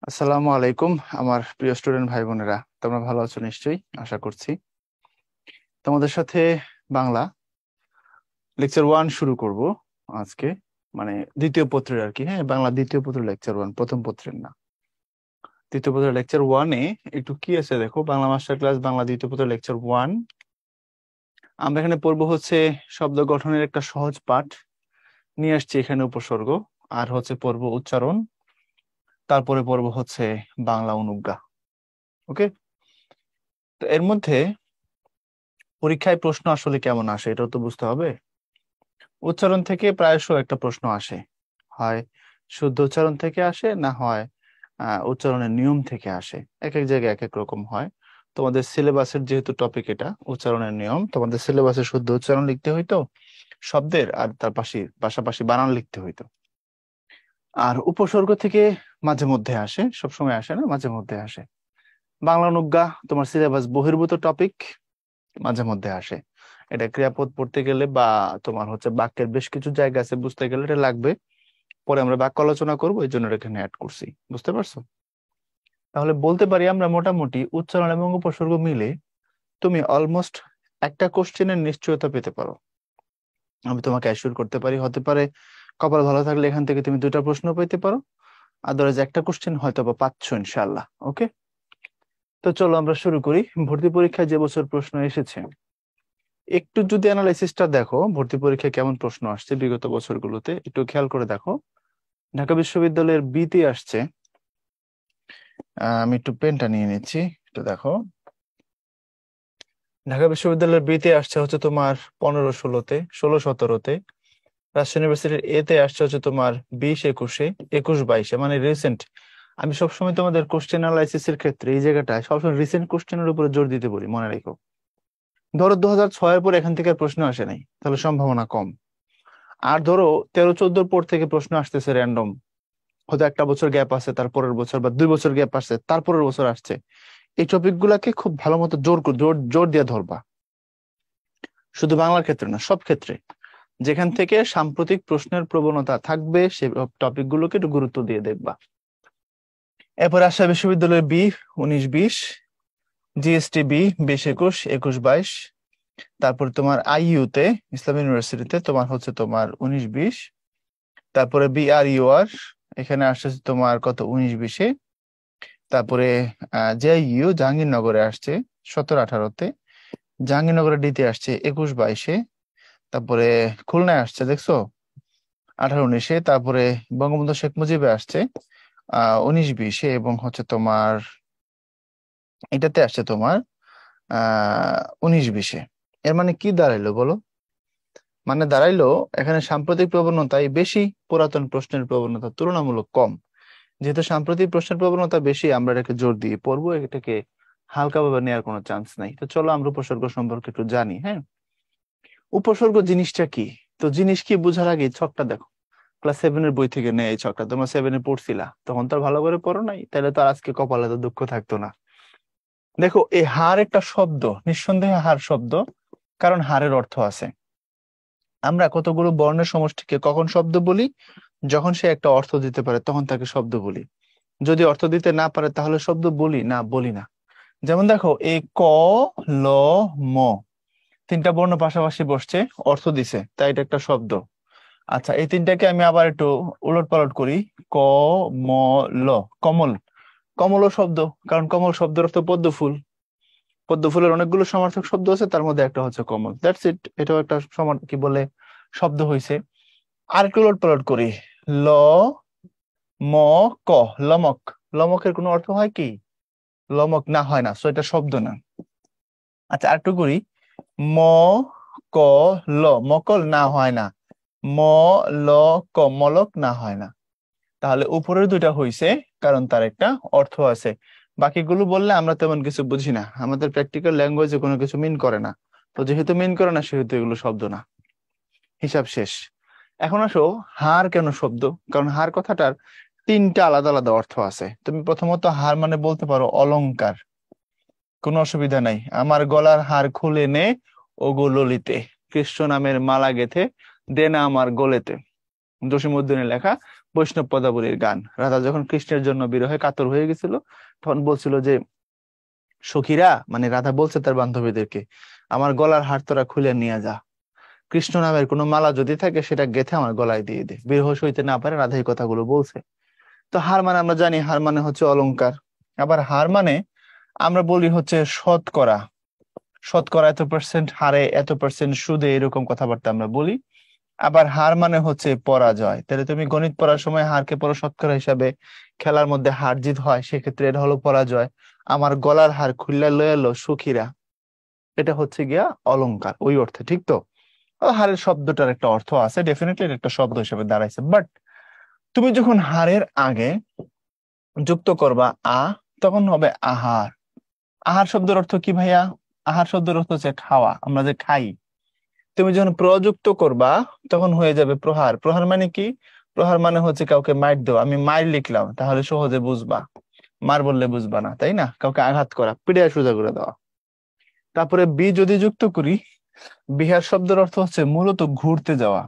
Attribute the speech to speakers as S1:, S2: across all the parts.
S1: আসসালামু আলাইকুম আমার প্রিয় স্টুডেন্ট ভাই বোনেরা, তোমরা ভালো আছো নিশ্চয়ই, আশা করছি। তোমাদের সাথে বাংলা লেকচার 1 শুরু করব আজকে, মানে দ্বিতীয় পত্রের আর কি। হ্যাঁ, বাংলা দ্বিতীয় পত্র লেকচার 1, প্রথম পত্রের না। দ্বিতীয় পত্রের লেকচার 1-এ একটু কি আছে দেখো, বাংলা মাস্টার ক্লাস বাংলা দ্বিতীয় পত্র লেকচার 1। আমরা এখানে পড়বো হচ্ছে শব্দ গঠনের একটা সহজ পাঠ নিয়ে আসছি এখানে, উপসর্গ, আর হচ্ছে পড়বো উচ্চারণ, তারপরে পড়বো হচ্ছে বাংলা অনুজ্ঞা। ওকে, তো এর মধ্যে পরীক্ষায় প্রশ্ন আসলে কেমন আসে এটাও তো বুঝতে হবে। উচ্চারণ থেকে প্রায়শ একটা প্রশ্ন আসে, হয় শুদ্ধ উচ্চারণ থেকে আসে, না হয় উচ্চারণের নিয়ম থেকে আসে। এক এক জায়গায় এক এক রকম হয়। তোমাদের সিলেবাসের যেহেতু টপিক এটা উচ্চারণের নিয়ম, তোমাদের সিলেবাসে শুদ্ধ উচ্চারণ লিখতে হইতো শব্দের, আর তার পাশাপাশি বানান লিখতে হইতো। আর উপসর্গ থেকে মাঝে মধ্যে আসে, সবসময় আসে না, মাঝে মধ্যে আসে। বাংলা অনুজ্ঞা তোমার সিলেবাস বহির্ভূত টপিক, মাঝে মধ্যে আসে। এটা ক্রিয়াপদ পড়তে গেলে বা তোমার হচ্ছে বাক্যের বেশ কিছু জায়গা আছে বুঝতে গেলে এটা লাগবে। পরে আমরা বাক্য আলোচনা করবো, এই জন্য এটা এখানে অ্যাড করছি। বুঝতে পারছো? তাহলে বলতে পারি আমরা মোটামুটি উচ্চারণ এবং উপসর্গ মিলে তুমি অলমোস্ট একটা কোশ্চেনের নিশ্চয়তা পেতে পারো। আমি তোমাকে অ্যাসিওর করতে পারি, হতে পারে কপাল ভালো থাকলে এখান থেকে তুমি 2টা প্রশ্ন পেতে পারো, আদারওয়াইজ একটা কোশ্চেন হয়তো বা পাচ্ছ ইনশাল্লাহ। ওকে, তো চলো আমরা শুরু করি। ভর্তি পরীক্ষায় যে বছর প্রশ্ন এসেছে, একটু যদি অ্যানালাইসিসটা দেখো, ভর্তি পরীক্ষায় কেমন প্রশ্ন আসছে বিগত বছরগুলোতে একটু খেয়াল করে দেখো। ঢাকা বিশ্ববিদ্যালয়ের বিতে আসছে, আমি একটু পেনটা নিয়ে নিচ্ছি, একটু দেখো। ঢাকা বিশ্ববিদ্যালয়ের বিতে আসছে হচ্ছে তোমার 15-16-তে, 16-17-তে। রাজশাহী ইউনিভার্সিটির এতে আসছে হচ্ছে তোমার 20-21-এ, 21-22-এ, মানে রিসেন্ট। আমি সবসময় তোমাদের কোশ্চেন অ্যানালাইসিসের ক্ষেত্রে এই জায়গাটায় সবসময় রিসেন্ট কোশ্চেনের উপরে জোর দিতে বলি, মনে রেখো। ধরো 2006-এর পর এখান থেকে আর প্রশ্ন আসে নাই, তাহলে সম্ভাবনা কম। আর ধরো 13-14 পর থেকে প্রশ্ন আসতেছে র্যান্ডম, হয়তো একটা বছর গ্যাপ আছে, তারপরের বছর বা 2 বছর গ্যাপ আসছে, তারপরের বছর আসছে। এই টপিক গুলাকে খুব ভালো মতো জোর জোর দিয়ে ধরবা, শুধু বাংলার ক্ষেত্রে না, সব ক্ষেত্রে। যেখান থেকে সাম্প্রতিক প্রশ্নের প্রবণতা থাকবে সেই টপিক গুলোকে একটু গুরুত্ব দিয়ে দেখবা। এরপর রাজশাহী বিশ্ববিদ্যালয়ের বি 19-20, জিএসটি বি 20-21, 21-22। তারপর তোমার আইইউতে, ইসলাম ইউনিভার্সিটিতে তোমার হচ্ছে তোমার 19-20। তারপরে বিআরইউআর, এখানে আসছে তোমার কত, 19-20-এ। তারপরে জেইইউ জাহাঙ্গীরনগরে আসছে 17-18-তে। জাহাঙ্গীরনগরের ডিতে আসছে 21-22-এ। তারপরে খুলনায় আসছে দেখছো 18-19-এ। তারপরে বঙ্গবন্ধু শেখ মুজিবে আসছে 19-20-এ, এবং হচ্ছে তোমার এটাতে আসছে তোমার 19-20-এ। এর মানে কি দাঁড়াইলো বলো? মানে দাঁড়াইলো এখানে সাম্প্রতিক প্রবণতায় বেশি, পুরাতন প্রশ্নের প্রবণতা তুলনামূলক কম। যেহেতু সাম্প্রতিক প্রশ্নের প্রবণতা বেশি, আমরা এটাকে জোর দিয়ে পড়বো, এটাকে হালকাভাবে নেওয়ার কোনো চান্স নাই। তো চলো আমরা উপসর্গ সম্পর্কে একটু জানি। হ্যাঁ, উপসর্গ জিনিসটা কি? তো জিনিস কি বোঝার আগে এই ছকটা দেখো। ক্লাস 7-এর বই থেকে নেয় এই ছকটা, তোমরা 7-এ পড়ছিলা, তখন তো আর ভালো করে পড়ো নাই, তাহলে তো আর আজকে কপালে তো দুঃখ থাকতো না। দেখো, এই হার একটা শব্দ, নিঃসন্দেহে হার শব্দ, কারণ হারের অর্থ আছে। আমরা কতগুলো বর্ণের সমষ্টিকে কখন শব্দ বলি? যখন সে একটা অর্থ দিতে পারে তখন তাকে শব্দ বলি। যদি অর্থ দিতে না পারে তাহলে শব্দ বলি না, বলি না। যেমন দেখো, এই ক, ল, ম, 3টা বর্ণ পাশাপাশি বসছে, অর্থ দিছে, তাই এটা একটা শব্দ। আচ্ছা, এই 3টাকে আমি আবার একটু উলট পালট করি। ক, ম, ল, কমল। কমলও শব্দ, কারণ কমল শব্দের অর্থ পদ্ম ফুল। পদ্ম ফুলের অনেকগুলো সমার্থক শব্দ আছে, তার মধ্যে একটা হচ্ছে কমল, দ্যাটস ইট, এটাও একটা কি বলে, শব্দ হইছে। আর একটু উলট পালট করি। ল, ম, ক, লমক। লমকের কোনো অর্থ হয় কি? লমক না, হয় না, সো এটা শব্দ না। আচ্ছা, আরেকটু করি। ম, ক, ল, মকল না, হয় না। ম, ল, ক, মলক না, হয় না। তাহলে উপরের দুইটা হইছে, কারণ তার একটা অর্থ আছে। বাকিগুলো বললে আমরা তেমন কিছু বুঝি না, আমাদের প্র্যাকটিক্যাল ল্যাঙ্গুয়েজে কোনো কিছু মিন করে না। তো যেহেতু মিন করে না, সেহেতু এগুলো শব্দ না, হিসাব শেষ। এখন আসো, হার কেন শব্দ? কারণ হার কথাটার 3টা আলাদা আলাদা অর্থ আছে। তুমি প্রথমত হার মানে বলতে পারো অলংকার, কোনো অসুবিধা নাই। আমার গলার হার খুলে নে ওগো ললিতে, কৃষ্ণ নামের মালা গেথে দে না আমার গলেতে, জসীমউদ্দিনের লেখা। বৈষ্ণব পদাবলীর গান। রাধা যখন কৃষ্ণের জন্য বিরহে কাতর হয়ে গেছিল, তখন বলছিল যে সখীরা, মানে রাধা বলছে তার বান্ধবীদেরকে, আমার গলার হার তোরা খুলে নিয়ে যা, কৃষ্ণ নামের কোনো মালা যদি থাকে সেটা গেথে আমার গলায় দিয়ে দে। বিরহ সইতে না পারে রাধা এই কথাগুলো বলছে। তো হার মানে আমরা জানি, হার মানে হচ্ছে অলংকার। আবার হার মানে আমরা বলি হচ্ছে শতকরা, শতকরা এত পার্সেন্ট হারে, এত পার্সেন্ট সুদে, এরকম কথাবার্তা আমরা বলি। আবার হার মানে হচ্ছে পরাজয়। তাহলে তুমি গণিত পড়ার সময় হারকে পড়ো শতকরা হিসাবে, খেলার মধ্যে হার জিত হয়, সেক্ষেত্রে এটা হলো পরাজয়। আমার গলার হার খুললা লয়ে এলো সখীরা, এটা হচ্ছে গিয়া অলংকার, ওই অর্থে, ঠিক তো? হারের শব্দটার একটা অর্থ আছে, ডেফিনেটলি একটা শব্দ হিসেবে দাঁড়াইছে। বাট তুমি যখন হারের আগে যুক্ত করবা আ, তখন হবে আহার। আহার শব্দের অর্থ কি ভাইয়া? আহার শব্দের অর্থ হচ্ছে খাওয়া, আমরা যে খাই। তুমি যখন প্রযুক্ত করবা তখন হয়ে যাবে প্রহার। প্রহার মানে কি? প্রহার মানে হচ্ছে কাউকে মাইর দেওয়া। আমি মাইর লিখলাম, তাহলে সহজে বুঝবা, মার বললে বুঝবা না, তাই না? কাউকে আঘাত করা, পিড়ে সোজা করে দেওয়া। তারপরে বি যদি যুক্ত করি, বিহার শব্দের অর্থ হচ্ছে মূলত ঘুরতে যাওয়া।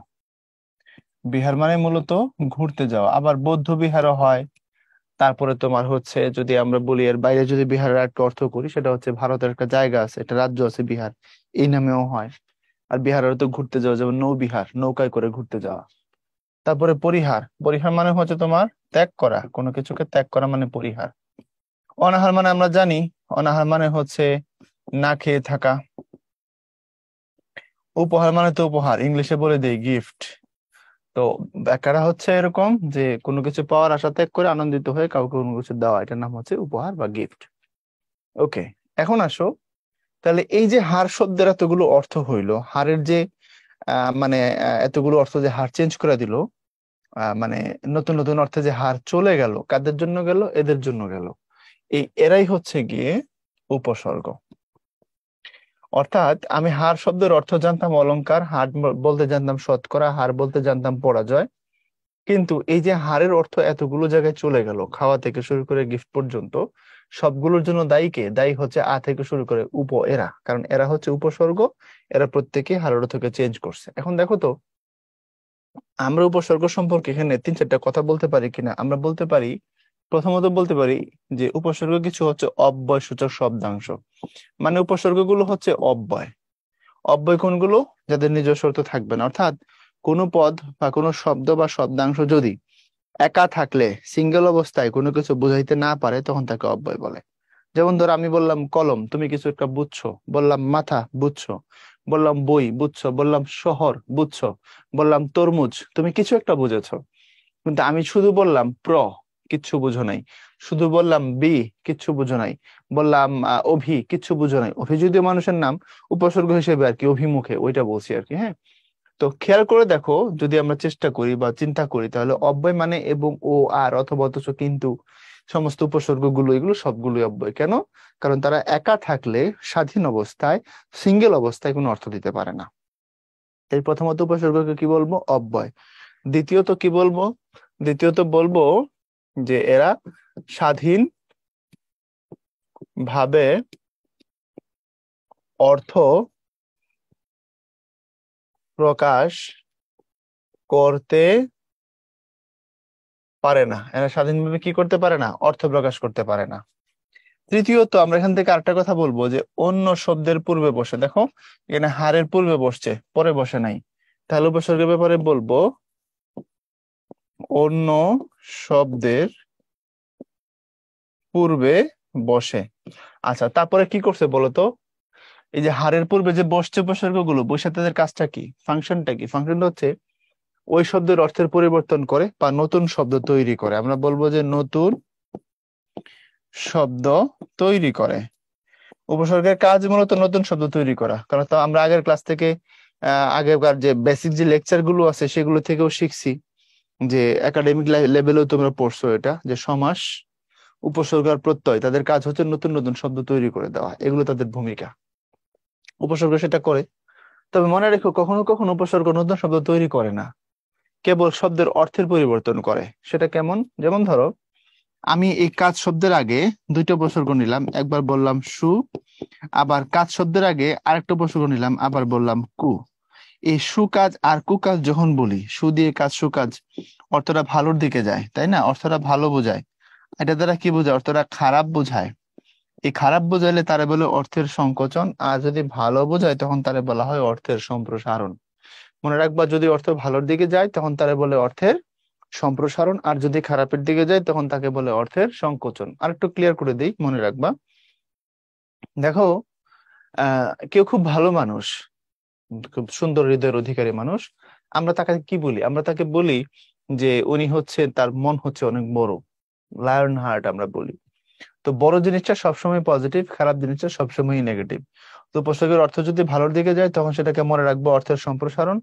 S1: বিহার মানে মূলত ঘুরতে যাওয়া। আবার বৌদ্ধ বিহারও হয়। তারপরে তোমার হচ্ছে, যদি আমরা বলি এর বাইরে যদি বিহারের একটা অর্থ করি, সেটা হচ্ছে ভারতের একটা জায়গা আছে, একটা রাজ্য আছে বিহার, এই নামেও হয়। আর বিহারের তো ঘুরতে যাওয়া, যেমন নৌবিহার, নৌকায় করে ঘুরতে যাওয়া। তারপরে পরিহার, পরিহার মানে হচ্ছে তোমার ত্যাগ করা, কোনো কিছুকে ত্যাগ করা মানে পরিহার। অনাহার মানে আমরা জানি, অনাহার মানে হচ্ছে না খেয়ে থাকা। উপহার মানে তো উপহার, ইংলিশে বলে দেই গিফট। তো ব্যাখ্যাটা হচ্ছে এরকম যে কোনো কিছু পাওয়ার আশা ত্যাগ করে আনন্দিত হয়ে কাউকে কোনো কিছু দেওয়া, এটার নাম হচ্ছে উপহার বা গিফট। ওকে, এখন আসো, তাহলে এই যে হার শব্দের এতগুলো অর্থ হইলো, হারের যে মানে এতগুলো অর্থ যে হার চেঞ্জ করে দিল, মানে নতুন নতুন অর্থে যে হার চলে গেল, কাদের জন্য গেল? এদের জন্য গেল। এরাই হচ্ছে গিয়ে উপসর্গ। অর্থাৎ আমি হার শব্দের অর্থ জানতাম অলংকার, হার বলতে জানতাম শতকরা, হার বলতে জানতাম পরাজয়। কিন্তু এই যে হারের অর্থ এতগুলো জায়গায় চলে গেল, খাওয়া থেকে শুরু করে গিফট পর্যন্ত, সবগুলোর জন্য দায়ী কে? দায়ী হচ্ছে আ থেকে শুরু করে উপ, এরা। কারণ এরা হচ্ছে উপসর্গ, এরা প্রত্যেকে হারের অর্থকে চেঞ্জ করছে। এখন দেখো তো, আমরা উপসর্গ সম্পর্কে এখানে তিন চারটা কথা বলতে পারি কিনা। আমরা বলতে পারি, প্রথমত বলতে পারি যে উপসর্গ কিছু হচ্ছে অব্যয় সূচক শব্দাংশ। মানে উপসর্গগুলো হচ্ছে অব্যয়। অব্যয় কোনগুলো? যাদের নিজস্ব অর্থ থাকবে না। অর্থাৎ কোনো পদ বা কোনো শব্দ বা শব্দাংশ যদি একা থাকলে, সিঙ্গেল অবস্থায় কোনো কিছু বুঝাইতে না পারে, তখন তাকে অব্যয় বলে। যেমন ধর, আমি বললাম কলম, তুমি কিছু একটা বুঝছো। বললাম মাথা, বুঝছো। বললাম বই, বুঝছো। বললাম শহর, বুঝছো। বললাম তরমুজ, তুমি কিছু একটা বুঝেছো। কিন্তু আমি শুধু বললাম কিচ্ছু বুঝো নাই। শুধু বললাম বি, কিচ্ছু বুঝো নাই। বললাম অভি, কিচ্ছু বুঝো নাই। অভি যদিও মানুষের নাম, উপসর্গ হিসেবে আর কি, অভিমুখে, ওইটা বলছি আর কি। হ্যাঁ, তো খেয়াল করে দেখো, যদি আমরা চেষ্টা করি বা চিন্তা করি, তাহলে অব্যয় মানে এবং, ও, আর, অথবা, অথচ, কিন্তু, সমস্ত উপসর্গগুলো, এগুলো সবগুলোই অব্যয়। কেন? কারণ তারা একা থাকলে, স্বাধীন অবস্থায়, সিঙ্গেল অবস্থায় কোনো অর্থ দিতে পারে না। এই প্রথমত উপসর্গকে কি বলবো? অব্যয়। দ্বিতীয়ত কি বলবো? দ্বিতীয়ত বলবো যে এরা স্বাধীন ভাবে অর্থ প্রকাশ করতে পারে না। এরা স্বাধীনভাবে কি করতে পারে না? অর্থ প্রকাশ করতে পারে না। তৃতীয়ত আমরা এখান থেকে আরেকটা কথা বলবো, যে অন্য শব্দের পূর্বে বসে। দেখো, এখানে হারের পূর্বে বসছে, পরে বসে নাই। তাহলে উপসর্গের ব্যাপারে বলবো অন্য শব্দের পূর্বে বসে। আচ্ছা, তারপরে কি করছে বলো তো? এই যে হারের পূর্বে যে বসছে উপসর্গগুলো, বসে তাদের কাজটা কি, ফাংশনটা কি? ফাংশনটা হচ্ছে ওই শব্দের অর্থের পরিবর্তন করে বা নতুন শব্দ তৈরি করে। আমরা বলবো যে নতুন শব্দ তৈরি করে। উপসর্গের কাজ মূলত নতুন শব্দ তৈরি করা। কারণ তো আমরা আগের ক্লাস থেকে, আগেকার যে বেসিক যে লেকচার গুলো আছে, সেগুলো থেকেও শিখছি, যে একাডেমিক লেভেলেও তোমরা পড়ছো এটা, যে সমাস, উপসর্গ আর প্রত্যয়, তাদের কাজ হচ্ছে নতুন নতুন শব্দ তৈরি করে দেওয়া, এগুলো তাদের ভূমিকা। উপসর্গ সেটা করে। তবে মনে রেখো, কখনো কখনো উপসর্গ নতুন শব্দ তৈরি করে না, কেবল শব্দের অর্থের পরিবর্তন করে। সেটা কেমন? যেমন ধরো, আমি এই কাজ শব্দের আগে দুইটা উপসর্গ নিলাম, একবার বললাম সু, আবার কাজ শব্দের আগে আরেকটা উপসর্গ নিলাম, আবার বললাম কু। এই সুকাজ আর কুকাজ যখন বলি, সু দিয়ে কাজ সুকাজ, অর্থটা ভালোর দিকে যায়, তাই না? অর্থটা ভালো বোঝায়। এটা দ্বারা কি বোঝায়? অর্থটা খারাপ বোঝায়। এই খারাপ বোঝাইলে তারে বলে অর্থের সংকোচন, আর যদি ভালো বোঝায় তখন তারে বলা হয় অর্থের সম্প্রসারণ। মনে রাখবা, যদি অর্থ ভালোর দিকে যায় তখন তারে বলে অর্থের সম্প্রসারণ, আর যদি খারাপের দিকে যায় তখন তাকে বলে অর্থের সংকোচন। আর একটু ক্লিয়ার করে দিই, মনে রাখবা। দেখো, কেউ খুব ভালো মানুষ, খুব সুন্দর হৃদয়ের অধিকারী মানুষ, আমরা তাকে কি বলি? আমরা তাকে বলি যে উনি হচ্ছে, তার মন হচ্ছে অনেক বড়, লায়ন হার্ট আমরা বলি। তো বড় জিনিসটা সবসময় পজিটিভ, খারাপ জিনিসটা সবসময় নেগেটিভ। তো পোশাকের অর্থ যদি ভালোর দিকে যায় তখন সেটাকে মনে রাখবো অর্থের সম্প্রসারণ,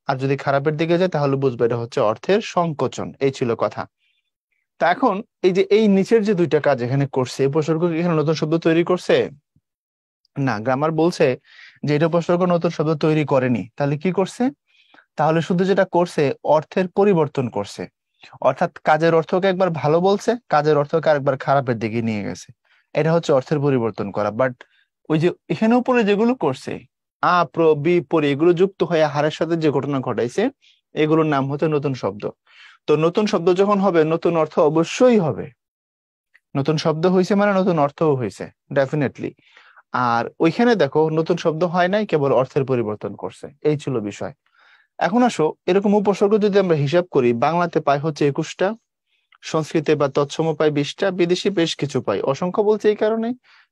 S1: আর যদি খারাপের দিকে যায় তাহলে বুঝবো এটা হচ্ছে অর্থের সংকোচন। এই ছিল কথা। তা এখন এই যে এই নিচের যে দুইটা কাজ এখানে করছে, এই উপসর্গ কি এখানে নতুন শব্দ তৈরি করছে? না, গ্রামার বলছে যে এটা উপসর্গ নতুন শব্দ তৈরি করেনি। তাহলে কি করছে? তাহলে শুধু যেটা করছে, অর্থের পরিবর্তন করছে। অর্থাৎ কাজের অর্থকে একবার ভালো বলছে, কাজের অর্থকে আরেকবার খারাপের দিকে নিয়ে গেছে। এটা হচ্ছে অর্থের পরিবর্তন করা। বাট ওই যে এখানে উপরে যেগুলো করছে, আ প্র বি পরি, এগুলো যুক্ত হয়ে হারের সাথে যে ঘটনা ঘটাইছে, এগুলোর নাম হচ্ছে নতুন শব্দ। তো নতুন শব্দ যখন হবে, নতুন অর্থ অবশ্যই হবে। নতুন শব্দ হয়েছে মানে নতুন অর্থও হয়েছে, ডেফিনেটলি। আর ওইখানে দেখো, নতুন শব্দ হয় নাই, কেবল অর্থের পরিবর্তন করছে। এই ছিল বিষয়। এখন আসো, এরকম উপসর্গ যদি আমরা হিসাব করি, বাংলাতে পাই হচ্ছে 21টা, সংস্কৃতে বা তৎসম পাই 20টা, বিদেশি বেশ কিছু পাই। অসংখ্য বলছে এই কারণে,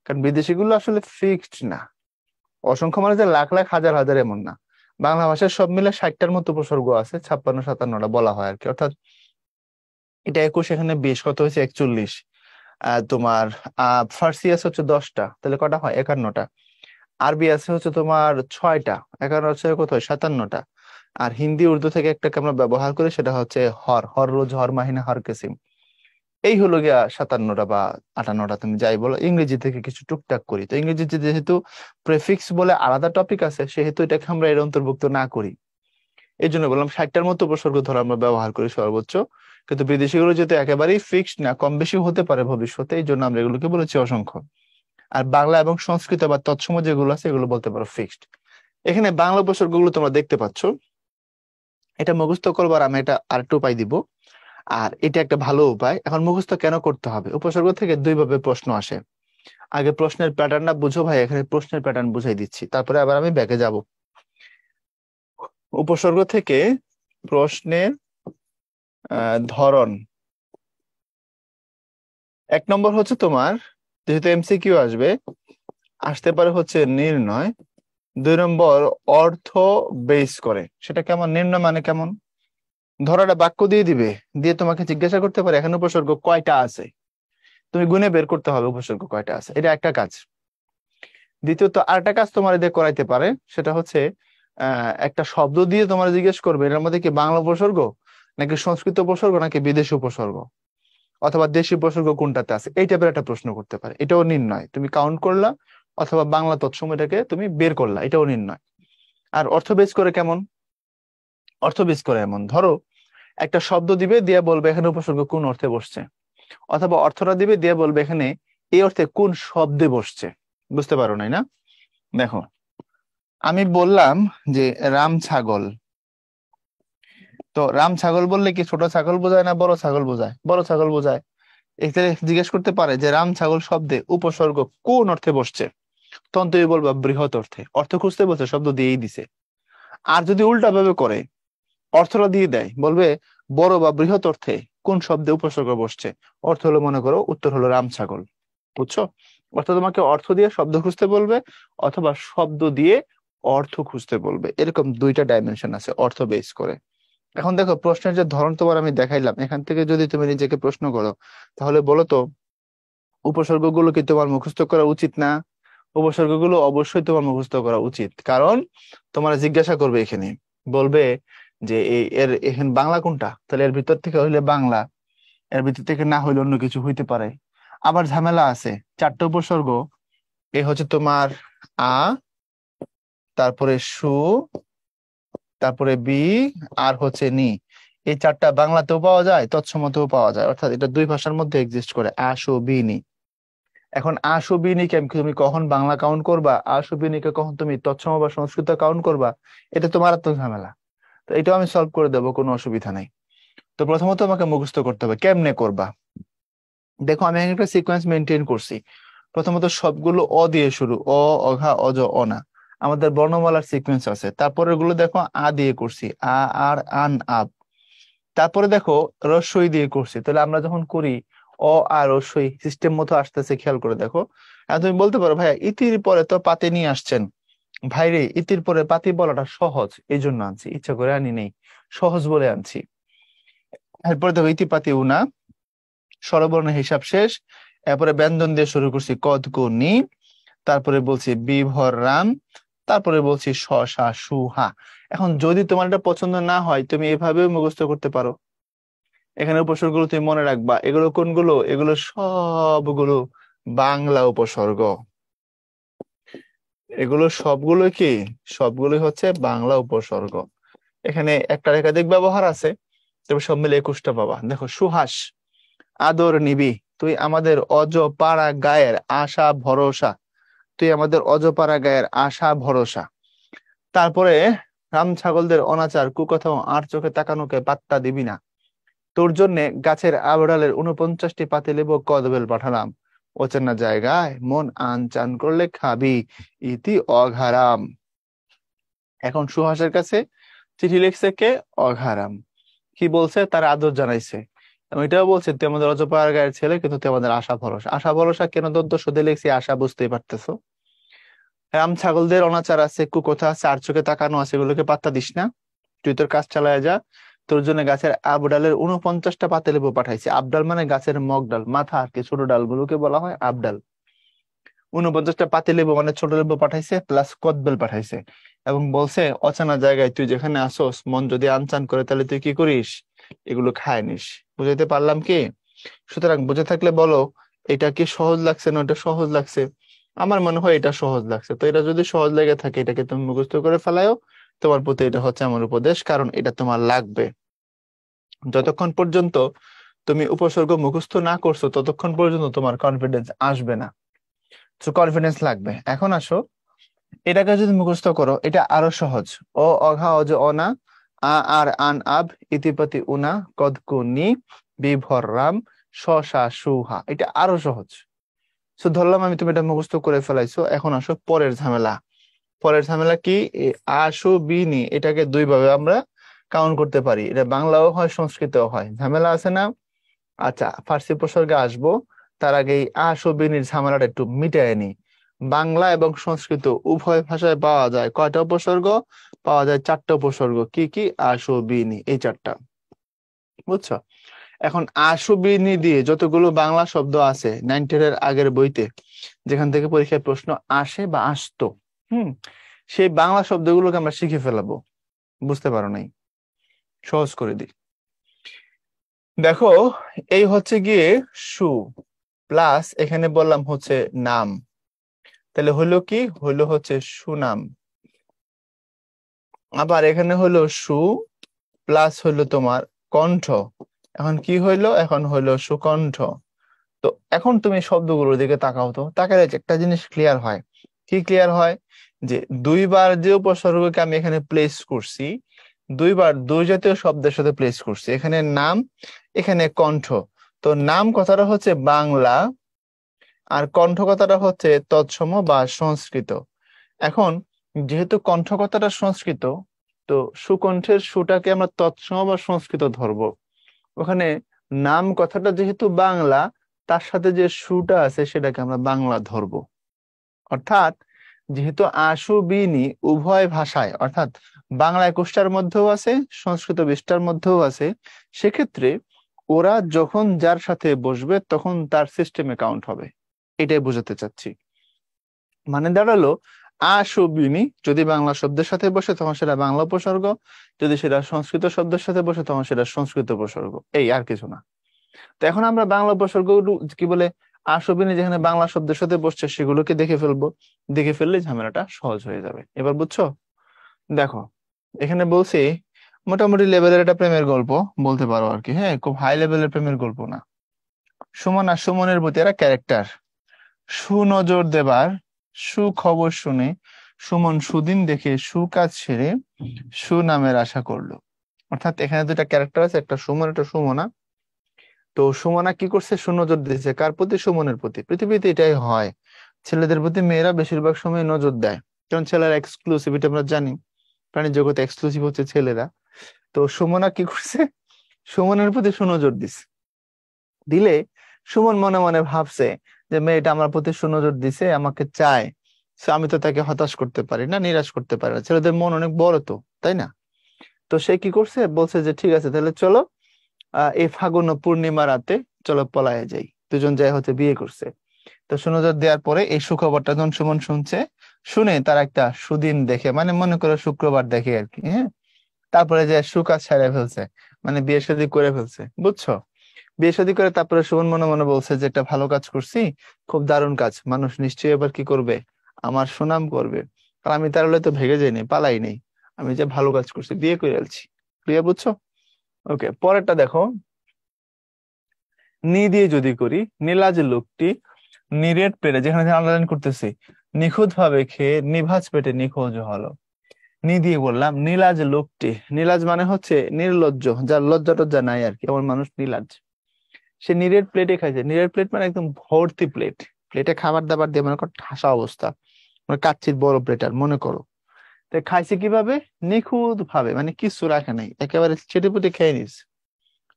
S1: কারণ বিদেশি গুলো আসলে ফিক্সড না। অসংখ্য মানে যে লাখ লাখ হাজার হাজার এমন না। বাংলা ভাষায় সব মিলে 60টার মতো উপসর্গ আছে, 56-57টা বলা হয় আর কি। অর্থাৎ এটা 21, এখানে 20, কত হয়েছে? 41। তোমার ফার্সি আছে হচ্ছে 10টা, তাহলে কটা হয়? 51টা। আরবি আছে হচ্ছে তোমার 6টা, 11 হচ্ছে কত হয়? 57টা। আর হিন্দি উর্দু থেকে একটাকে আমরা ব্যবহার করি, সেটা হচ্ছে হর, হর রোজ, হর মাহিনা, হর কিসিম। এই হলো গিয়া 57টা বা 58টা, তুমি যাই বলো। ইংরেজি থেকে কিছু টুকটাক করি। তো ইংরেজিতে যেহেতু প্রেফিক্স বলে আলাদা টপিক আছে, সেহেতু এটাকে আমরা এর অন্তর্ভুক্ত না করি। এই জন্য বললাম 60টার মতো উপসর্গ ধরো আমরা ব্যবহার করি সর্বোচ্চ। কিন্তু বিদেশিগুলো যেহেতু একেবারেই ফিক্সড না, কম বেশি হতে পারে ভবিষ্যতে, এই জন্য আমরা এগুলোকে বলেছি অসংখ্য। আর বাংলা এবং সংস্কৃত বা তৎসম যেগুলো আছে, এগুলো বলতে পারো ফিক্সড। এখানে বাংলা উপসর্গগুলো তোমরা দেখতে পাচ্ছ। এটা মুখস্থ করবার আমি এটা আরেকটু উপায় দিব। আর এটা একটা ভালো উপায়। এখন মুখস্থ কেন করতে হবে? উপসর্গ থেকে দুই ভাবে প্রশ্ন আসে। আগে প্রশ্নের প্যাটার্নটা বুঝো ভাই, এখানে প্রশ্নের প্যাটার্ন বুঝাই দিচ্ছি, তারপরে আবার আমি ব্যাকে যাব। উপসর্গ থেকে প্রশ্নের ধরন, 1 নম্বর হচ্ছে তোমার, যেহেতু এমসিকিউ আসবে, আসতে পারে হচ্ছে নির্ণয়। 2 নম্বর, অর্থ বেস করে। সেটা কেমন? নির্ণয় মানে কেমন? ধরো একটা বাক্য দিয়ে দিবে, দিয়ে তোমাকে জিজ্ঞাসা করতে পারে এখানে উপসর্গ কয়টা আছে। তুমি গুণে বের করতে হবে উপসর্গ কয়টা আছে, এটা একটা কাজ। দ্বিতীয়ত আরেকটা কাজ তোমার দিয়ে করাইতে পারে, সেটা হচ্ছে একটা শব্দ দিয়ে তোমার জিজ্ঞেস করবে এর মধ্যে কি বাংলা উপসর্গ, নাকি সংস্কৃত উপসর্গ, নাকি বিদেশি উপসর্গ, অথবা দেশি উপসর্গ কোনটাতে আছে। এই টাইপের একটা প্রশ্ন করতে পারে। এটাও নির্ণয়, তুমি কাউন্ট করলা অথবা বাংলা তৎসময়টাকে তুমি বের করলা, এটাও নির্ণয়। আর অর্থ বেস করে কেমন? অর্থ বেস করে এমন, ধরো একটা শব্দ দিবে, দিয়ে বলবে এখানে উপসর্গ কোন অর্থে বসছে, অথবা অর্থটা দিবে, দিয়ে বলবে এখানে এই অর্থে কোন শব্দে বসছে। বুঝতে পারো নাই না? দেখো, আমি বললাম যে রাম ছাগল। তো রাম ছাগল বললে কি ছোট ছাগল বোঝায় না বড় ছাগল বোঝায়? বড় ছাগল বোঝায়। এখানে জিজ্ঞেস করতে পারে যে রাম ছাগল শব্দে উপসর্গ কোন অর্থে বসছে, তখন তুমি বলবা বৃহৎ অর্থে। অর্থ খুঁজতে বলছে, শব্দ দিয়েই দিছে। আর যদি উল্টা ভাবে করে, অর্থটা দিয়ে দেয়, বলবে বড় বা বৃহৎ অর্থে কোন শব্দে উপসর্গ বসছে, অর্থ হলো, মনে করো উত্তর হলো রাম ছাগল। বুঝছো? অর্থ তোমাকে অর্থ দিয়ে শব্দ খুঁজতে বলবে, অথবা শব্দ দিয়ে অর্থ খুঁজতে বলবে। এরকম দুইটা ডাইমেনশন আছে অর্থ বেস করে। এখন দেখো, প্রশ্নের যে ধরন তোমার আমি দেখাইলাম, এখান থেকে যদি তুমি নিজেকে প্রশ্ন করো, তাহলে বলো তো, উপসর্গগুলো কি তোমার মুখস্থ করা উচিত না? উপসর্গগুলো অবশ্যই তোমার মুখস্থ করা উচিত। কারণ তোমার জিজ্ঞাসা করবে এখানে, বলবে যে এর এখানে বাংলা কোনটা, তাহলে এর ভিতর থেকে হইলে বাংলা, এর ভিতর থেকে না হইলে অন্য কিছু হইতে পারে। আবার ঝামেলা আছে, 4টে উপসর্গ। এ হচ্ছে তোমার আ, তারপরে সু, তারপরে বি, আর হচ্ছে নি। এই 4টা বাংলাতেও পাওয়া যায়, তৎসমতেও পাওয়া যায়। অর্থাৎ এটা দুই ভাষার মধ্যে এক্সিস্ট করে, আ সু বি নি। এখন আশুবিনীকে তুমি কখন বাংলা কাউন্ট করবা, আশুবিনীকে কখন তুমি তৎসম বা সংস্কৃত কাউন্ট করবা, এটা তোমার তো ঝামেলা। তো এটাও আমি সলভ করে দেবো, কোনো অসুবিধা নাই। তো প্রথমত আমাকে মুখস্থ করতে হবে কেমনে করবা। দেখো আমি একটা সিকোয়েন্স মেনটেন করছি। প্রথমত সবগুলো অ দিয়ে শুরু, অ, অঘা, অজ, অনা, আমাদের বর্ণমালার সিকোয়েন্স আছে। তারপরে গুলো দেখো আ দিয়ে করছি, আ, আর, আন, আব। তারপরে দেখো রস্বই দিয়ে করছি। তাহলে আমরা যখন করি অ আর রস্বই সিস্টেম মতো আসতেছে, খেয়াল করে দেখো। আর তুমি বলতে পারো ভাইয়া ইতির পরে তো পাতে নিয়ে আসছেন। ভাইরে ইতির পরে পাতি বলাটা সহজ, এই জন্য আনছি, ইচ্ছা করে আনি নেই, সহজ বলে আনছি। এরপরে দেখো ইতি পাতি উনা, স্বরবর্ণ হিসাব শেষ। এরপরে ব্যঞ্জন দিয়ে শুরু করছি কদ কু নি, তারপরে বলছি বিভর রাম, তারপরে বলছি শ সা সু হা। এখন যদি তোমার এটা পছন্দ না হয় তুমি এভাবেও মুখস্থ করতে পারো। এখানে উপসর্গগুলো তুমি মনে রাখবা, এগুলো কোনগুলো, এগুলো সবগুলো বাংলা উপসর্গ। এগুলো সবগুলো কি, সবগুলোই হচ্ছে বাংলা উপসর্গ। এখানে একটা একাধিক ব্যবহার আছে, তবে সব মিলে 21টা পাবা। দেখো সুহাস, আদর নিবি, তুই আমাদের অজপাড়া গায়ের আশা ভরসা, তুই আমাদের অজপাড়া গায়ের আশা ভরসা। তারপরে রাম ছাগলদের অনাচার কুকথা আর চোখে তাকানোকে পাত্তা দিবি না, তোর জন্যে গাছের আবডালের 49টি পাতিলেবু কদবেল পাঠালাম, অচেনা জায়গায় মন আনচান করলে খাবি, ইতি অঘারাম। এখন সুহাসের কাছে চিঠি লিখছে কে, অঘারাম। কি বলছে, তার আদর জানাইছে এবং এটাও বলছে তুই আমাদের অজপাড়ার গায়ের ছেলে, কিন্তু তুই আমাদের আশা ভরসা। আশা ভরসা কেন দন্ত সদে লিখছি, আশা বুঝতেই পারতেছো। রাম ছাগলদের অনাচার আছে, কুকথা আছে, আর চোখে তাকানো আছে, এগুলোকে পাত্তা দিস না, তুই তোর কাজ চালায় যা। তোর জন্য গাছের আবডালের 49টা পাতিলেবু পাঠাইছে। আবডাল মানে গাছের মগ ডাল, মাথা আর কি, ছোট ডালগুলোকে বলা হয় আবডাল। 49টা পাতিলেবু মানে ছোট লেবু পাঠাইছে, প্লাস কদবেল পাঠাইছে। এবং বলছে অচেনা জায়গায় তুই যেখানে আসোস, মন যদি আনচান করে তাহলে তুই কি করিস, এগুলো খায় নিস। বুঝাইতে পারলাম কি? সুতরাং বুঝে থাকলে বলো এটা কি সহজ লাগছে না এটা সহজ লাগছে। আমার মনে হয় এটা সহজ লাগছে। তো এটা যদি সহজ লেগে থাকে এটাকে তুমি মুখস্থ করে ফেলাও। তোমার প্রতি এটা হচ্ছে আমার উপদেশ, কারণ এটা তোমার লাগবে। যতক্ষণ পর্যন্ত তুমি উপসর্গ মুখস্থ না করছো ততক্ষণ পর্যন্ত তোমার কনফিডেন্স আসবে না। তো কনফিডেন্স লাগবে। এখন আসো, এটাকে যদি মুখস্থ করো এটা আরো সহজ। ও, অঘা, অজ, অনা, আ, আর, আন, আব, ইতিপাতি উনা, কদ কু নি, বিভর রাম, শ সা সু হা, এটা আরো সহজ। তো ধরলাম আমি তুমি এটা মুখস্থ করে ফেলাইছো। এখন আসো পরের ঝামেলা। পরের ঝামেলা কি, এই আশু বিনি এটাকে দুই ভাবে আমরা কাউন্ট করতে পারি, এটা বাংলাও হয় সংস্কৃতও হয়। ঝামেলা আছে না? আচ্ছা ফার্সি উপসর্গে আসবো, তার আগে এই আশু বিনির ঝামেলাটা একটু মিটায় নি। বাংলা এবং সংস্কৃত উভয় ভাষায় পাওয়া যায় কয়টা উপসর্গ, পাওয়া যায় 4টা উপসর্গ। কি কি, আশু বিনি, এই 4টা। বুঝছো? এখন আশু বিনি দিয়ে যতগুলো বাংলা শব্দ আছে 9 এর আগের বইতে, যেখান থেকে পরীক্ষায় প্রশ্ন আসে বা আসতো, হুম, সেই বাংলা শব্দগুলোকে আমরা শিখে ফেলাবো। বুঝতে পারো নাই? সহজ করে দিই। দেখো এই হচ্ছে গিয়ে সু, প্লাস এখানে বললাম হচ্ছে নাম, তাহলে হলো কি, হলো হচ্ছে সুনাম। আবার এখানে হলো সু প্লাস হলো তোমার কণ্ঠ। এখন কি হইলো, এখন হইলো সুকণ্ঠ। তো এখন তুমি শব্দগুলোর দিকে তাকাও, তো তাকালে একটা জিনিস ক্লিয়ার হয়। কি ক্লিয়ার হয়, যে দুইবার যে উপসর্গকে আমি এখানে প্লেস করছি, দুইবার দুই জাতীয় শব্দের সাথে প্লেস করছি, এখানে নাম, এখানে কণ্ঠ। তো নাম কথাটা হচ্ছে বাংলা, আর কণ্ঠ কথাটা হচ্ছে তৎসম বা সংস্কৃত। এখন যেহেতু কণ্ঠ কথাটা সংস্কৃত, তো সুকণ্ঠের সুটাকে আমরা তৎসম বা সংস্কৃত ধরবো। ওখানে নাম কথাটা যেহেতু বাংলা, তার সাথে যে সুটা আছে সেটাকে আমরা বাংলা ধরবো। অর্থাৎ যেহেতু আশু বিনি উভয় ভাষায়, অর্থাৎ বাংলা 21টার মধ্যেও আছে, সংস্কৃত 20টার মধ্যেও আছে, সেক্ষেত্রে ওরা যখন যার সাথে বসবে তখন তার সিস্টেমে কাউন্ট হবে। এটাই বোঝাতে চাচ্ছি। মানে দাঁড়ালো আশু বিনি যদি বাংলা শব্দের সাথে বসে তখন সেটা বাংলা উপসর্গ, যদি সেটা সংস্কৃত শব্দের সাথে বসে তখন সেটা সংস্কৃত উপসর্গ, এই আর কিছু না। তো এখন আমরা বাংলা উপসর্গ কি বলে, আশবিনী যেখানে বাংলা শব্দের সাথে বসছে সেগুলোকে দেখে ফেলবো। দেখে ফেললে ঝামেলাটা সহজ হয়ে যাবে। এবার বুঝছো? দেখো এখানে বলছি মোটামুটি লেভেলের একটা প্রেমের গল্প বলতে পারো আর কি, হ্যাঁ, খুব হাই লেভেলের প্রেমের গল্প না। সুমন আর সুমনের প্রতি এরা ক্যারেক্টার। সুনজর দেবার সুখবর শুনে সুমন সুদিন দেখে সুকাজ সেরে সুনামের আশা করলো। অর্থাৎ এখানে দুটা ক্যারেক্টার আছে, একটা সুমন একটা সুমনা। তো সুমনা কি করছে, সুনজর দিয়েছে কার প্রতি, সুমনের প্রতি। পৃথিবীতে এটাই হয়, ছেলেদের প্রতি মেয়েরা বেশিরভাগ সময় নজর দেয়, কারণ ছেলেরা এক্সক্লুসিভ, এটা আমরা জানি, প্রাণী জগতে এক্সক্লুসিভ হচ্ছে ছেলেরা। তো সুমনা কি করছে, সুমনের প্রতি সুনজর দিছে। দিলে সুমন মনে মনে ভাবছে যে মেয়েটা আমার প্রতি সুনজর দিছে, আমাকে চায়, So আমি তো তাকে হতাশ করতে পারি না, নিরাশ করতে পারি না, ছেলেদের মন অনেক বড় তো, তাই না? তো সে কি করছে, বলছে যে ঠিক আছে তাহলে চলো এই ফাগুন পূর্ণিমা রাতে চলো পলায়ে যাই। দুজন যায় হচ্ছে বিয়ে করছে। তো সুনজর দেওয়ার পরে এই সুখবরটা যখন সুমন শুনছে, শুনে তার একটা সুদিন দেখে, মানে মনে করো শুক্রবার দেখে আর কি, হ্যাঁ, তারপরে যে সুকাজ সেরে ফেলছে, মানে বিয়ে শাদী করে ফেলছে, বুঝছো? বিয়ে শাদী করে তারপরে সুমন মনে মনে বলছে যে একটা ভালো কাজ করছি, খুব দারুণ কাজ, মানুষ নিশ্চয়ই এবার কি করবে, আমার সুনাম করবে। আর আমি তার হলে তো ভেগে যাইনি, পালাই নেই, আমি যে ভালো কাজ করছি, বিয়ে করে ফেলছি। ক্লিয়ার, বুঝছো? ওকে, পরেরটা দেখো। নি দিয়ে যদি করি, নীলাজ লোকটি নিরেট পেটে, যেখানে আন্ডারলাইন করতেছি, নিখুঁত ভাবে খেয়ে নিভাজ পেটে নিখোঁজ হলো। নি দিয়ে বললাম নীলাজ লোকটি, নীলাজ মানে হচ্ছে নির্লজ্জ, যার লজ্জা টজ্জা নাই আর কি, এমন মানুষ নীলাজ। সে নিরেট প্লেটে খাইছে, নিরেট প্লেট মানে একদম ভর্তি প্লেট, প্লেটে খাবার দাবার দিয়ে মনে করো ঠাসা অবস্থা, মানে কাচ্চির বড় প্লেট আর মনে করো। তো খাইছে কিভাবে, নিখুঁত ভাবে, মানে কিছু রাখে নাই, একেবারে চেটেপুটে খেয়ে নিস।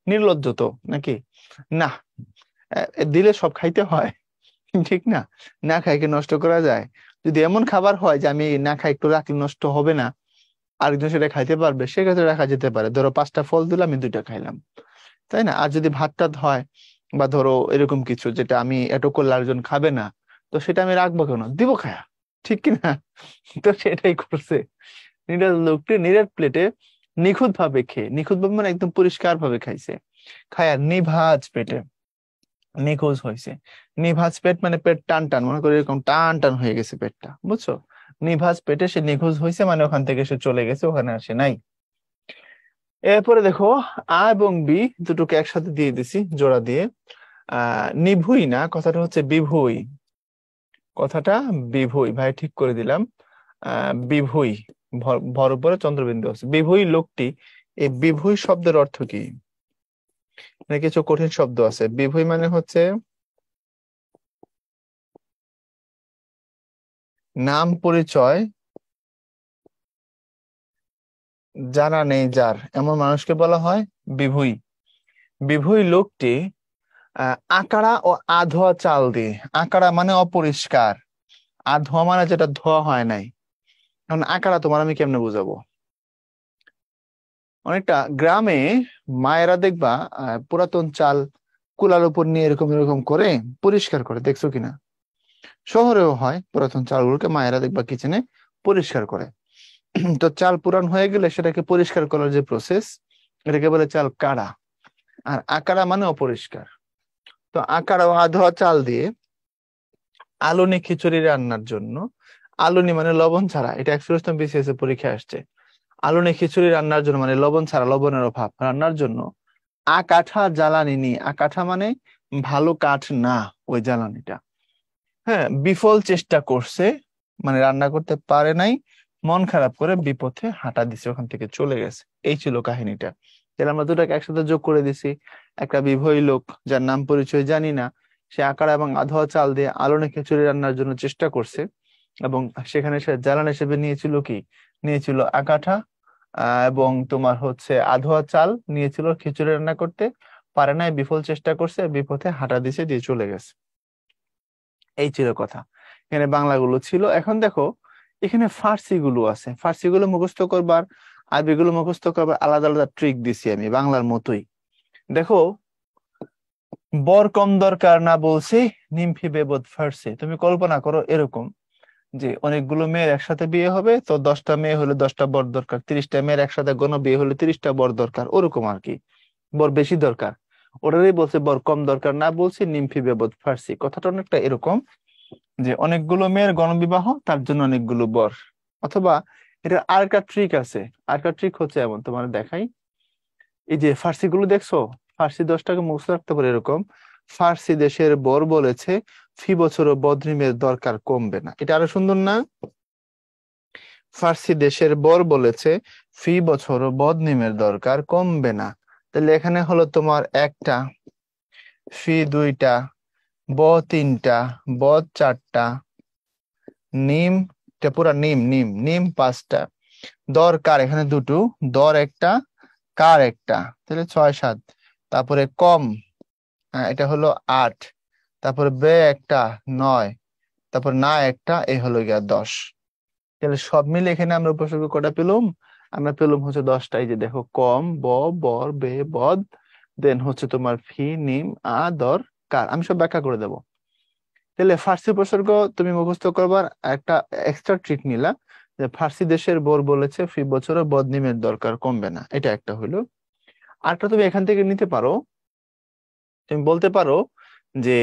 S1: নির্লজ্জ তো নাকি? না, দিলে সব খাইতে হয়, ঠিক না? না খাই কি নষ্ট করা যায়? যদি এমন খাবার হয় যে আমি না খাই একটু রাখলে নষ্ট হবে না, আরেকজন সেটা খাইতে পারবে, সেক্ষেত্রে রাখা যেতে পারে। ধরো 5টা ফল দিলে আমি 2টা খাইলাম, তাই না? আর যদি ভাত টাত হয় বা ধরো এরকম কিছু যেটা আমি এত করলে আরেকজন খাবে না, তো সেটা আমি রাখবো কেন, দিব খায়া, ঠিক কি না? তো সেটাই করছে। নিরাজ লোকটি নিরেট প্লেটে নিখুঁত ভাবে খেয়ে, নিখুঁত ভাবে মানে একদম পরিষ্কার ভাবে খাইছে, খায়া নিভাজ পেটে নিখোঁজ হয়েছে। নিভাজ পেট মানে পেট টান টান, মনে করি এরকম টান টান হয়ে গেছে পেটটা, বুঝছো? নিভাজ পেটে সে নিখোঁজ হয়েছে, মানে ওখান থেকে সে চলে গেছে, ওখানে আসে নাই। এরপরে দেখো, আ এবং বি দুটোকে একসাথে দিয়ে দিছি জোড়া দিয়ে। নিভুই না, কথাটা হচ্ছে বিভুই, কথাটা বিভুই, ভাই ঠিক করে দিলাম। বিভুই, ভর উপরে চন্দ্রবিন্দু আছে, বিভুই লোকটি। এই বিভুই শব্দের অর্থ কি? মানে কিছু কঠিন শব্দ আছে। বিভুই মানে হচ্ছে নাম পরিচয় জানা নেই যার, এমন মানুষকে বলা হয় বিভুই। বিভুই লোকটি আকাড়া ও আধোয়া চাল দিয়ে, আকাড়া মানে অপরিষ্কার, আর ধোয়া মানে যেটা ধোয়া হয় নাই। এখন আকাড়া তোমার আমি কেমনে বুঝাবো? অনেকটা গ্রামে মায়েরা দেখবা পুরাতন চাল কুলার উপর নিয়ে এরকম এরকম করে পরিষ্কার করে, দেখছো কিনা? শহরেও হয়, পুরাতন চালগুলোকে মায়েরা দেখবা কিচেনে পরিষ্কার করে। তো চাল পুরান হয়ে গেলে সেটাকে পরিষ্কার করার যে প্রসেস, এটাকে বলে চাল কাড়া। আর আকাড়া মানে অপরিষ্কার। তো আকাড়া ও আধোয়া চাল দিয়ে আলুনি খিচুড়ি রান্নার জন্য, আলুনি মানে লবণ ছাড়া, এটা 100 বিসিএস এর পরীক্ষায় আসছে। আলুনি খিচুড়ি রান্নার জন্য মানে লবণ ছাড়া, লবণের অভাব রান্নার জন্য আকাঠা জ্বালানি নি, আকাঠা মানে ভালো কাঠ না ওই জ্বালানিটা, হ্যাঁ, বিফল চেষ্টা করছে, মানে রান্না করতে পারে নাই, মন খারাপ করে বিপথে হাঁটা দিছে, ওখান থেকে চলে গেছে। এই ছিল কাহিনীটা। তাহলে আমরা দুটাকে একসাথে যোগ করে দিছি। একটা বিভয়ী লোক, যার নাম পরিচয় জানি না, সে আকার এবং আধোয়া চাল দিয়ে আলোনে খিচুড়ি রান্নার জন্য চেষ্টা করছে, এবং সেখানে সে জ্বালানি হিসেবে নিয়েছিল কি, নিয়েছিল আকাঠা, এবং তোমার হচ্ছে আধোয়া চাল নিয়েছিল খিচুড়ি রান্না করতে, পারে নাই, বিফল চেষ্টা করছে, বিপথে হাঁটা দিছে, দিয়ে চলে গেছে। এই ছিল কথা। এখানে বাংলাগুলো ছিল। এখন দেখো এখানে ফার্সি গুলো আছে, ফার্সি গুলো মুখস্থ করবার, আরবি গুলো মুখস্থ করবার আলাদা আলাদা ট্রিক দিছি আমি, বাংলার মতোই। দেখো, বর কম দরকার না বলছি, নিমফি বেবদ ফার্সি। তুমি কল্পনা করো এরকম যে অনেকগুলো মেয়ের একসাথে বিয়ে হবে, তো 10টা মেয়ে হলে 10টা বর দরকার, 30টা মেয়ের একসাথে গণ বিয়ে হলে 30টা বর দরকার, ওরকম আর কি, বর বেশি দরকার। ওটারই বলছে বর কম দরকার না বলছি, নিমফি বেবদ ফার্সি। কথাটা অনেকটা এরকম যে অনেকগুলো মেয়ের গণবিবাহ, তার জন্য অনেকগুলো বর। অথবা এটা আরেকটা ট্রিক আছে, আরেকটা ট্রিক হচ্ছে এমন, তোমার দেখাই। এই যে ফার্সি গুলো দেখছো, ফার্সি 10টাকে মুখস্থ রাখতে পারে এরকম, ফার্সি দেশের বর বলেছে ফি বছরও বদনিমের দরকার কমবে না। এটা আরো সুন্দর না? ফার্সি দেশের বর বলেছে ফি বছরও বদনিমের দরকার কমবে না। তাহলে এখানে হলো তোমার একটা, ফি দুইটা, ব তিনটা, বদ চারটা, নিম, এটা পুরা নিম নিম নিম পাঁচটা, দরকার এখানে দুটো, দর একটা, কার একটা, তাহলে 6 7। তারপরে কম, এটা হলো 8। তারপরে বে একটা 9। তারপর না একটা, এই হলো গিয়া 10। তাহলে সব মিলে এখানে আমরা উপসর্গ কটা পেলাম? আমরা পেলাম হচ্ছে 10টা। এই যে দেখো, কম, ব, বর, বে, বদ, দেন হচ্ছে তোমার ফি, নিম, দর, কার। আমি সব ব্যাখ্যা করে দেবো। তাহলে ফার্সি উপসর্গ তুমি মুখস্থ করবার একটা এক্সট্রা ট্রিক নিলা, যে ফার্সি দেশের বর বলেছে ফি বছরও বদনিমের দরকার কমবে না, এটা একটা হলো। আরটা তুমি এখান থেকে নিতে পারো, তুমি বলতে পারো যে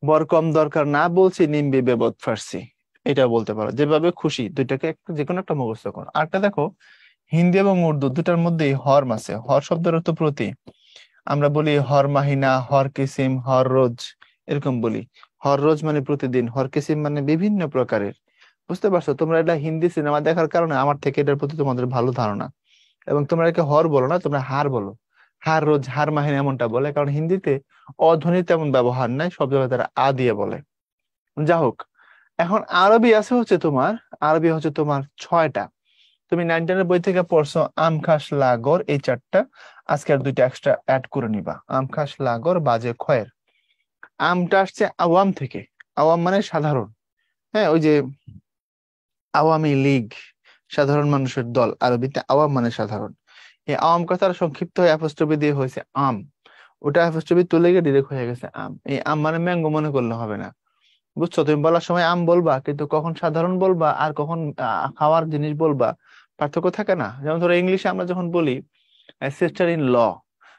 S1: বর কম দরকার না বলছি নিম্বি বেবদ ফার্সি, এটা বলতে পারো। যেভাবে খুশি দুইটাকে যে কোনো একটা মুখস্থ করো। আরটা দেখো, হিন্দি এবং উর্দু দুটার মধ্যেই হর্ম আছে। হর শব্দের অর্থ প্রতি। আমরা বলি হর মাহিনা, হর কিসিম, হর রোজ, এরকম বলি। হর রোজ মানে প্রতিদিন, হর কিসিম মানে বিভিন্ন প্রকারের। বুঝতে পারছো? তোমরা এটা হিন্দি সিনেমা দেখার কারণে আমার থেকে এটার প্রতি তোমাদের ভালো ধারণা। এবং তোমরা একে হর বলো না, তোমরা হার বলো। হার রোজ, হার মাহিনা এমনটা বলে, কারণ হিন্দিতে অধ্বনি তেমন ব্যবহার নাই, সব জায়গায় তারা দিয়ে বলে। যা হোক, এখন আরবি আছে হচ্ছে তোমার, আরবি হচ্ছে তোমার 6টা। তুমি 9 10 বই থেকে পড়ছো আম, খাস, লাগর, এই 4টা। আজকে আর 2টা এক্সট্রা অ্যাড করে নিবা, আম, খাস, লাগর, বাজে, খয়ের। আমটা আসছে আওয়াম থেকে। আওয়াম মানে সাধারণ। হ্যাঁ, ওই যে আওয়ামী লীগ, সাধারণ মানুষের দল, আরবিতে আওয়াম মানে সাধারণ। এই আওয়াম কথার সংক্ষিপ্ত হয়ে অ্যাপোস্ট্রফি দিয়ে হয়েছে আম। ওটা অ্যাপোস্ট্রফি তুলে গিয়ে ডিরেক্ট হয়ে গেছে আম। এই আম মানে ম্যাঙ্গো মনে করলে হবে না। বুঝছো? তুমি বলার সময় আম বলবা, কিন্তু কখন সাধারণ বলবা আর কখন খাওয়ার জিনিস বলবা, পার্থক্য থাকে না? যেমন ধরো ইংলিশে আমরা যখন বলি সিস্টার ইন ল,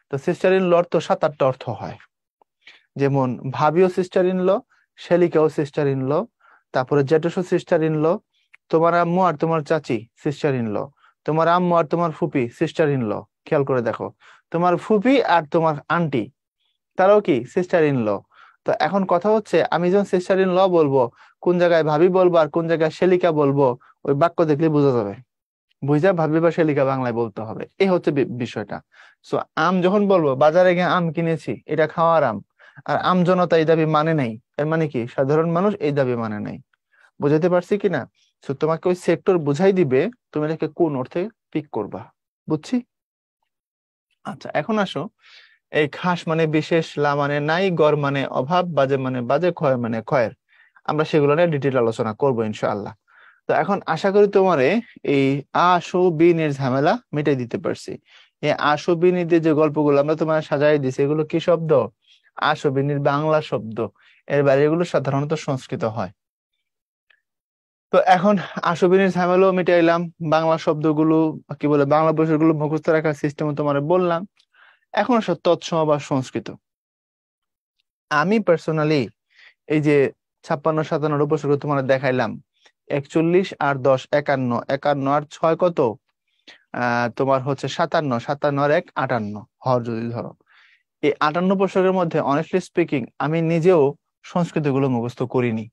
S1: তো সিস্টার ইন লর তো 7 8টা অর্থ হয়। যেমন ভাবিও সিস্টার ইন ল, শ্যালিকাও সিস্টার ইন ল, তারপরে জেঠুসও সিস্টার ইন ল, তোমার আম্মু আর তোমার চাচি সিস্টার ইন ল, তোমার আম্মু আর তোমার ফুপি সিস্টার ইন ল। খেয়াল করে দেখো, তোমার ফুপি আর তোমার আন্টি, তারাও কি সিস্টার ইন ল। তো এখন কথা হচ্ছে, আমি যখন সিস্টার ইন ল বলবো, কোন জায়গায় ভাবি বলবো আর কোন জায়গায় শ্যালিকা বলবো, ওই বাক্য দেখলে বোঝা যাবে। বুঝা ভাবি বা শ্যালিকা বাংলায় বলতে হবে, এই হচ্ছে বিষয়টা। সো আম যখন বলবো, বাজারে গিয়ে আম কিনেছি, এটা খাওয়ার আম। আর আম জনতা এই দাবি মানে নাই, এর মানে কি সাধারণ মানুষ এই দাবি মানে নাই। বুঝাতে পারছি কিনা? সো তোমাকে ওই সেক্টর বুঝাই দিবে, তুমি এটাকে কোন অর্থে পিক করবা। বুঝছি? আচ্ছা, এখন আসো, এই খাস মানে বিশেষ, লা মানে নাই, গড় মানে অভাব, বাজে মানে বাজে, ক্ষয় মানে ক্ষয়ের। আমরা সেগুলো নিয়ে ডিটেল আলোচনা করবো ইনশাআল্লাহ। তো এখন আশা করি তোমারে এই আশু বিনের ঝামেলা মিটাই দিতে পারছি। এই আশু বিনি দিয়ে যে গল্পগুলো আমরা তোমার সাজাই দিছি, এগুলো কি শব্দ? আশু বিনির বাংলা শব্দ। এর বাইরে এগুলো সাধারণত সংস্কৃত হয়। তো এখন আশু বিনির ঝামেলাও মিটাইলাম, বাংলা শব্দগুলো কি বলে, বাংলা বৈশিষ্ট্যগুলো মুখস্থ রাখার সিস্টেম তোমার বললাম। এখন আসো তৎসম বা সংস্কৃত। আমি পার্সোনালি এই যে 56 57 উপসর্গ তোমার দেখাইলাম, 41 আর 10 51, 51 আর 6 কত, তোমার হচ্ছে 57, 57 আর 1 58 হর যদি ধরো। এই 58 উপসর্গের মধ্যে অনেস্টলি স্পিকিং আমি নিজেও সংস্কৃত গুলো মুখস্থ করিনি।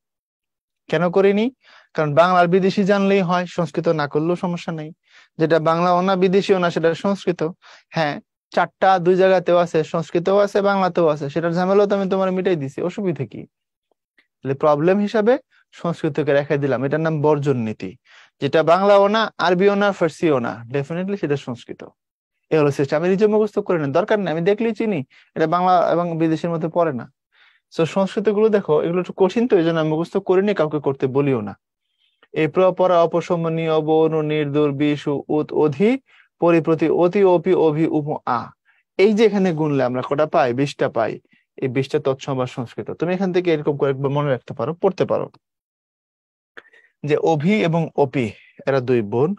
S1: কেন করিনি? কারণ বাংলার বিদেশি জানলেই হয়, সংস্কৃত না করলেও সমস্যা নেই। যেটা বাংলাও না বিদেশিও না সেটা সংস্কৃত। হ্যাঁ, 4টা 2 জায়গাতেও আছে, সংস্কৃতেও আছে বাংলাতেও আছে, সেটার ঝামেলাও তো আমি তোমার মিটাই দিছি, অসুবিধা কি? প্রবলেম হিসাবে সংস্কৃতকে রেখে দিলাম, এটার নাম বর্জন নীতি। যেটা বাংলাও না, আরবিও না, ফার্সিও না, ডেফিনেটলি সেটা সংস্কৃত। এ হলো সিস্টেম। আমি নিজে মুখস্থ করে না, দরকার নেই, আমি দেখলেই চিনি এটা বাংলা এবং বিদেশের মধ্যে পড়ে না। তো সংস্কৃত গুলো দেখো, এগুলো একটু কঠিন, তো এই জন্য আমি মুখস্থ করিনি, কাউকে করতে বলিও না। এই পরা, অপসম্মানী, অব, অনু, নির্দূর, বিশু, উত, অধি, পরিপ্রতি, অতি, অপি, অভি, উপ, আ। এই যে এখানে গুনলে আমরা কটা পাই? 20টা পাই। এই 20টা তৎসম বা সংস্কৃত। তুমি এখান থেকে এরকম করে একবার মনে রাখতে পারো, পড়তে পারো যে অভি এবং অপি এরা 2 বোন।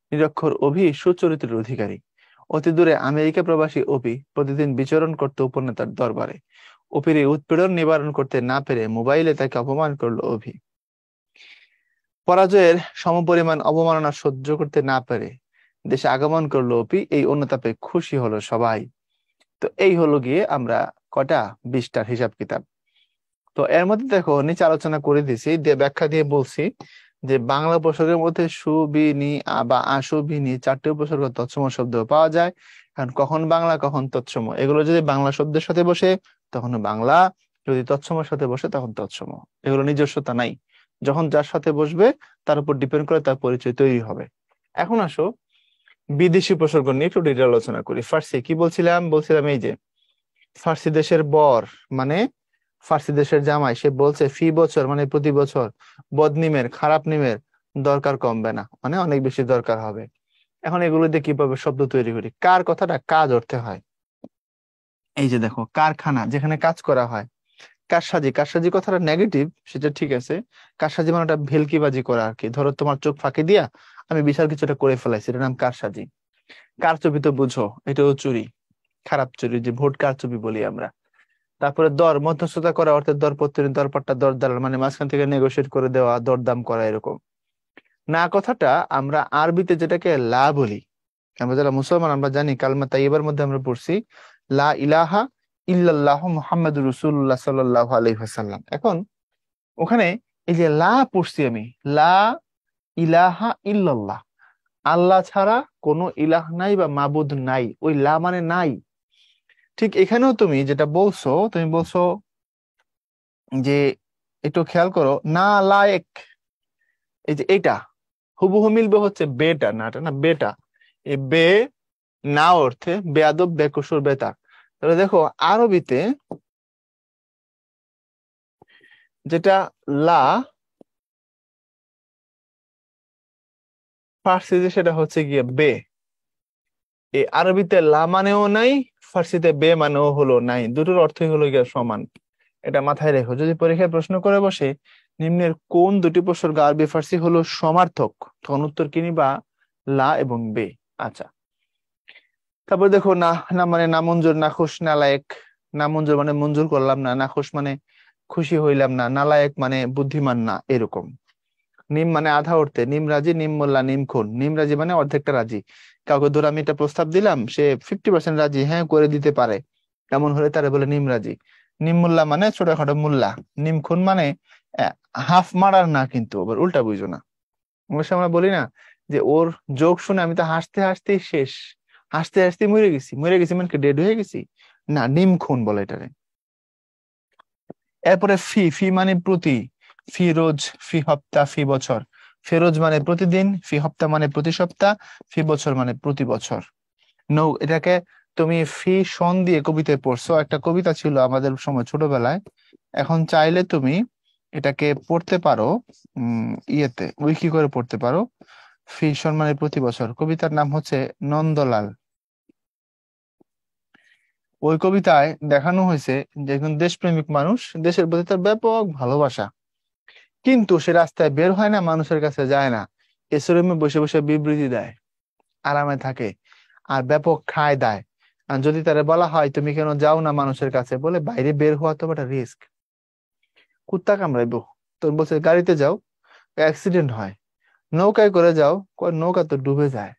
S1: নিরক্ষর অভি সুচরিত্রের অধিকারী। অতি দূরে আমেরিকা প্রবাসী অপি প্রতিদিন বিচরণ করতে উপনেতার দরবারে। অপির এই উৎপীড়ন নিবারণ করতে না পেরে মোবাইলে তাকে অপমান করলো অভি। পরাজয়ের সমপরিমাণ অবমাননা সহ্য করতে না পেরে দেশে আগমন করলো অপি, এই অনুতাপে খুশি হলো সবাই। তো এই হলো গিয়ে আমরা কটা? 20টার হিসাব কিতাব। তো এর মধ্যে দেখো নিচে আলোচনা করে দিছি, দিয়ে ব্যাখ্যা দিয়ে বলছি যে বাংলা উপসর্গের মধ্যে সু, বি, নি, বা আশু, বি, নি 4টে উপসর্গ তৎসম শব্দ পাওয়া যায়। কারণ কখন বাংলা কখন তৎসম, এগুলো যদি বাংলা শব্দের সাথে বসে তখন বাংলা, যদি তৎসমের সাথে বসে তখন তৎসম। এগুলো নিজস্বতা নাই, যখন যার সাথে বসবে তার উপর ডিপেন্ড করে তার পরিচয় তৈরি হবে। এখন আসো বিদেশি উপসর্গ নিয়ে একটু ডিটেল আলোচনা করি। ফার্সি কি বলছিলাম এই যে ফার্সি দেশের বর মানে ফার্সি দেশের জামাই, সে বলছে ফি বছর মানে প্রতি বছর, বদনিমের খারাপ নিমের দরকার কমবে না মানে অনেক বেশি দরকার হবে। এখন এগুলো দিয়ে কিভাবে শব্দ তৈরি করি? কার কথাটা কাজ অর্থে হয়। এই যে দেখো কারখানা, যেখানে কাজ করা হয়। কারসাজি, কারসাজি কথাটা নেগেটিভ, সেটা ঠিক আছে। কারসাজি মানে ওটা ভেলকিবাজি করা আর কি। ধরো তোমার চোখ ফাঁকি দিয়া আমি বিশাল কিছুটা করে ফেলাইছি, এটার নাম কারসাজি। কারচুপি তো বুঝো, এটাও চুরি, খারাপ চুরি, যে ভোট কারচুপি বলি আমরা। তারপরে দর, মধ্যস্থতা করা অর্থে দরপত্র, দরপট্টা, দর দালাল মানে মাঝখান থেকে নেগোশিয়েট করে দেওয়া, দরদাম করা এরকম। না কথাটা আমরা আরবিতে যেটাকে লা বলি, আমরা যারা মুসলমান আমরা জানি কালমা তাইয়্যিবার মধ্যে আমরা পড়ছি লা ইলাহা ইল্লাল্লাহ মুহাম্মাদুর রাসূলুল্লাহ সাল্লাল্লাহু আলাইহি ওয়াসাল্লাম। এখন ওখানে এই যে লা পড়ছি আমি, লা ইলাহা ইল্লাল্লাহ, আল্লাহ ছাড়া কোনো ইলাহ নাই বা মাবুদ নাই, ওই লা মানে নাই। ঠিক এখানেও তুমি যেটা বলছো, তুমি বলছো যে একটু খেয়াল করো, না লায়েক, এই যে এটা হুবহু মিলবে হচ্ছে বেটা, না এটা না বেটা, এই বে না অর্থে বেয়াদব, বেকসুর, বেতার। তাহলে দেখো আরবিতে যেটা লা, ফার্সিতে সেটা হচ্ছে গিয়ে বে। এই আরবিতে লা মানেও নাই, ফার্সিতে বে মানেও হলো নাই, দুটোর অর্থই হলো গিয়ে সমান। এটা মাথায় রেখো, যদি পরীক্ষায় প্রশ্ন করে বসে নিম্নের কোন দুটি উপসর্গ আরবি ফার্সি হলো সমার্থক, তখন উত্তর কি নিবা? লা এবং বে। আচ্ছা, তারপর দেখো না, না মানে নামঞ্জুর, নাখুশ, নালায়েক। নামঞ্জুর মানে মঞ্জুর করলাম না, নাখুশ মানে খুশি হইলাম না, নালায়েক মানে বুদ্ধিমান না এরকম। নিম মানে আধা অর্থে, নিম রাজি, নিম মোল্লা, নিম খুন। নিম রাজি মানে অর্ধেকটা রাজি, কাউকে ধরো আমি একটা প্রস্তাব দিলাম, সে 50% রাজি, হ্যাঁ করে দিতে পারে, এমন হলে তারা বলে নিম রাজি। নিম মোল্লা মানে ছোটখাটো মোল্লা। নিম খুন মানে হাফ মারার না, কিন্তু আবার উল্টা বুঝো না। অবশ্য আমরা বলি না যে ওর জোক শুনে আমি তো হাসতে হাসতেই শেষ, হাসতে হাসতে মরে গেছি, মরে গেছি মানে ডেড হয়ে গেছি, না নিম খুন বলে এটারে। এরপরে ফি, ফি মানে প্রতি, ফি রোজ, ফি সপ্তাহ, ফি বছর। ফেরোজ মানে প্রতিদিন, ফি সপ্তাহ মানে প্রতি সপ্তাহ, ফি বছর মানে প্রতি বছর। নৌ, এটাকে তুমি ফি সন দিয়ে কবিতায় পড়ছো, একটা কবিতা ছিল আমাদের সময় ছোটবেলায়। এখন চাইলে তুমি এটাকে পড়তে পারো, ইয়েতে উইকি করে পড়তে পারো। ফি সন মানে প্রতি বছর, কবিতার নাম হচ্ছে নন্দলাল। ওই কবিতায় দেখানো হয়েছে যে একজন দেশপ্রেমিক মানুষ, দেশের প্রতি তার ব্যাপক ভালোবাসা, কিন্তু সে রাস্তায় বের হয় না, মানুষের কাছে যায় না, এসরমে বসে বসে বিবৃতি দেয়, আরামে থাকে, আর ব্যাপক খায় দায়। আর যদি তারা বলা হয় তুমি কেন যাও না মানুষের কাছে, বলে বাইরে বের হওয়া তো একটা রিস্ক, কুত্তা কামড়াইবো। তো বলছে গাড়িতে যাও, অ্যাক্সিডেন্ট হয়। নৌকায় করে যাও, কয় নৌকা তো ডুবে যায়।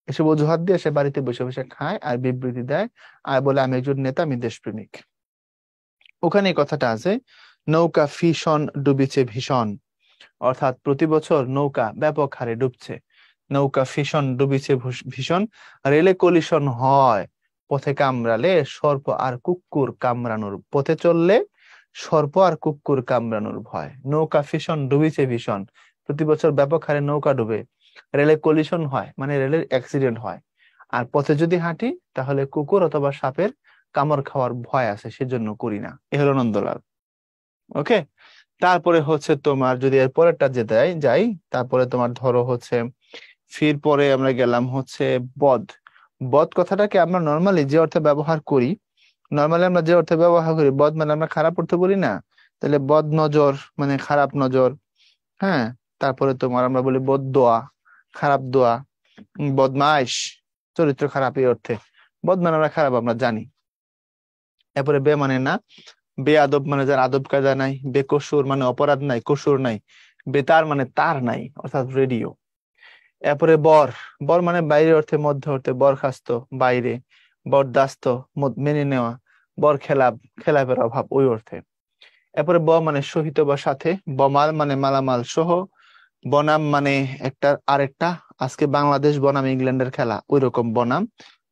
S1: এসব অজুহাত দিয়ে সে বাড়িতে বসে বসে খায় আর বিবৃতি দেয়, আর বলে আমি একজন নেতা, আমি দেশপ্রেমিক। ওখানে এই কথাটা আছে, নৌকা ভীষণ ডুবিছে ভীষণ, অর্থাৎ প্রতি বছর নৌকা ব্যাপক হারে ডুবছে। নৌকা ভীষণ ডুবিছে ভীষণ, রেলে কলিশন হয়, পথে কামড়ালে সর্প আর কুকুর কামড়ানোর, পথে চললে সর্প আর কুকুর কামড়ানোর ভয়। নৌকা ভীষণ ডুবিছে ভীষণ, প্রতি বছর ব্যাপক হারে নৌকা ডুবে, রেলে কলিশন হয় মানে রেলের অ্যাক্সিডেন্ট হয়, আর পথে যদি হাঁটি তাহলে কুকুর অথবা সাপের কামড় খাওয়ার ভয় আছে, সেজন্য করি না। এ হলো নন্দলাল। ওকে, তারপরে হচ্ছে তোমার যদি এর পরেরটা যে দেয় যাই, তারপরে তোমার ধরো হচ্ছে ফির পরে আমরা গেলাম হচ্ছে বদ। বদ কথাটাকে আমরা নর্মালি যে অর্থে ব্যবহার করি, নর্মালি আমরা যে অর্থে ব্যবহার করি, বদ মানে আমরা খারাপ অর্থে বলি না, তাহলে বদ নজর মানে খারাপ নজর। হ্যাঁ, তারপরে তোমার আমরা বলি বদ দোয়া, খারাপ দোয়া। বদমাইশ, চরিত্র খারাপ এই অর্থে। বদ মানে আমরা খারাপ, আমরা জানি। এরপরে বে মানে না, বেয়াদব মানে যার আদব কায়দা নাই, বেকসুর মানে অপরাধ নাই, কসুর নাই। বেতার মানে তার নাই, অর্থাৎ রেডিও। এরপরে বর, বর মানে বাইরে অর্থে, মধ্য অর্থে, বরখাস্ত বাইরে, বরদাস্ত মেনে নেওয়া, বর খেলাপ, খেলাপের অভাব ওই অর্থে। এরপরে ব মানে সহিত বা সাথে, বমাল মানে মালামাল সহ, বনাম মানে একটা আরেকটা, আজকে বাংলাদেশ বনাম ইংল্যান্ডের খেলা ওই রকম বনাম,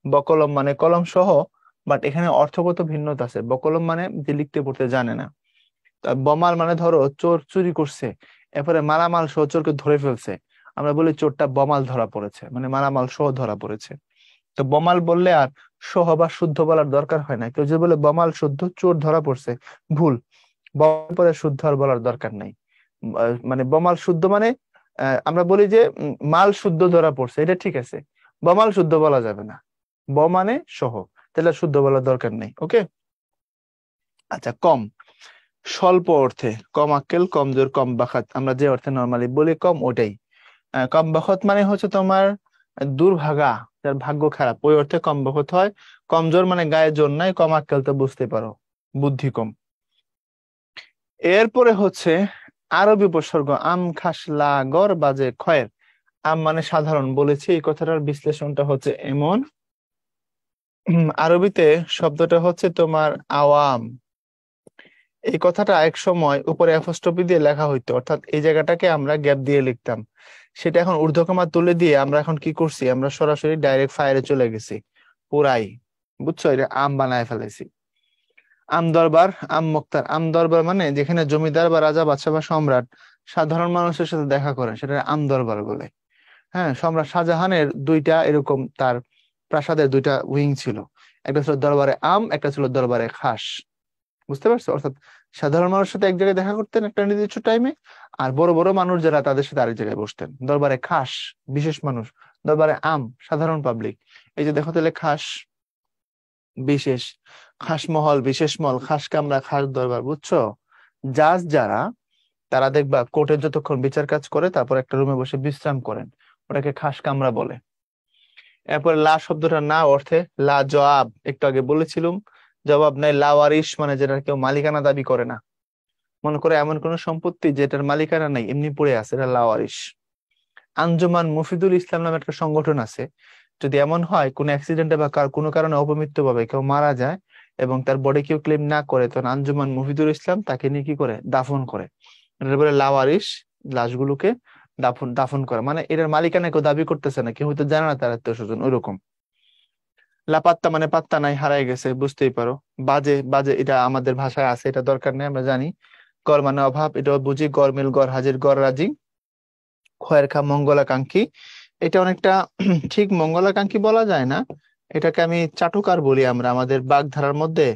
S1: বকলম মানে কলম সহ, বাট এখানে অর্থগত ভিন্নতা আছে। বকলম মানে যে লিখতে পড়তে জানে না। বমাল মানে ধরো চোর চুরি করছে, এরপরে মালামাল সহ চোরকে ধরে ফেলছে, আমরা বলি চোরটা বমাল ধরা পড়েছে, মানে মালামাল সহ ধরা পড়েছে। তো বমাল বললে আর সহ বা শুদ্ধ বলার দরকার হয় না। কেউ যদি বলে বমাল শুদ্ধ চোর ধরা পড়ছে, ভুল। বমাল পরে শুদ্ধ আর বলার দরকার নাই। মানে বমাল শুদ্ধ মানে আমরা বলি যে মাল শুদ্ধ ধরা পড়ছে, এটা ঠিক আছে। বমাল শুদ্ধ বলা যাবে না, ব মানে সহ, তাহলে শুদ্ধ বলার দরকার নেই। ওকে। আচ্ছা, কম স্বল্প অর্থে, কম আক্কেল, কমজোর, কম বাখাত, আমরা যে অর্থে নর্মালি বলি কম ওটাই। কম বখত মানে হচ্ছে তোমার দুর্ভাগা, যার ভাগ্য খারাপ, ওই অর্থে কম বখত হয়। কমজোর মানে গায়ে জোর নাই, কম আক্কেল তো বুঝতে পারো, বুদ্ধি কম। এরপরে হচ্ছে আরবি উপসর্গ আম, খাস, লা, গর, বাজে, খয়ের। আম মানে সাধারণ বলেছি, এই কথাটার বিশ্লেষণটা হচ্ছে এমন, আরবিতে শব্দটা হচ্ছে তোমার আওয়াম। এই কথাটা এক সময় উপরে অ্যাপোস্ট্রোফি দিয়ে লেখা হইতো, অর্থাৎ এই জায়গাটাকে আমরা গ্যাপ দিয়ে লিখতাম। সেটা এখন ঊর্ধ্বকমা তুলে দিয়ে আমরা এখন কি করছি, আমরা সরাসরি ডাইরেক্ট ফায়ারে চলে গেছি পুরাই। বুঝছো, এটা আম বানায় ফেলেছি। আম দরবার, আম মোক্তার। আম দরবার মানে যেখানে জমিদার বা রাজা বাদশা বা সম্রাট সাধারণ মানুষের সাথে দেখা করেন, সেটা আম দরবার বলে। হ্যাঁ, সম্রাট শাহজাহানের দুইটা এরকম তার প্রাসাদের দুইটা উইং ছিল, একটা ছিল দরবারে আম, একটা ছিল দরবারে খাস। বুঝতে পারছো? অর্থাৎ সাধারণ মানুষের সাথে এক জায়গায় দেখা করতেন একটা নির্দিষ্ট টাইমে, আর বড় বড় মানুষ যারা তাদের সাথে আরেক জায়গায় বসতেন। দরবারে খাস বিশেষ মানুষ, দরবারে আম সাধারণ পাবলিক। এই যে দেখো তাহলে খাস বিশেষ, খাস মহল, বিশেষ মহল, খাস কামরা, খাস দরবার। বুঝছো? জাজ যারা, তারা দেখবা কোর্টে যতক্ষণ বিচার কাজ করে তারপর একটা রুমে বসে বিশ্রাম করেন, ওটাকে খাস কামরা বলে। এরপরে লা শব্দটা না অর্থে, লা জবাব, একটু আগে বলেছিলাম, জবাব নাই। লাওয়ারিশ মানে যেটা কেউ মালিকানা দাবি করে না, মনে করে এমন কোন সম্পত্তি যেটার মালিকানা নাই, এমনি পড়ে আছে, এটা লাওয়ারিশ। আঞ্জুমান মুফিদুল ইসলাম নামে একটা সংগঠন আছে, যদি এমন হয় কোনো অ্যাক্সিডেন্টে বা কোনো কারণে অপমৃত্যু ভাবে কেউ মারা যায় এবং তার বডি কেউ ক্লেম না করে, তখন আঞ্জুমান মুফিদুল ইসলাম তাকে নিয়ে কি করে, দাফন করে। এটা বলে লাওয়ারিশ, লাশগুলোকে দাফন দাফন করা, মানে এটার মালিকানা কেউ দাবি করতেছে না, কেউ হয়তো জানে না তার আত্মীয় স্বজন, ওইরকম। লাপাত্তা মানে পাত্তা নাই, হারায় গেছে, বুঝতেই পারো। বাজে, বাজে এটা আমাদের ভাষায় আছে, এটা দরকার নেই, আমরা জানি। গড় মানে অভাব, এটাও বুঝি, গড় মিল, গড় হাজির, গড় রাজি। খয়ের খা মঙ্গলাকাঙ্ক্ষী, এটা অনেকটা ঠিক মঙ্গলাকাঙ্ক্ষী বলা যায় না, এটাকে আমি চাটুকার বলি। আমরা আমাদের বাগধারার মধ্যে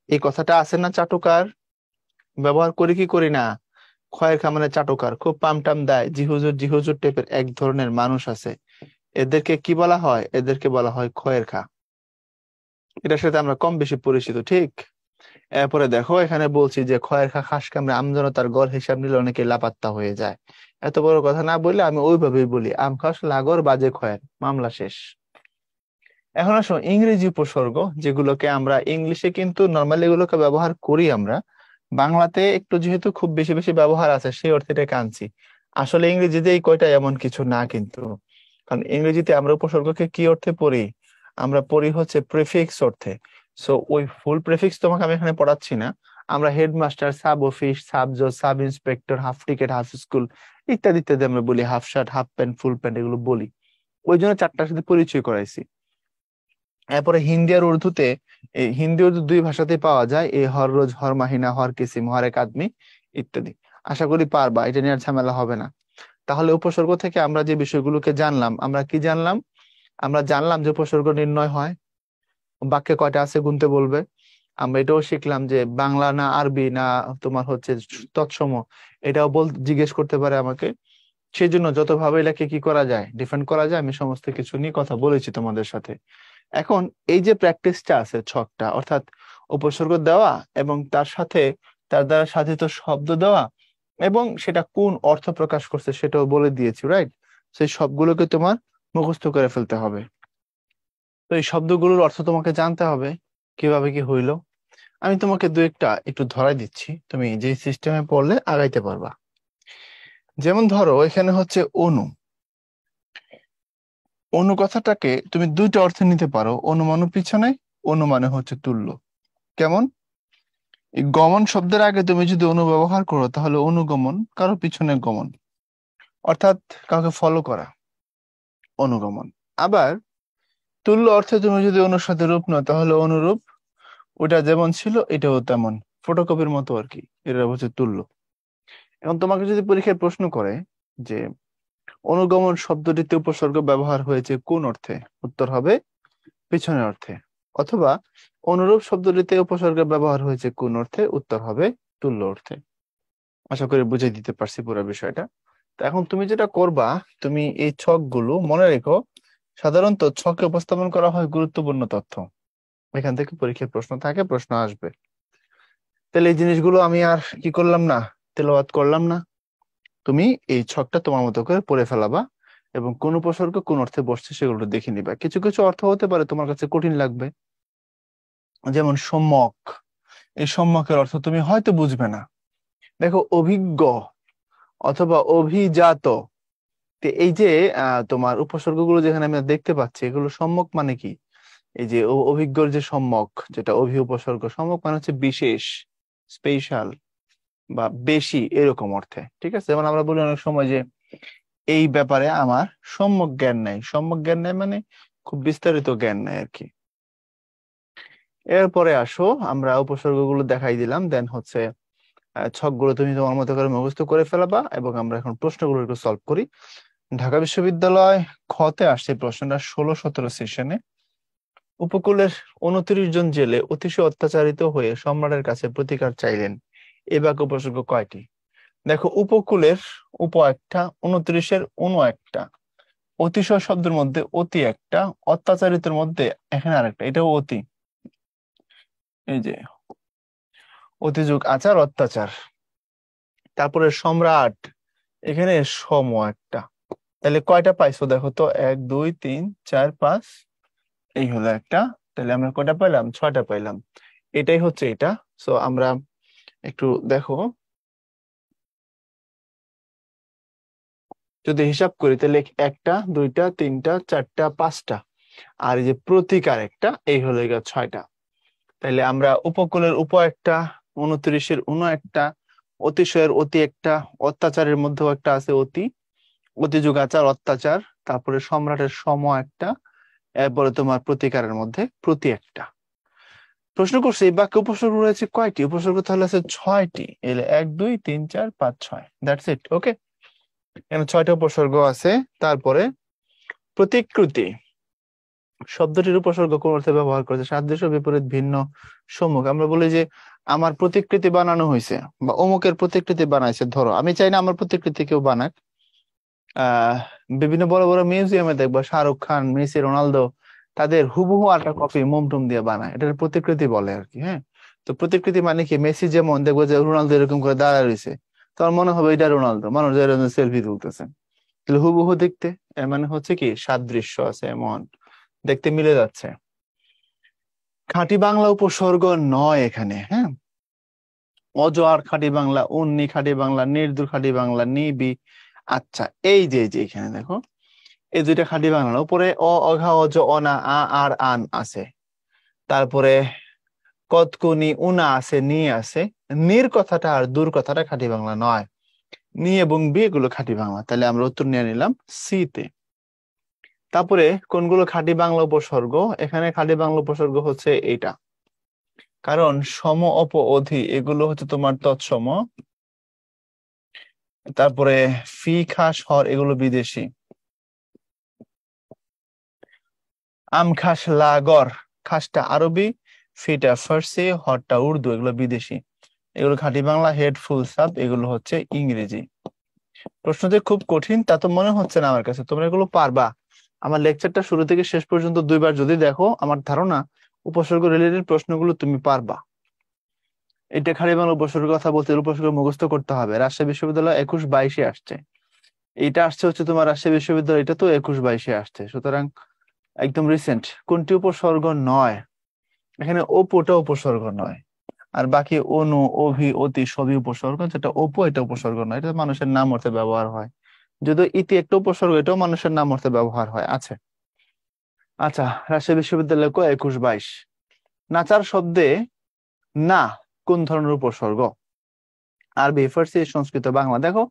S1: এই কথাটা আছে না, চাটুকার ব্যবহার করি কি করি না। খয়ের খা মানে চাটুকার, খুব পাম টাম দেয়, জি হুজুর জি হুজুর টাইপের এক ধরনের মানুষ আছে, এদেরকে কি বলা হয়, এদেরকে বলা হয় খয়ের খা। এটার সাথে আমরা কম বেশি পরিচিত, ঠিক। এরপরে দেখো এখানে বলছি যে খয়ের খা খাস কামড়ে আমজনতার গড় হিসাব নিলে অনেকে লাপাত্তা হয়ে যায়। এত বড় কথা না বললে আমি ওইভাবেই বলি, আম খাস লাগর বাজে খয়ের, মামলা শেষ। এখন আসো ইংরেজি উপসর্গ, যেগুলোকে আমরা ইংলিশে কিন্তু নর্মালি এগুলোকে ব্যবহার করি আমরা, বাংলাতে একটু যেহেতু খুব বেশি বেশি ব্যবহার আছে সেই অর্থে এটাকে আনছি। আসলে ইংরেজিতে এই কয়টা এমন কিছু না কিন্তু, কারণ ইংরেজিতে আমরা উপসর্গকে কি অর্থে পড়ি, আমরা পড়ি হচ্ছে প্রিফিক্স অর্থে। সো ওই ফুল প্রিফিক্স তোমাকে আমি এখানে পড়াচ্ছি না। আমরা হেডমাস্টার, সাব অফিস, সাব জজ, sub inspector, half ticket, half school ইত্যাদি ইত্যাদি আমরা বলি, half shirt, half pant, full pant এগুলো বলি। ওই জন্য চারটার সাথে পরিচয় করাইছি। এরপরে হিন্দি আর উর্দুতে, এই হিন্দি উর্দু দুই ভাষাতেই পাওয়া যায়, এই হর রোজ, হর মাহিনা, হর কিসিম, হর এক আদমি ইত্যাদি। আশা করি পারবা, এটা নিয়ে আর ঝামেলা হবে না। তাহলে উপসর্গ থেকে আমরা যে বিষয়গুলোকে জানলাম, আমরা কি জানলাম, আমরা জানলাম যে উপসর্গ নির্ণয় হয়, বাক্যে কয়টা আছে গুনতে বলবে। আমরা এটাও শিখলাম যে বাংলা না আরবি না তোমার হচ্ছে তৎসম, এটাও জিজ্ঞেস করতে পারে আমাকে। সেই জন্য যতভাবে এটাকে কি করা যায়, ডিফেন্ড করা যায়, আমি সমস্ত কিছু নিয়ে কথা বলেছি তোমাদের সাথে। এখন এই যে প্র্যাকটিসটা আছে, ছকটা, অর্থাৎ উপসর্গ দেওয়া এবং তার সাথে তার দ্বারা সাধিত শব্দ দেওয়া এবং সেটা কোন অর্থ প্রকাশ করছে সেটাও বলে দিয়েছি, রাইট? সেই সবগুলোকে তোমার মুখস্থ করে ফেলতে হবে। তো এই শব্দগুলোর অর্থ তোমাকে জানতে হবে, কিভাবে কি হইলো। আমি তোমাকে দু একটা একটু ধরাই দিচ্ছি, তুমি যে সিস্টেমে পড়লে আগাইতে পারবা। যেমন ধরো এখানে হচ্ছে অনু। অনু কথাটাকে তুমি দুইটা অর্থে নিতে পারো, অনু মানে পিছনে, অনু মানে হচ্ছে তুল্য। কেমন? এই গমন শব্দের আগে তুমি যদি অনু ব্যবহার করো তাহলে অনুগমন, কারো পিছনে গমন, অর্থাৎ কাউকে ফলো করা, অনুগমন। আবার তুল্য অর্থে তুমি যদি অনুর সাথে রূপ নাও তাহলে অনুরূপ, ওটা যেমন ছিল এটাও তেমন, ফটোকপির মতো আর কি, এটা হচ্ছে তুল্য। এখন তোমাকে যদি পরীক্ষায় প্রশ্ন করে যে অনুগমন শব্দটিতে উপসর্গ ব্যবহার হয়েছে কোন অর্থে, উত্তর হবে পিছনের অর্থে। অথবা অনুরূপ শব্দটিতে উপসর্গ ব্যবহার হয়েছে কোন অর্থে, উত্তর হবে তুল্য অর্থে। আশা করি বুঝিয়ে দিতে পারছি পুরো বিষয়টা। তো এখন তুমি যেটা করবা, তুমি এই ছকগুলো মনে রেখো, সাধারণত ছকে উপস্থাপন করা হয় গুরুত্বপূর্ণ তথ্য, এখান থেকে পরীক্ষায় প্রশ্ন থাকে, প্রশ্ন আসবে। তাহলে এই জিনিসগুলো আমি আর কি করলাম না, তেলাওয়াত করলাম না, তুমি এই ছকটা তোমার মতো করে পড়ে ফেলাবা এবং কোন উপসর্গ কোন অর্থে বসছে সেগুলো দেখে নিবা। কিছু কিছু অর্থ হতে পারে তোমার কাছে কঠিন লাগবে, যেমন সম্যক। এই সম্যকের অর্থ তুমি হয়তো বুঝবে না। দেখো অভিজ্ঞ অথবা অভিজাত, তো এই যে তোমার উপসর্গগুলো যেখানে আমরা দেখতে পাচ্ছি, এগুলো সম্যক মানে কি? এই যে অভিজ্ঞর যে সম্যক, যেটা অভি উপসর্গ, সম্যক মানে হচ্ছে বিশেষ, স্পেশাল বা বেশি, এরকম অর্থে। ঠিক আছে, যেমন আমরা বলি অনেক সময় যে এই ব্যাপারে আমার সম্যক জ্ঞান নাই, সম্যক জ্ঞান নাই মানে খুব বিস্তারিত জ্ঞান নাই আর কি। এরপরে আসো, আমরা উপসর্গগুলো দেখাই দিলাম, দেন হচ্ছে ছকগুলো তুমি তোমার মতো করে মুখস্থ করে ফেলাবা এবং আমরা এখন প্রশ্নগুলো একটু সলভ করি। ঢাকা বিশ্ববিদ্যালয় খতে আসছে প্রশ্নটা 16-17 সেশনে। উপকূলের 29 জন জেলে অতিশয় অত্যাচারিত হয়ে সম্রাটের কাছে প্রতিকার চাইলেন, এ বাক্য উপসর্গ কয়টি? দেখো উপকূলের উপ একটা, 29-এর অনু একটা, অতিশয় শব্দের মধ্যে অতি একটা, অত্যাচারিতের মধ্যে এখানে আরেকটা, এটাও অতি। এই যে অতিযোগ আচার অত্যাচার, তারপরে সম্রাট, এখানে সম একটা। তাহলে কয়টা পাইছো দেখো তো, 1 2 3 4 5, এই হলো একটা। তাহলে আমরা কয়টা পাইলাম? 6টা পাইলাম। এটাই হচ্ছে এটা। সো আমরা একটু দেখো, যদি হিসাব করি তাহলে 1 2 3 4 5টা, আর এই যে প্রতিকার একটা, এই হলো গিয়ে 6টা। তাইলে আমরা উপকূলের উপ একটা, 29-এর অনু একটা, অতিশয়ের অতি একটা, অত্যাচারের মধ্যেও একটা আছে অতি, অতিযোগ আচার অত্যাচার, তারপরে সম্রাটের সম একটা, এরপরে তোমার প্রতিকারের মধ্যে প্রতি একটা। প্রশ্ন করছে এই বাক্যে উপসর্গ রয়েছে কয়টি? উপসর্গ তাহলে আছে 6টি, এলে 1 2 3 4 5 6, দ্যাটস ইট। ওকে, এখানে 6টা উপসর্গ আছে। তারপরে প্রতিকৃতি শব্দটির উপসর্গ কোন অর্থে ব্যবহার করেছে? সাদৃশ্য, বিপরীত, ভিন্ন, সম্মুখ। আমরা বলি যে আমার প্রতিকৃতি বানানো হয়েছে বা অমুকের প্রতিকৃতি বানাইছে। ধরো আমি চাই না আমার প্রতিকৃতি কেউ বানাক। আহ বিভিন্ন বড় বড় মিউজিয়ামে দেখবো শাহরুখ খান, মেসি, রোনালদো তাদের হুবহু আটা কপি মোমটোম দিয়ে বানায়, এটার প্রতিকৃতি বলে আর কি। হ্যাঁ, তো প্রতিকৃতি মানে কি? মেসি যেমন দেখবো যে রোনালদো এরকম করে দাঁড়ায় রয়েছে, তোমার মনে হবে এটা রোনালদো, মানুষ সেলফি তুলতেছে। তাহলে হুবহু দেখতে, এর মানে হচ্ছে কি সাদৃশ্য আছে, এমন দেখতে মিলে যাচ্ছে। খাঁটি বাংলা উপসর্গ নয় এখানে। হ্যাঁ, অজোয়ার খাঁটি বাংলা, উন্নি খাঁটি বাংলা, নির্দুর খাঁটি বাংলা, নিবি। আচ্ছা, এই যে এখানে দেখো, এই দুইটা খাঁটি বাংলা না। উপরে অ, অঘা, অজ, অনা, আ, আর, আন আছে। তারপরে কতকুনি, উনা আছে, নি আছে। নির কথাটা আর দূর কথাটা খাঁটি বাংলা নয়। নি এবং বি এগুলো খাঁটি বাংলা। তাহলে আমরা উত্তর নিয়ে নিলাম সি তে। তারপরে কোনগুলো খাঁটি বাংলা উপসর্গ? এখানে খাঁটি বাংলা উপসর্গ হচ্ছে এটা, কারণ সম, অপ, অধি এগুলো হচ্ছে তোমার তৎসম। তারপরে ফি, খাস, হর এগুলো বিদেশি। আম, খাস, লাগর, খাসটা আরবি, ফিটা ফার্সি, হরটা উর্দু, এগুলো বিদেশি। এগুলো খাঁটি বাংলা। হেড, ফুল সাপ এগুলো হচ্ছে ইংরেজি। প্রশ্ন যে খুব কঠিন তা তো মনে হচ্ছে না আমার কাছে, তোমরা এগুলো পারবা। আমার লেকচারটা শুরু থেকে শেষ পর্যন্ত 2বার যদি দেখো, আমার ধারণা উপসর্গ রিলেটেড প্রশ্নগুলো তুমি পারবা। এটা খালি বাংলা উপসর্গের কথা বলতে, উপসর্গ মুখস্থ করতে হবে। রাজশাহী বিশ্ববিদ্যালয় 21-22-এ আসছে, এটা আসছে হচ্ছে তোমার রাজশাহী বিশ্ববিদ্যালয়, এটা তো 21-22-এ আসছে, সুতরাং একদম রিসেন্ট। কোনটি উপসর্গ নয়? এখানে ওপোটা উপসর্গ নয়, আর বাকি অনু, অভি, অতি সবই উপসর্গ। যেটা ওপো এটা উপসর্গ নয়, এটা মানুষের নাম অর্থে ব্যবহার হয়। যদিও ইতি একটা উপসর্গ, এটাও মানুষের নাম অর্থে ব্যবহার হয় আছে। আচ্ছা, রাজশাহী বিশ্ববিদ্যালয় 21-22। নাচার শব্দে না কোন ধরনের উপসর্গ? আরবি, ফার্সি, সংস্কৃত, বাংলা। দেখো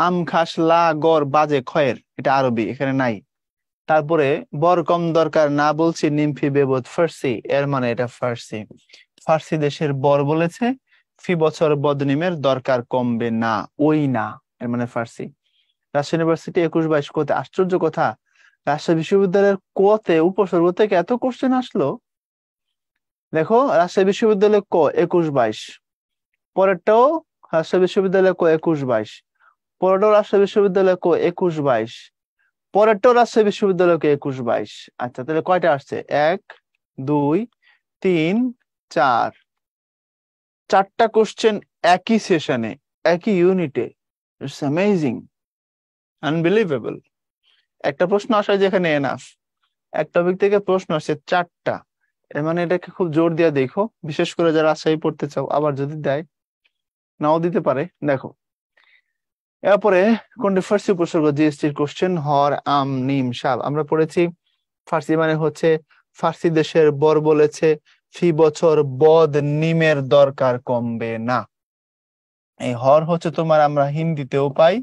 S1: আম, খাস, লা, গর, বাজে, খয়ের, এটা আরবি, এখানে নাই। তারপরে বর কম দরকার না বলছি, নিমফি বেবত, ফার্সি, এর মানে এটা ফার্সি। ফার্সি দেশের বর বলেছে, ফি বছর বদনিমের দরকার কমবে না, ওই না, এর মানে ফার্সি। রাজশাহী ইউনিভার্সিটি 21-22 কোতে, আশ্চর্য কথা, রাজশাহী বিশ্ববিদ্যালয়ের কোতে উপসর্গ থেকে এত কোশ্চেন আসলো। দেখো রাজশাহী বিশ্ববিদ্যালয় ক 21-22, পরেরটাও রাজশাহী বিশ্ববিদ্যালয় ক 21-22, পরেরটাও রাজশাহী বিশ্ববিদ্যালয় ক 21-22, পরেরটাও রাজশাহী বিশ্ববিদ্যালয় ক 21-22। আচ্ছা তাহলে কয়টা আসছে? 1, 2, 3, 4, 4টা কোশ্চেন একই সেশনে, একই ইউনিটে। It's amazing, unbelievable. একটা প্রশ্ন আসা যেখানে এনাফ, এক টপিক থেকে প্রশ্ন আসছে 4টা, এর মানে এটাকে খুব জোর দিয়ে দেখো, বিশেষ করে যারা রাজশাহী পড়তে চাও। আবার যদি দেয়, নাও দিতে পারে। দেখো এরপরে কোনটি ফার্সি উপসর্গ? জিএসটির কোশ্চেন, হর, আম, নিম, সাব। আমরা পড়েছি ফার্সি মানে হচ্ছে ফার্সি দেশের বর বলেছে, ফি বছর বদ নিমের দরকার কমবে না। এই হর হচ্ছে তোমার আমরা হিন্দিতেও পাই,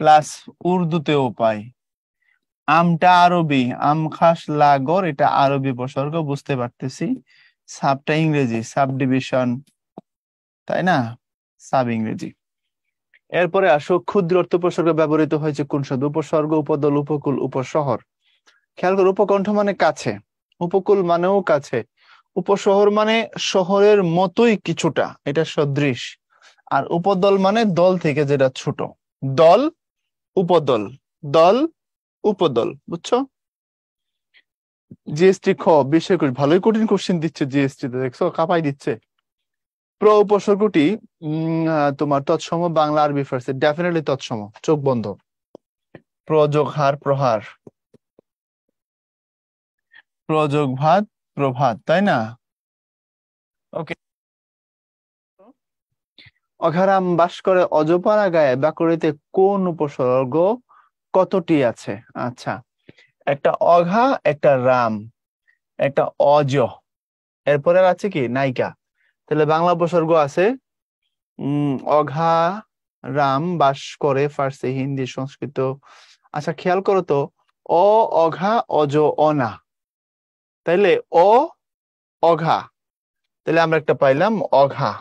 S1: প্লাস উর্দুতেও পাই। আমটা আরবি, আম, খাস, লাগর, এটা আরবি উপসর্গ, বুঝতে পারতেছি। সাবটা ইংরেজি, সাব ডিভিশন, তাই না, সাব ইংরেজি। এরপরে আসো, ক্ষুদ্র অর্থ উপসর্গ ব্যবহৃত হয়েছে কোন শব্দ? উপসর্গ, উপদল, উপকূল, উপশহর। খেয়াল করো, উপকণ্ঠ মানে কাছে, উপকূল মানেও কাছে, উপশহর মানে শহরের মতোই কিছুটা, এটা সদৃশ। আর উপদল মানে দল থেকে যেটা ছোট, দল, উপদল, দল, উপদল, বুঝছো? জিএসটি খ 20-21, ভালোই কঠিন কোশ্চেন দিচ্ছে জিএসটি তে, দেখছো কাঁপাই দিচ্ছে। উপসর্গটি তোমার তৎসম, বাংলা, আরবি, ফার্সি, ডেফিনেটলি তৎসম, চোখ বন্ধ। প্রযোগ, হার, প্রহার, প্রযোগ ভাত, প্রভাত, তাই না? ওকে। অঘারাম বাস করে অজপাড়া গায়ে, ব্যাকরণীতে কোন উপসর্গ কতটি আছে? আচ্ছা, একটা অঘা, একটা রাম, একটা অজ, এরপরে আছে কি নায়িকা। তাহলে বাংলা উপসর্গ আছে অঘা, রাম, বাস করে, ফার্সি, হিন্দি, সংস্কৃত। আচ্ছা খেয়াল করো তো, অ, অঘা, অজ, অনা, তাইলে অ, অঘা, তাহলে আমরা একটা পাইলাম অঘা।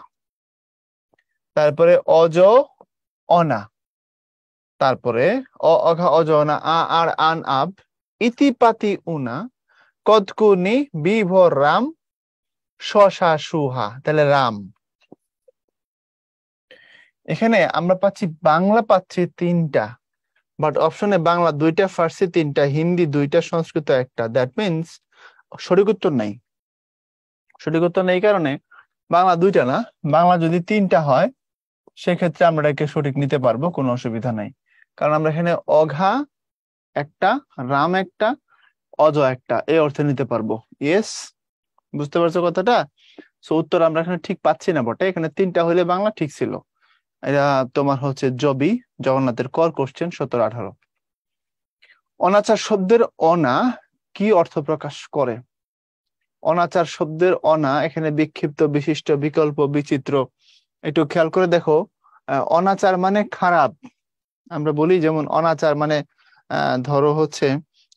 S1: তারপরে অজ, অনা, তারপরে অ, অঘা, অজ, অনা, আ, আর, আন, আব, ইতিপাতি, উনা, কতকুনি, বিভর, রাম, শশা, সুহা, তাহলে রাম। এখানে আমরা পাচ্ছি বাংলা পাচ্ছি 3টা, বাট অপশনে বাংলা 2টা, ফার্সি 3টা, হিন্দি 2টা, সংস্কৃত 1টা। দ্যাট মিনস সঠিক উত্তর নাই। সঠিক উত্তর নেই কারণে বাংলা 2টা না, বাংলা যদি 3টা হয় সেক্ষেত্রে আমরা এটাকে সঠিক নিতে পারবো, কোনো অসুবিধা নাই। কারণ আমরা এখানে অঘা একটা, রাম একটা, অজ একটা, এই অর্থে নিতে পারবো। ইয়েস, বুঝতে পারছো কথাটা? সো উত্তর আমরা এখানে ঠিক পাচ্ছি না বটে, এখানে 3টা হইলে বাংলা ঠিক ছিল। এটা তোমার হচ্ছে জবি, জগন্নাথের কর কোশ্চেন 17-18। অনাচার শব্দের অনা কি অর্থ প্রকাশ করে? অনাচার শব্দের অনা এখানে বিক্ষিপ্ত, বিশিষ্ট, বিকল্প, বিচিত্র। একটু খেয়াল করে দেখো, অনাচার মানে খারাপ, আমরা বলি যেমন অনাচার মানে ধরো হচ্ছে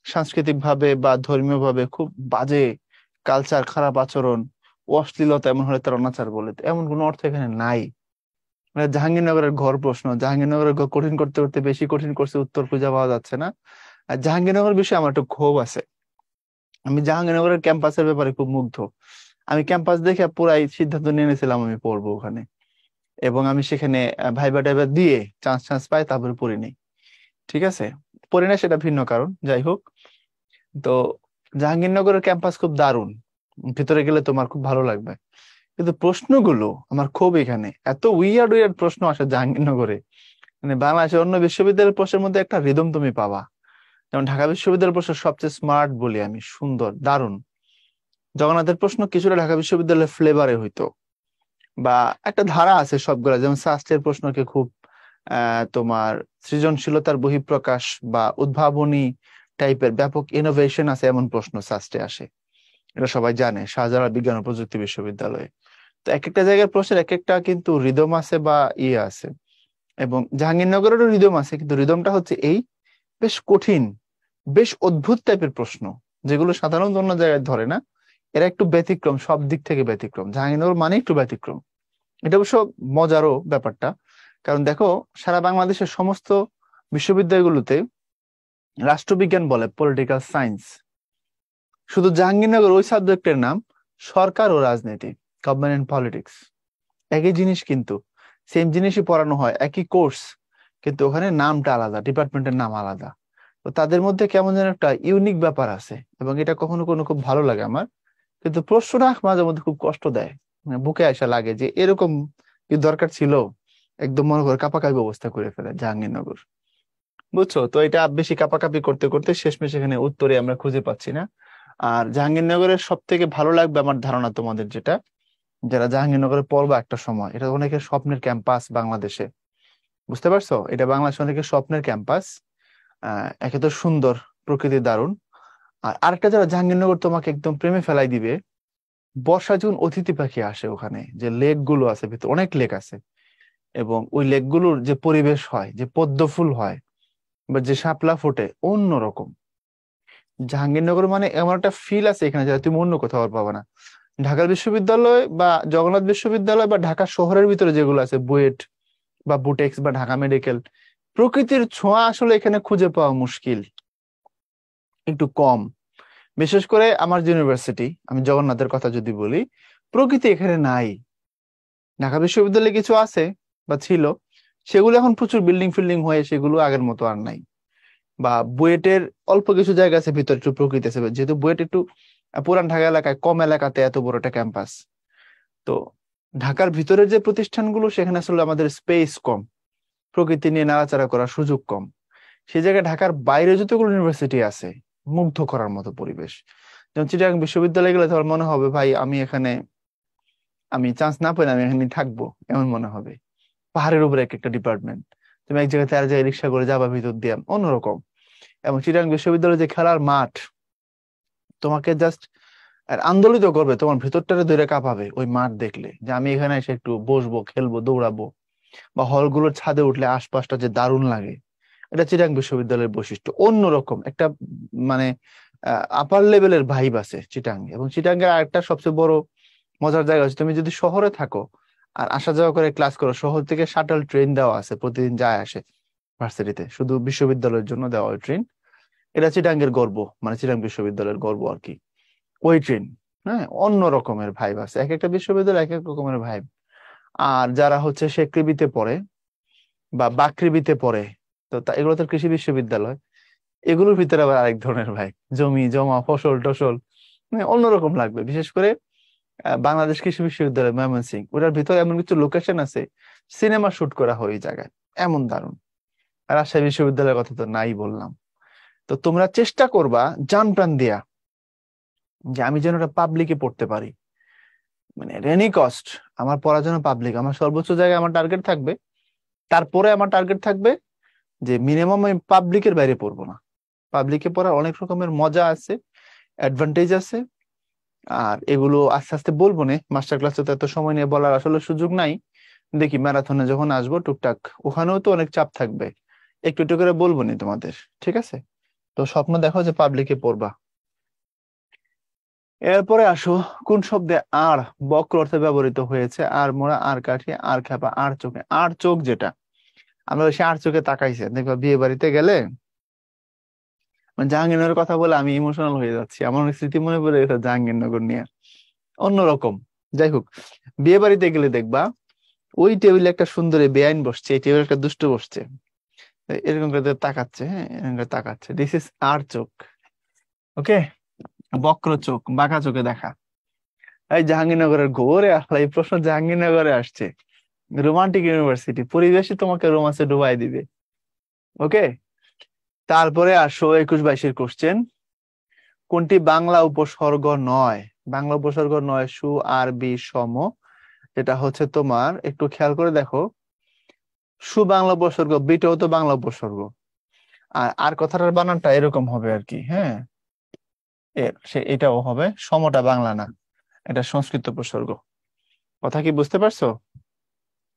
S1: সাংস্কৃতিক ভাবে বা ধর্মীয় ভাবে খুব বাজে কালচার, খারাপ আচরণ, অশ্লীলতা, এমন হলে তার অনাচার বলে। তো এমন কোনো অর্থ এখানে নাই। মানে জাহাঙ্গীরনগরের ঘর প্রশ্ন, জাহাঙ্গীরনগরের ঘর কঠিন করতে করতে বেশি কঠিন করছে, উত্তর খুঁজে পাওয়া যাচ্ছে না। আর জাহাঙ্গীরনগর বিষয়ে আমার একটু ক্ষোভ আছে। আমি জাহাঙ্গীরনগরের ক্যাম্পাসের ব্যাপারে খুব মুগ্ধ। আমি ক্যাম্পাস দেখে পুরাই সিদ্ধান্ত নিয়ে নিয়েছিলাম আমি পড়বো ওখানে, এবং আমি সেখানে ভাইবা টাইবা দিয়ে চান্স চান্স পাই, তারপরে পড়ি নাই। ঠিক আছে, পড়ি না সেটা ভিন্ন কারণ, যাই হোক। তো জাহাঙ্গীরনগরের ক্যাম্পাস খুব দারুণ, ভিতরে গেলে তোমার খুব ভালো লাগবে। কিন্তু প্রশ্নগুলো আমার খুব, এখানে এত উইয়ার্ড উইয়ার্ড প্রশ্ন আসে জাহাঙ্গীরনগরে, মানে বাংলাদেশের অন্য বিশ্ববিদ্যালয়ের প্রশ্নের মধ্যে একটা রিদম তুমি পাবা। যেমন ঢাকা বিশ্ববিদ্যালয়ের প্রশ্ন সবচেয়ে স্মার্ট বলি আমি, সুন্দর, দারুণ। জগন্নাথের প্রশ্ন কিছুটা ঢাকা বিশ্ববিদ্যালয়ের ফ্লেভারে হইতো, বা একটা ধারা আছে সবগুলা, যেমন শাস্ত্রের প্রশ্নকে খুব তোমার সৃজনশীলতার বহিঃপ্রকাশ বা উদ্ভাবনী টাইপের ব্যাপক ইনোভেশন আছে, এমন প্রশ্ন শাস্ত্রে আসে। এটা সবাই জানে, শাহজালাল বিজ্ঞান ও প্রযুক্তি বিশ্ববিদ্যালয়ে। তো এক একটা জায়গার প্রশ্নের এক একটা কিন্তু রিদম আছে বা ইয়ে আছে, এবং জাহাঙ্গীরনগরেরও রিদম আছে, কিন্তু রিদমটা হচ্ছে এই বেশ কঠিন, বেশ অদ্ভুত টাইপের প্রশ্ন, যেগুলো সাধারণত অন্য জায়গায় ধরে না। এরা একটু ব্যতিক্রম, সব দিক থেকে ব্যতিক্রম, জাহাঙ্গীরনগর মানে একটু ব্যতিক্রম। এটা অবশ্য মজারও ব্যাপারটা, কারণ দেখো সারা বাংলাদেশের সমস্ত বিশ্ববিদ্যালয়গুলোতে রাষ্ট্রবিজ্ঞান বলে পলিটিক্যাল সায়েন্স, শুধু জাহাঙ্গীরনগর ওই সাবজেক্টের নাম সরকার ও রাজনীতি, গভর্নমেন্ট এন্ড পলিটিক্স। একই জিনিস কিন্তু, সেম জিনিসই পড়ানো হয়, একই কোর্স, কিন্তু ওখানে নামটা আলাদা, ডিপার্টমেন্টের নাম আলাদা। তো তাদের মধ্যে কেমন যেন একটা ইউনিক ব্যাপার আছে, এবং এটা কখনো কোনো খুব ভালো লাগে আমার। কিন্তু প্রশ্নটা মাঝে মধ্যে খুব কষ্ট দেয়, মানে বুকে আসা লাগে যে এরকম কি দরকার ছিল। একদম মনে করে কাপাকাপি অবস্থা করে ফেলে জাহাঙ্গীরনগর, বুঝছো? তো এটা বেশি কাপাকাপি করতে করতে শেষমেশ এখানে উত্তরে আমরা খুঁজে পাচ্ছি না। আর জাহাঙ্গীরনগরের সব থেকে ভালো লাগবে আমার ধারণা তোমাদের যেটা, যারা জাহাঙ্গীরনগরে পড়বা একটা সময়, এটা অনেকের স্বপ্নের ক্যাম্পাস বাংলাদেশে। বুঝতে পারছো? এটা বাংলাদেশে অনেকের স্বপ্নের ক্যাম্পাস। একে তো সুন্দর, প্রকৃতি দারুণ। আর আরেকটা, যারা জাহাঙ্গীরনগর তোমাকে একদম প্রেমে ফেলাই দিবে, বর্ষা যখন অতিথি পাখি আসে, ওখানে যে লেক গুলো আছে, ভিতরে অনেক লেক আছে, এবং ওই লেক গুলোর যে পরিবেশ হয়, যে পদ্ম ফুল হয় বা যে শাপলা ফোটে, অন্যরকম। জাহাঙ্গীরনগর মানে এমন একটা ফিল আছে এখানে, যেটা তুমি অন্য কোথাও আর পাবা না। ঢাকা বিশ্ববিদ্যালয় বা জগন্নাথ বিশ্ববিদ্যালয় বা ঢাকা শহরের ভিতরে যেগুলো আছে, বুয়েট বা বুটেক্স বা ঢাকা মেডিকেল, প্রকৃতির ছোঁয়া আসলে এখানে খুঁজে পাওয়া মুশকিল, একটু কম। বিশেষ করে আমার যে ইউনিভার্সিটি, আমি জগন্নাথের কথা যদি বলি, প্রকৃতি এখানে নাই। ঢাকা বিশ্ববিদ্যালয়ে কিছু আছে বা ছিল, সেগুলো এখন প্রচুর বিল্ডিং ফিল্ডিং হয়ে সেগুলো আগের মতো আর নাই। বা বুয়েটের অল্প কিছু জায়গা আছে ভিতরে একটু প্রকৃতি আছে, যেহেতু বুয়েট একটু পুরান ঢাকা এলাকায়, কম এলাকাতে এত বড় একটা ক্যাম্পাস। তো ঢাকার ভিতরের যে প্রতিষ্ঠানগুলো, সেখানে আসলে আমাদের স্পেস কম, প্রকৃতি নিয়ে নাড়াচাড়া করার সুযোগ কম। সেই জায়গায় ঢাকার বাইরে যতগুলো ইউনিভার্সিটি আছে, মুগ্ধ করার মতো পরিবেশ। যেমন চিটাগাং বিশ্ববিদ্যালয়ে গেলে তোমার মনে হবে ভাই আমি এখানে, আমি চান্স না পেলে আমি এখানে থাকবো, এমন মনে হবে। পাহাড়ের উপরে এক একটা ডিপার্টমেন্ট, তুমি এক জায়গায় থেকে আরেক জায়গায় রিক্সা করে যাবা ভিতর দিয়ে, অন্যরকম। এবং চিটাগাং বিশ্ববিদ্যালয়ে যে খেলার মাঠ, তোমাকে জাস্ট আন্দোলিত করবে, তোমার ভিতরটারে ধরে কাঁপাবে ওই মাঠ দেখলে, যে আমি এখানে এসে একটু বসবো, খেলবো, দৌড়াবো। বা হলগুলোর ছাদে উঠলে আশপাশটা যে দারুণ লাগে, এটা চিটাগাং বিশ্ববিদ্যালয়ের বৈশিষ্ট্য, অন্যরকম একটা, মানে আপার লেভেলের ভাইব আছে চিটাগাং। এবং চিটাগাং এর আরেকটা সবচেয়ে বড় মজার জায়গা হচ্ছে, তুমি যদি শহরে থাকো আর আসা যাওয়া করে ক্লাস করো, শহর থেকে শাটল ট্রেন দেওয়া আছে, প্রতিদিন যায় আসে ভার্সিটিতে, শুধু বিশ্ববিদ্যালয়ের জন্য দেওয়া ওই ট্রেন। এটা চিটাগাংয়ের গর্ব, মানে চিটাগাং বিশ্ববিদ্যালয়ের গর্ব আর কি, ওই ট্রেন। হ্যাঁ, অন্য রকমের ভাইব আছে, এক একটা বিশ্ববিদ্যালয় এক এক রকমের ভাইব। আর যারা হচ্ছে শেকৃবিতে পড়ে বা বাকৃবিতে পড়ে, তো এগুলো তো কৃষি বিশ্ববিদ্যালয়, এগুলোর ভিতরে আবার আরেক ধরনের ভাই, জমি জমা, ফসল টসল, মানে অন্যরকম লাগবে। বিশেষ করে বাংলাদেশ কৃষি বিশ্ববিদ্যালয় ময়মনসিংহ, ওটার ভিতরে এমন কিছু লোকেশন আছে, সিনেমা শুট করা হয় ওই জায়গায়, এমন দারুণ। আর রাজশাহী বিশ্ববিদ্যালয়ের কথা তো নাই বললাম। তো তোমরা চেষ্টা করবা জান প্রাণ দিয়া, যে আমি যেন ওটা পাবলিকে পড়তে পারি, মানে রেনি কস্ট আমার পড়ার জন্য পাবলিক, আমার সর্বোচ্চ জায়গায় আমার টার্গেট থাকবে। তারপরে আমার টার্গেট থাকবে যে মিনিমাম আমি পাবলিকের বাইরে পড়বো না। পাবলিকে পড়ার অনেক রকমের মজা আছে, অ্যাডভান্টেজ আছে। আর এগুলো আস্তে আস্তে বলবো না, মাস্টার ক্লাসে তো এত সময় নিয়ে বলার আসলে সুযোগ নাই। দেখি ম্যারাথনে যখন আসবো টুকটাক, ওখানেও তো অনেক চাপ থাকবে, একটু একটু করে বলবো নি তোমাদের, ঠিক আছে? তো স্বপ্ন দেখো যে পাবলিকে পড়বা। এরপরে আসো, কোন শব্দে আর বক্র অর্থে ব্যবহৃত হয়েছে? আর মোড়া, আর কাঠি, আর খেপা, আর চোখে। আর চোখ যেটা, আমরা বেশি আর চোখে তাকাইছে দেখবা বিয়ে বাড়িতে গেলে, মানে জাহাঙ্গীরনগরের কথা বলে আমি ইমোশনাল হয়ে যাচ্ছি, আমার অনেক স্মৃতি মনে পড়ে গেছে জাহাঙ্গীরনগর নিয়ে, অন্যরকম। যাই হোক, বিয়ে বাড়িতে গেলে দেখবা ওই টেবিলে একটা সুন্দরী বেআইন বসছে, এই টেবিলে একটা দুষ্ট বসছে, এরকম করে তাকাচ্ছে, হ্যাঁ এরকম করে তাকাচ্ছে, দিস ইজ আর চোখ। ওকে, বক্র চোখ, বাঁকা চোখে দেখা। এই জাহাঙ্গীরনগরের ঘোরে আসলে এই প্রশ্ন জাহাঙ্গীরনগরে আসছে, রোমান্টিক ইউনিভার্সিটি, পরিবেশই তোমাকে রোমান্সে ডুবাই দিবে। ওকে, তারপরে আসো 21-22 কোশ্চেন। কোনটি বাংলা উপসর্গ নয়? বাংলা উপসর্গ নয়, সু আর বি সম, যেটা হচ্ছে তোমার, একটু খেয়াল করে দেখো, সু বাংলা উপসর্গ, বিটাও তো বাংলা উপসর্গ। আর আর কথাটার বানানটা এরকম হবে আর কি, হ্যাঁ। এটাও হবে, সমটা বাংলা না, এটা সংস্কৃত উপসর্গ। কথা কি বুঝতে পারছো?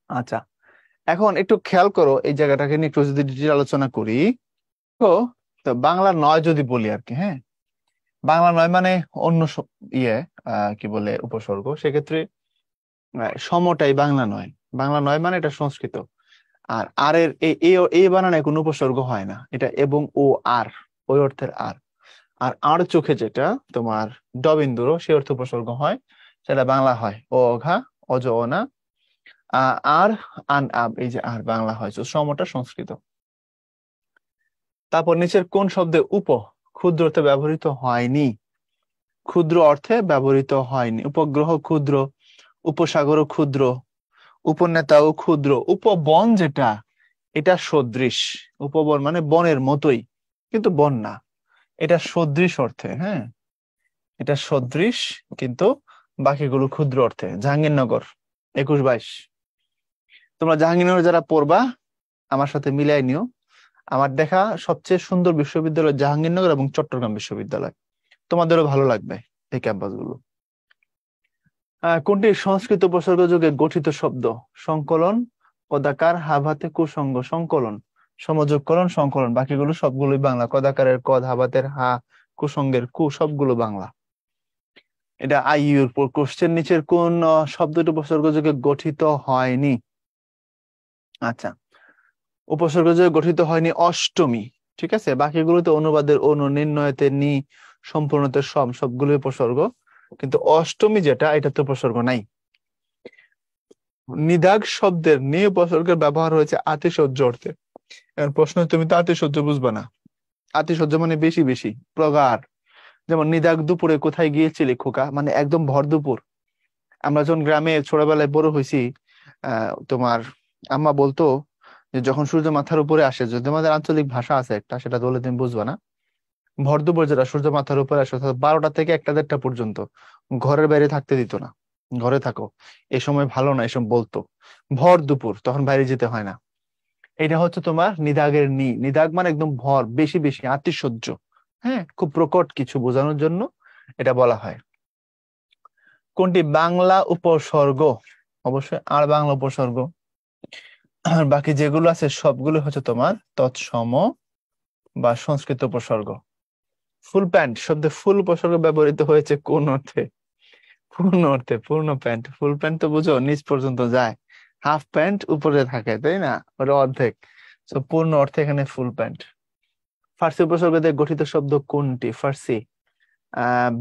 S1: আচ্ছা, এখন একটু খেয়াল করো এই জায়গাটাকে নিয়ে একটু যদি ডিটেল আলোচনা করি। তো তো বাংলা নয় যদি বলি আর কি, হ্যাঁ, বাংলা নয় মানে অন্য ইয়ে কি বলে উপসর্গ, সেক্ষেত্রে সমটাই বাংলা নয়। বাংলা নয় মানে এটা সংস্কৃত। আর আর এর এই বানানে কোনো উপসর্গ হয় না, এটা এবং ও আর, ওই অর্থের আর। আর আর চোখে যেটা তোমার ডবিন্দুরো, সে অর্থে উপসর্গ হয়, সেটা বাংলা হয় ও অঘা, অজ অনা, আর আন আব, এই যে আর বাংলা হয়, তো সমটা সংস্কৃত। তারপর নিচের কোন শব্দে উপ ক্ষুদ্র অর্থে ব্যবহৃত হয়নি? ক্ষুদ্র অর্থে ব্যবহৃত হয়নি। উপগ্রহ ক্ষুদ্র, উপসাগর ক্ষুদ্র, উপনেতাও ক্ষুদ্র। উপবন যেটা, এটা সদৃশ। উপবন মানে বনের মতোই, কিন্তু বন না, এটা সদৃশ অর্থে, হ্যাঁ, এটা সদৃশ, কিন্তু বাকিগুলো ক্ষুদ্র অর্থে। জাহাঙ্গীরনগর 21-22। তোমরা জাহাঙ্গীরনগর যারা পড়বা আমার সাথে মিলাই নিও, আমার দেখা সবচেয়ে সুন্দর বিশ্ববিদ্যালয় জাহাঙ্গীরনগর এবং চট্টগ্রাম বিশ্ববিদ্যালয়, তোমাদেরও ভালো লাগবে এই ক্যাম্পাস গুলো। কোনটি সংস্কৃত উপসর্গ যুগে গঠিত শব্দ? সংকলন, কদাকার, হাভাতে কুসঙ্গ। সংকলন, সমযোগকরণ, সংকলন, বাকিগুলো সবগুলোই বাংলা। কদাকারের কদ, হাভাতের হা, কুসঙ্গের কু, সবগুলো বাংলা। এটা আইইউর কোশ্চেন। নিচের কোন শব্দটি উপসর্গ যুগে গঠিত হয়নি? আচ্ছা, উপসর্গ যুগে গঠিত হয়নি অষ্টমী, ঠিক আছে। বাকিগুলোতে অনুবাদের অনু, নির্ণয়তে নি, সম্পূর্ণতে সম, সবগুলো উপসর্গ, কিন্তু অষ্টমী যেটা, এটা তো উপসর্গ নাই। নিদাগ শব্দের নি উপসর্গের ব্যবহার হয়েছে আতিশয্য অর্থে। এখন প্রশ্ন, তুমি তো আতিশয্য বুঝবা না। আতিশয্য মানে বেশি বেশি, প্রগাঢ়। যেমন নিদাগ দুপুরে কোথায় গিয়েছিলি খোকা, মানে একদম ভর দুপুর। আমরা যখন গ্রামে ছোটবেলায় বড় হয়েছি, তোমার আম্মা বলতো যে যখন সূর্য মাথার উপরে আসে, যদি আমাদের আঞ্চলিক ভাষা আছে একটা, সেটা বলে তুমি বুঝবা না, ভর দুপুর যেটা সূর্য মাথার উপরে আসে, অর্থাৎ 12টা থেকে 1টা 1টা পর্যন্ত ঘরের বাইরে থাকতে দিত না। ঘরে থাকো, এই সময় ভালো না, এসব বলতো। ভর দুপুর, তখন বাইরে যেতে হয় না। এটা হচ্ছে তোমার নিদাগের নি। নিদাগ মানে একদম ভর, বেশি বেশি, আতিশয্য, হ্যাঁ, খুব প্রকট কিছু বোঝানোর জন্য এটা বলা হয়। কোনটি বাংলা উপসর্গ? অবশ্যই আর বাংলা উপসর্গ। আর বাকি যেগুলো আছে সবগুলো হচ্ছে তোমার তৎসম বা সংস্কৃত উপসর্গ। ফুল প্যান্ট শব্দে ফুল উপসর্গ ব্যবহৃত হয়েছে কোন অর্থে? পূর্ণ অর্থে। পূর্ণ প্যান্ট, ফুল প্যান্ট তো বুঝো নিচ পর্যন্ত যায়, হাফ প্যান্ট উপরে থাকে, তাই না, ওটা অর্ধেক। তো পূর্ণ অর্থে এখানে ফুল প্যান্ট। ফার্সি উপসর্গ দিয়ে গঠিত শব্দ কোনটি? ফার্সি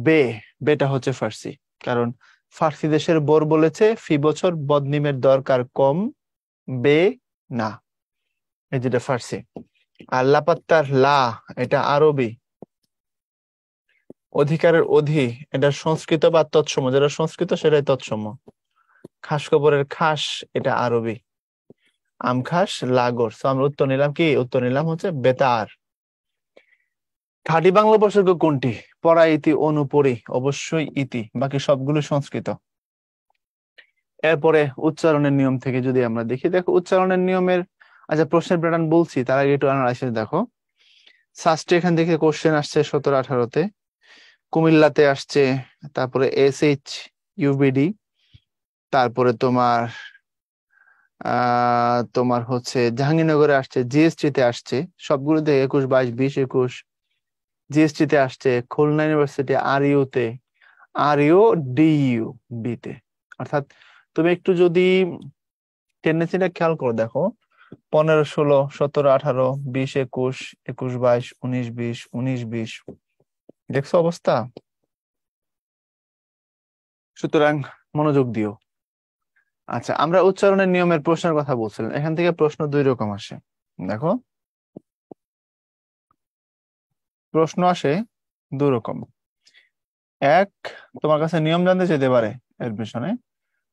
S1: বে, বেটা হচ্ছে ফার্সি। কারণ ফার্সি দেশের বোর বলেছে ফি বছর বদনিমের দরকার কম, বে না, এই যেটা ফার্সি। আর লাপাত্তার লা, এটা আরবি। অধিকারের অধি, এটা সংস্কৃত বা তৎসম, যেটা সংস্কৃত সেটাই তৎসম। খাস খবরের খাস, এটা আরবি। আম খাস লাগর, তো আমরা উত্তর নিলাম কি? উত্তর নিলাম হচ্ছে বেতার। খাঁটি বাংলা উপসর্গ কোনটি? পরা, ইতি, অনুপরি, অবশ্যই ইতি, বাকি সবগুলো সংস্কৃত। এরপরে উচ্চারণের নিয়ম থেকে যদি আমরা দেখি, দেখো উচ্চারণের নিয়মের, আচ্ছা প্রশ্নের প্যাটার্ন বলছি, তার আগে একটু অ্যানালাইসিস দেখো। সাস্টে এখান থেকে কোশ্চেন আসছে 17-18-তে, কুমিল্লাতে আসছে, তারপরে SH UBD, তারপরে তোমার তোমার হচ্ছে জাহাঙ্গীরনগরে আসছে, GST তে আসছে, সবগুলোতে 21, 22, 20, 21। GST তে আসছে, খুলনা ইউনিভার্সিটি RU তে, RU DU B তে। অর্থাৎ তুমি একটু যদি টেন্ডেন্সিটা খেয়াল করে দেখো, 15, 16, 17, 18, 20, 21, 21, 22, 19, 20, 19, 20, দেখছো অবস্থা। সুতরাং মনোযোগ দিও। আচ্ছা, আমরা উচ্চারণের নিয়মের প্রশ্নের কথা বলছিলাম, এখান থেকে প্রশ্ন 2 রকম আসে। দেখো, প্রশ্ন আসে 2 রকম। এক, তোমার কাছে নিয়ম জানতে চাইতে পারে এডমিশনে।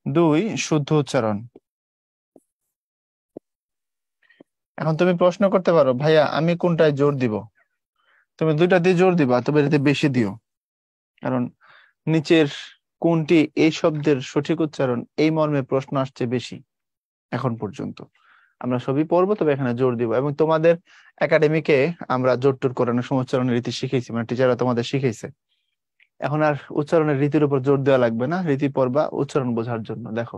S1: 2, শুদ্ধ উচ্চারণ। এখন তুমি প্রশ্ন করতে পারো, ভাইয়া আমি কোনটায় জোর দিব? তুমি 2টা দিয়ে জোর দিবা, তবে এটাতে বেশি দিও। কারণ নিচের কোনটি এই শব্দের সঠিক উচ্চারণ, এই মর্মে প্রশ্ন আসছে বেশি এখন পর্যন্ত। আমরা সবই পড়বো, তবে এখানে জোর দিব। এবং তোমাদের একাডেমিকে আমরা জোর টোর করানোর সময় উচ্চারণের রীতি শিখেছি, মানে টিচাররা তোমাদের শিখেছে। এখন আর উচ্চারণের রীতির উপর জোর দেওয়া লাগবে না, রীতি পড়বা উচ্চারণ বোঝার জন্য। দেখো,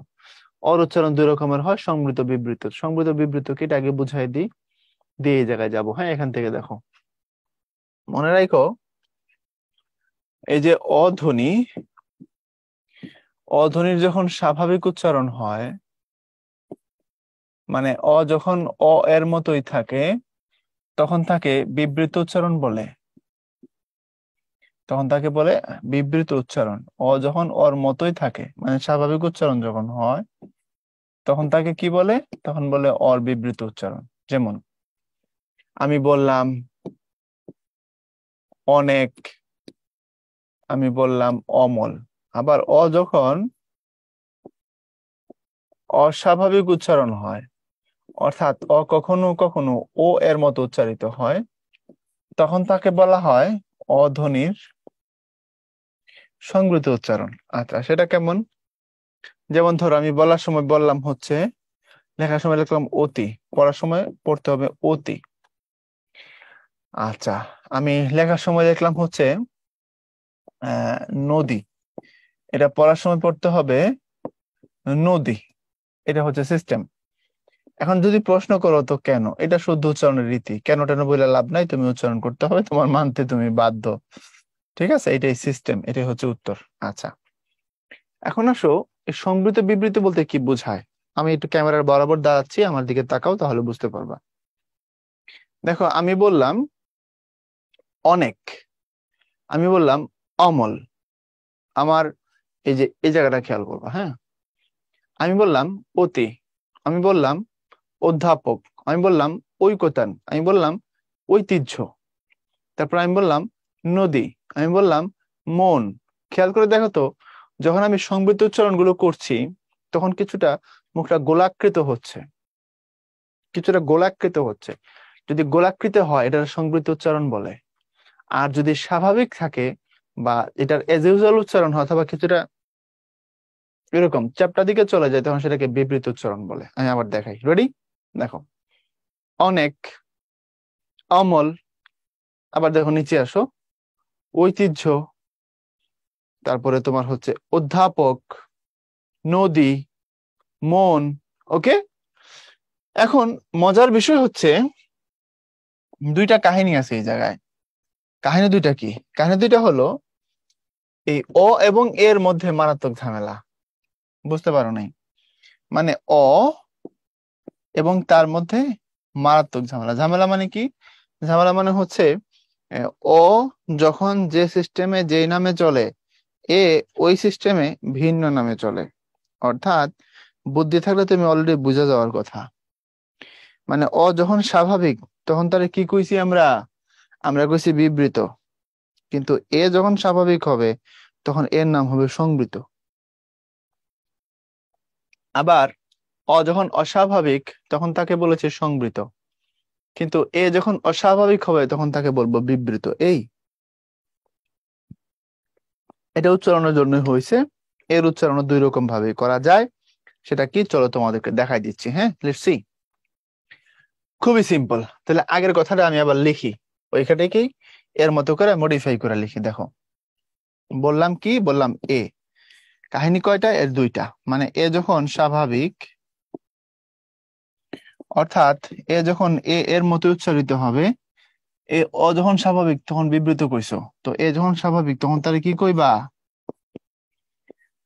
S1: অর উচ্চারণ দুই রকমের হয়, সংবৃত বিবৃত। সংবৃত বিবৃত কি, এটা আগে বুঝাই দিই, দিয়ে এই জায়গায় যাবো। হ্যাঁ, এখান থেকে দেখো, মনে রাখো, এই যে অধ্বনি, অধ্বনির যখন স্বাভাবিক উচ্চারণ হয়, মানে অ যখন অ এর মতোই থাকে, তখন তাকে বিবৃত উচ্চারণ বলে। তখন তাকে বলে বিবৃত উচ্চারণ। অ যখন ওর মতোই থাকে, মানে স্বাভাবিক উচ্চারণ যখন হয়, তখন তাকে কি বলে? তখন বলে অর বিবৃত উচ্চারণ। যেমন আমি বললাম অনেক, আমি বললাম অমল। আবার অ যখন অস্বাভাবিক উচ্চারণ হয়, অর্থাৎ অ কখনো কখনো ও এর মতো উচ্চারিত হয়, তখন তাকে বলা হয় অধ্বনির সংবৃত উচ্চারণ। আচ্ছা, সেটা কেমন? যেমন ধরো, আমি বলার সময় বললাম হচ্ছে, লেখার সময় লিখলাম অতি, পড়ার সময় পড়তে হবে অতি। আচ্ছা, আমি লেখার সময় দেখলাম হচ্ছে আহ নদী, এটা পড়ার সময় পড়তে হবে নদী। এটা হচ্ছে সিস্টেম। এখন যদি প্রশ্ন করো তো কেন, এটা শুদ্ধ উচ্চারণের রীতি, কেন টেন বলে লাভ নাই, তুমি উচ্চারণ করতে হবে, তোমার মানতে তুমি বাধ্য। ঠিক আছে, এটাই সিস্টেম, এটাই হচ্ছে উত্তর। আচ্ছা, এখন আসো, এই সংবৃত বিবৃতি বলতে কি বোঝায়। আমি একটু ক্যামেরার বরাবর দাঁড়াচ্ছি, আমার দিকে তাকাও, তাহলে বুঝতে পারবা। দেখো, আমি বললাম অনেক, আমি বললাম অমল। আমার এই যে এই জায়গাটা খেয়াল করবা, হ্যাঁ। আমি বললাম অতি, আমি বললাম অধ্যাপক, আমি বললাম ঐকতান, আমি বললাম ঐতিহ্য। তারপর আমি বললাম নদী, আমি বললাম মন। খেয়াল করে দেখো তো, যখন আমি সংবৃত উচ্চারণ গুলো করছি, তখন কিছুটা মুখটা গোলাকৃত হচ্ছে, কিছুটা গোলাকৃত হচ্ছে। যদি গোলাকৃত হয়, এটার সংবৃত উচ্চারণ বলে। আর যদি স্বাভাবিক থাকে, বা এটার এজ ইউজুয়াল উচ্চারণ হয়, অথবা কিছুটা এরকম চ্যাপ্টা দিকে চলে যায়, তখন সেটাকে বিবৃত উচ্চারণ বলে। আমি আবার দেখাই, রেডি? দেখো, অনেক, অমল, আবার দেখো নিচে আসো, ঐতিহ্য, তারপরে তোমার হচ্ছে অধ্যাপক, নদী, মন। ওকে, এখন মজার বিষয় হচ্ছে, দুইটা কাহিনী আছে এই জায়গায়। কাহিনী দুইটা কি? কাহিনী দুইটা হলো, এই অ এবং এর মধ্যে মারাত্মক ঝামেলা। বুঝতে পারো নাই? মানে অ এবং তার মধ্যে মারাত্মক ঝামেলা। ঝামেলা মানে কি? ঝামেলা মানে হচ্ছে, ও যখন যে সিস্টেমে যেই নামে চলে, এ ওই সিস্টেমে ভিন্ন নামে চলে। অর্থাৎ বুদ্ধি থাকলে তুমি অলরেডি বুঝে যাওয়ার কথা। মানে ও যখন স্বাভাবিক, তখন তারে কি কইছি আমরা? আমরা কইছি বিবৃত। কিন্তু এ যখন স্বাভাবিক হবে, তখন এর নাম হবে সংবৃত। আবার অ যখন অস্বাভাবিক, তখন তাকে বলেছে সংবৃত। কিন্তু এ যখন অস্বাভাবিক হবে, তখন তাকে বলবো বিবৃত। এই, এটা উচ্চারণের জন্য হয়েছে। এর উচ্চারণ দুই রকম ভাবে করা যায়। সেটা কি, চলো তোমাদেরকে দেখাই দিচ্ছি। হ্যাঁ, লেটস সি। খুবই সিম্পল। তাহলে আগের কথাটা আমি আবার লিখি, ওইখানটাকেই এর মতো করে মডিফাই করে লিখি। দেখো, বললাম কি, বললাম এ। কাহিনী কয়টা? এর দুইটা। মানে এ যখন স্বাভাবিক, অর্থাৎ এ যখন এ এর মতো উচ্চারিত হবে, এ অ যখন স্বাভাবিক, তখন বিবৃত কইছো। তো এ যখন স্বাভাবিক, তখন তারে কি কইবা?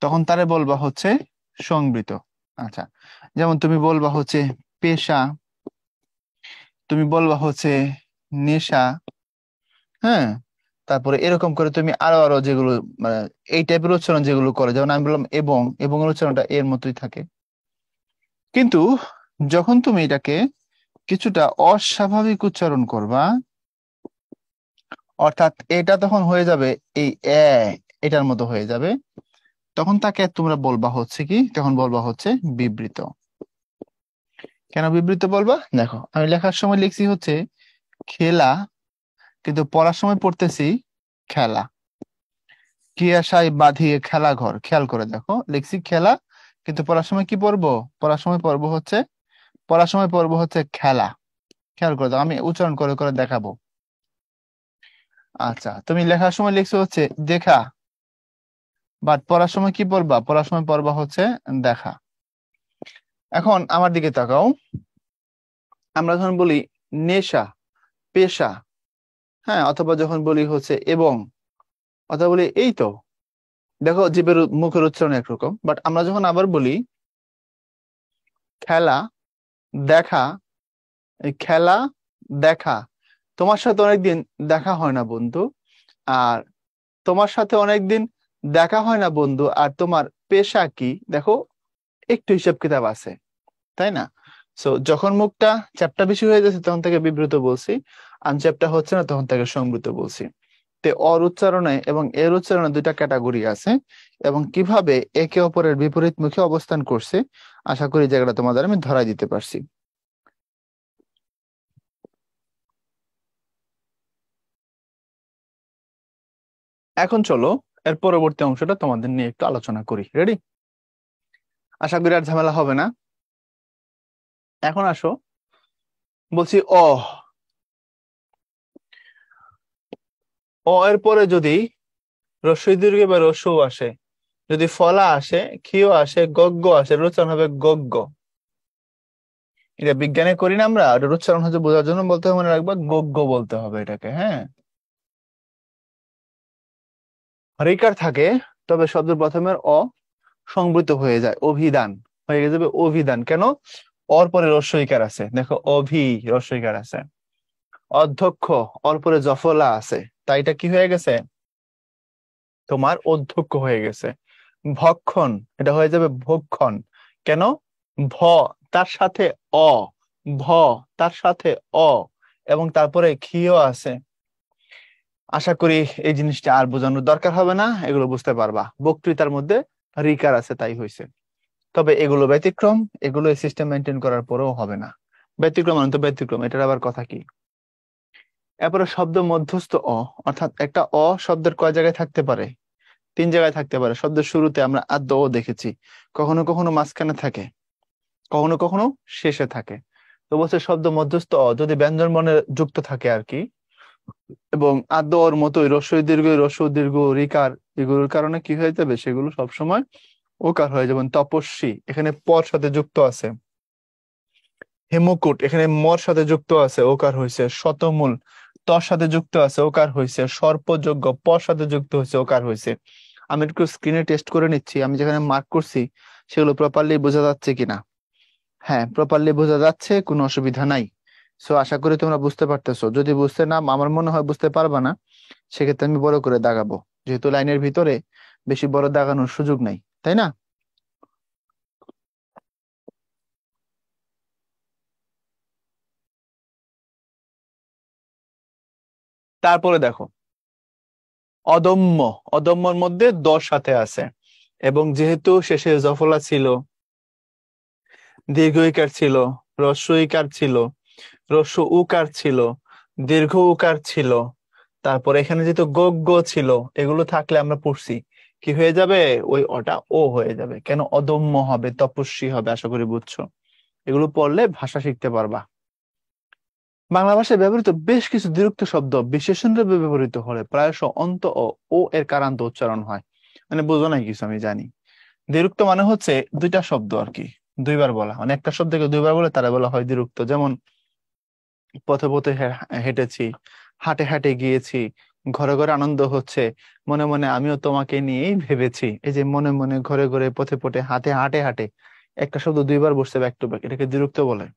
S1: তখন তারে বলবা হচ্ছে সংবৃত। আচ্ছা, যেমন তুমি বলবা হচ্ছে পেশা, তুমি বলবা হচ্ছে নেশা, হ্যাঁ। তারপরে এরকম করে তুমি আরো আরো যেগুলো, মানে এই টাইপের উচ্চারণ যেগুলো করে, যেমন আমি বললাম এবং, এবং এর উচ্চারণটা এর মতোই থাকে। কিন্তু যখন তুমি এটাকে কিছুটা অস্বাভাবিক উচ্চারণ করবা, অর্থাৎ এটা তখন হয়ে যাবে এই এ, এটার মতো হয়ে যাবে, তখন তাকে তোমরা বলবা হচ্ছে কি, তখন বলবা হচ্ছে বিবৃত। কেন বিবৃত বলবা? দেখো, আমি লেখার সময় লিখছি হচ্ছে খেলা, কিন্তু পড়ার সময় পড়তেছি খেলা। কি আশায় বাঁধিয়ে খেলা ঘর, খেয়াল করে দেখো, লিখছি খেলা, কিন্তু পড়ার সময় কি পড়বো? পড়ার সময় পড়বো হচ্ছে, পড়ার সময় পড়বো হচ্ছে খেলা। খেয়াল করে দাও, আমি উচ্চারণ করে করে দেখাবো। আচ্ছা, তুমি লেখার সময় লিখছো হচ্ছে দেখা, বাট পড়ার সময় কি পড়বা? পড়ার সময় পড়বা হচ্ছে দেখা। এখন আমার দিকে তাকাও। আমরা যখন বলি নেশা, পেশা, হ্যাঁ, অথবা যখন বলি হচ্ছে এবং, অথবা বলি এই তো, দেখো জীবের মুখের উচ্চারণ একরকম, বাট আমরা যখন আবার বলি খেলা, দেখা, এই খেলা, দেখা, তোমার সাথে অনেকদিন দেখা হয় না বন্ধু, আর তোমার সাথে অনেকদিন দেখা হয় না বন্ধু, আর তোমার পেশা কি, দেখো একটু হিসাব কিতাব আছে, তাই না? সো যখন মুখটা চ্যাপ্টা বেশি হয়ে যাচ্ছে তখন থেকে বিব্রত বলছি, আনচ্যাপ্টা হচ্ছে না তখন থেকে সংবৃত বলছি। তে অর উচ্চারণে এবং এর উচ্চারণে দুইটা ক্যাটাগরি আছে, এবং কিভাবে একে অপরের বিপরীত মুখে অবস্থান করছে আশা করি জায়গাটা তোমাদের আমি ধরাই দিতে পারছি। এখন চলো এর পরবর্তী অংশটা তোমাদের নিয়ে একটু আলোচনা করি। রেডি? আশা করি আর ঝামেলা হবে না। এখন আসো, বলছি অ এর পরে যদি রস্বই দীর্ঘ বা রস্য আসে, যদি ফলা আসে, ক্ষীয় আসে, গগ্গ আসে, এর উচ্চারণ হবে গগ্গ। এটা বিজ্ঞানে করি না আমরা, ওটার উচ্চারণ হচ্ছে বোঝার জন্য বলতে হবে, মনে রাখবা গগ্গ বলতে হবে এটাকে, হ্যাঁ। রেকার থাকে, তবে শব্দের প্রথমের অ সংবৃত হয়ে যায়, অভিধান হয়ে যাবে অভিধান। কেন? অর পরে রস্বইকার আছে, দেখো রস্বইকার আছে। অধ্যক্ষ, অর পরে জফলা আছে, তাই এটা কি হয়ে গেছে? তোমার অধ্যক্ষ হয়ে গেছে। ভক্ষণ, এটা হয়ে যাবে ভক্ষণ। কেন? ভ তার সাথে অ, ভ তার সাথে অ, এবং তারপরে ক্ষীয় আছে। আশা করি এই জিনিসটা আর বোঝানোর দরকার হবে না, এগুলো বুঝতে পারবা। বক্তৃতার মধ্যে রিকার আছে তাই হয়েছে। তবে এগুলো ব্যতিক্রম, এগুলো সিস্টেম মেনটেন করার পরেও হবে না। ব্যতিক্রম মানে তো ব্যতিক্রম, এটার আবার কথা কি? এরপরে শব্দ মধ্যস্থ অ, অর্থাৎ একটা অ শব্দের কয় জায়গায় থাকতে পারে? তিন জায়গায় থাকতে পারে। শব্দের শুরুতে আমরা আদ্য ও দেখেছি, কখনো কখনো মাঝখানে থাকে, কখনো কখনো শেষে থাকে। তো বলছে শব্দ মধ্যস্থ অ যদি ব্যঞ্জন বর্ণে যুক্ত থাকে আর কি, এবং আদ্য ওর মতোই রস্ব দীর্ঘ রিকার, এগুলোর কারণে কি হয়ে যাবে, সেগুলো সবসময় ওকার হয়ে যাবে। তপস্বী এখানে পর সাথে যুক্ত আছে, হেমকূট এখানে মর সাথে যুক্ত আছে, ওকার হয়েছে। শতমূল তর সাথে যুক্ত আছে, ওকার হয়েছে। সর্পযজ্ঞ পর সাথে যুক্ত হয়েছে, ওকার হয়েছে। আমি একটু স্ক্রিনে টেস্ট করে নিচ্ছি আমি যেখানে মার্ক করছি সেগুলো প্রপারলি বোঝা যাচ্ছে কিনা। হ্যাঁ, প্রপারলি বোঝা যাচ্ছে, কোনো অসুবিধা নাই। সো আশা করি তোমরা বুঝতে পারতেছো। যদি বুঝতে না, আমার মনে হয় বুঝতে পারবা না, সেক্ষেত্রে আমি বড় করে দাগাবো, যেহেতু লাইনের ভিতরে বেশি বড় দাগানোর সুযোগ নাই, তাই না? তারপরে দেখো অদম্য, অদম্যর মধ্যে দর সাথে আছে, এবং যেহেতু শেষে জফলা ছিল, দীর্ঘ ইকার ছিল, হ্রস্ব ইকার ছিল, হ্রস্ব উকার ছিল, দীর্ঘ উকার ছিল, তারপর এখানে যেহেতু গগ্গ ছিল, এগুলো থাকলে আমরা পড়ছি কি হয়ে যাবে, ওই অটা ও হয়ে যাবে। কেন? অদম্য হবে, তপস্বী হবে। আশা করি বুঝছো। এগুলো পড়লে ভাষা শিখতে পারবা। বাংলা ভাষায় ব্যবহৃত বেশ কিছু দ্বিরুক্ত শব্দ বিশেষণ রূপে ব্যবহৃত হলে প্রায়শ অন্ত ও এর কারান্ত উচ্চারণ হয়। মানে বুঝো নাই কিছু, আমি জানি। দ্বিরুক্ত মানে হচ্ছে দুইটা শব্দ আর কি, দুইবার বলা, মানে একটা শব্দকে দুইবার বলে তারা বলা হয় দ্বিরুক্ত। যেমন পথে পথে হেঁটেছি, হাটে হাটে গিয়েছি, ঘরে ঘরে আনন্দ হচ্ছে, মনে মনে আমিও তোমাকে নিয়েই ভেবেছি। এই যে মনে মনে, ঘরে ঘরে, পথে পথে, হাতে হাটে হাটে, একটা শব্দ দুইবার বসছে ব্যাক টু ব্যাক, এটাকে দ্বিরুক্ত বলে।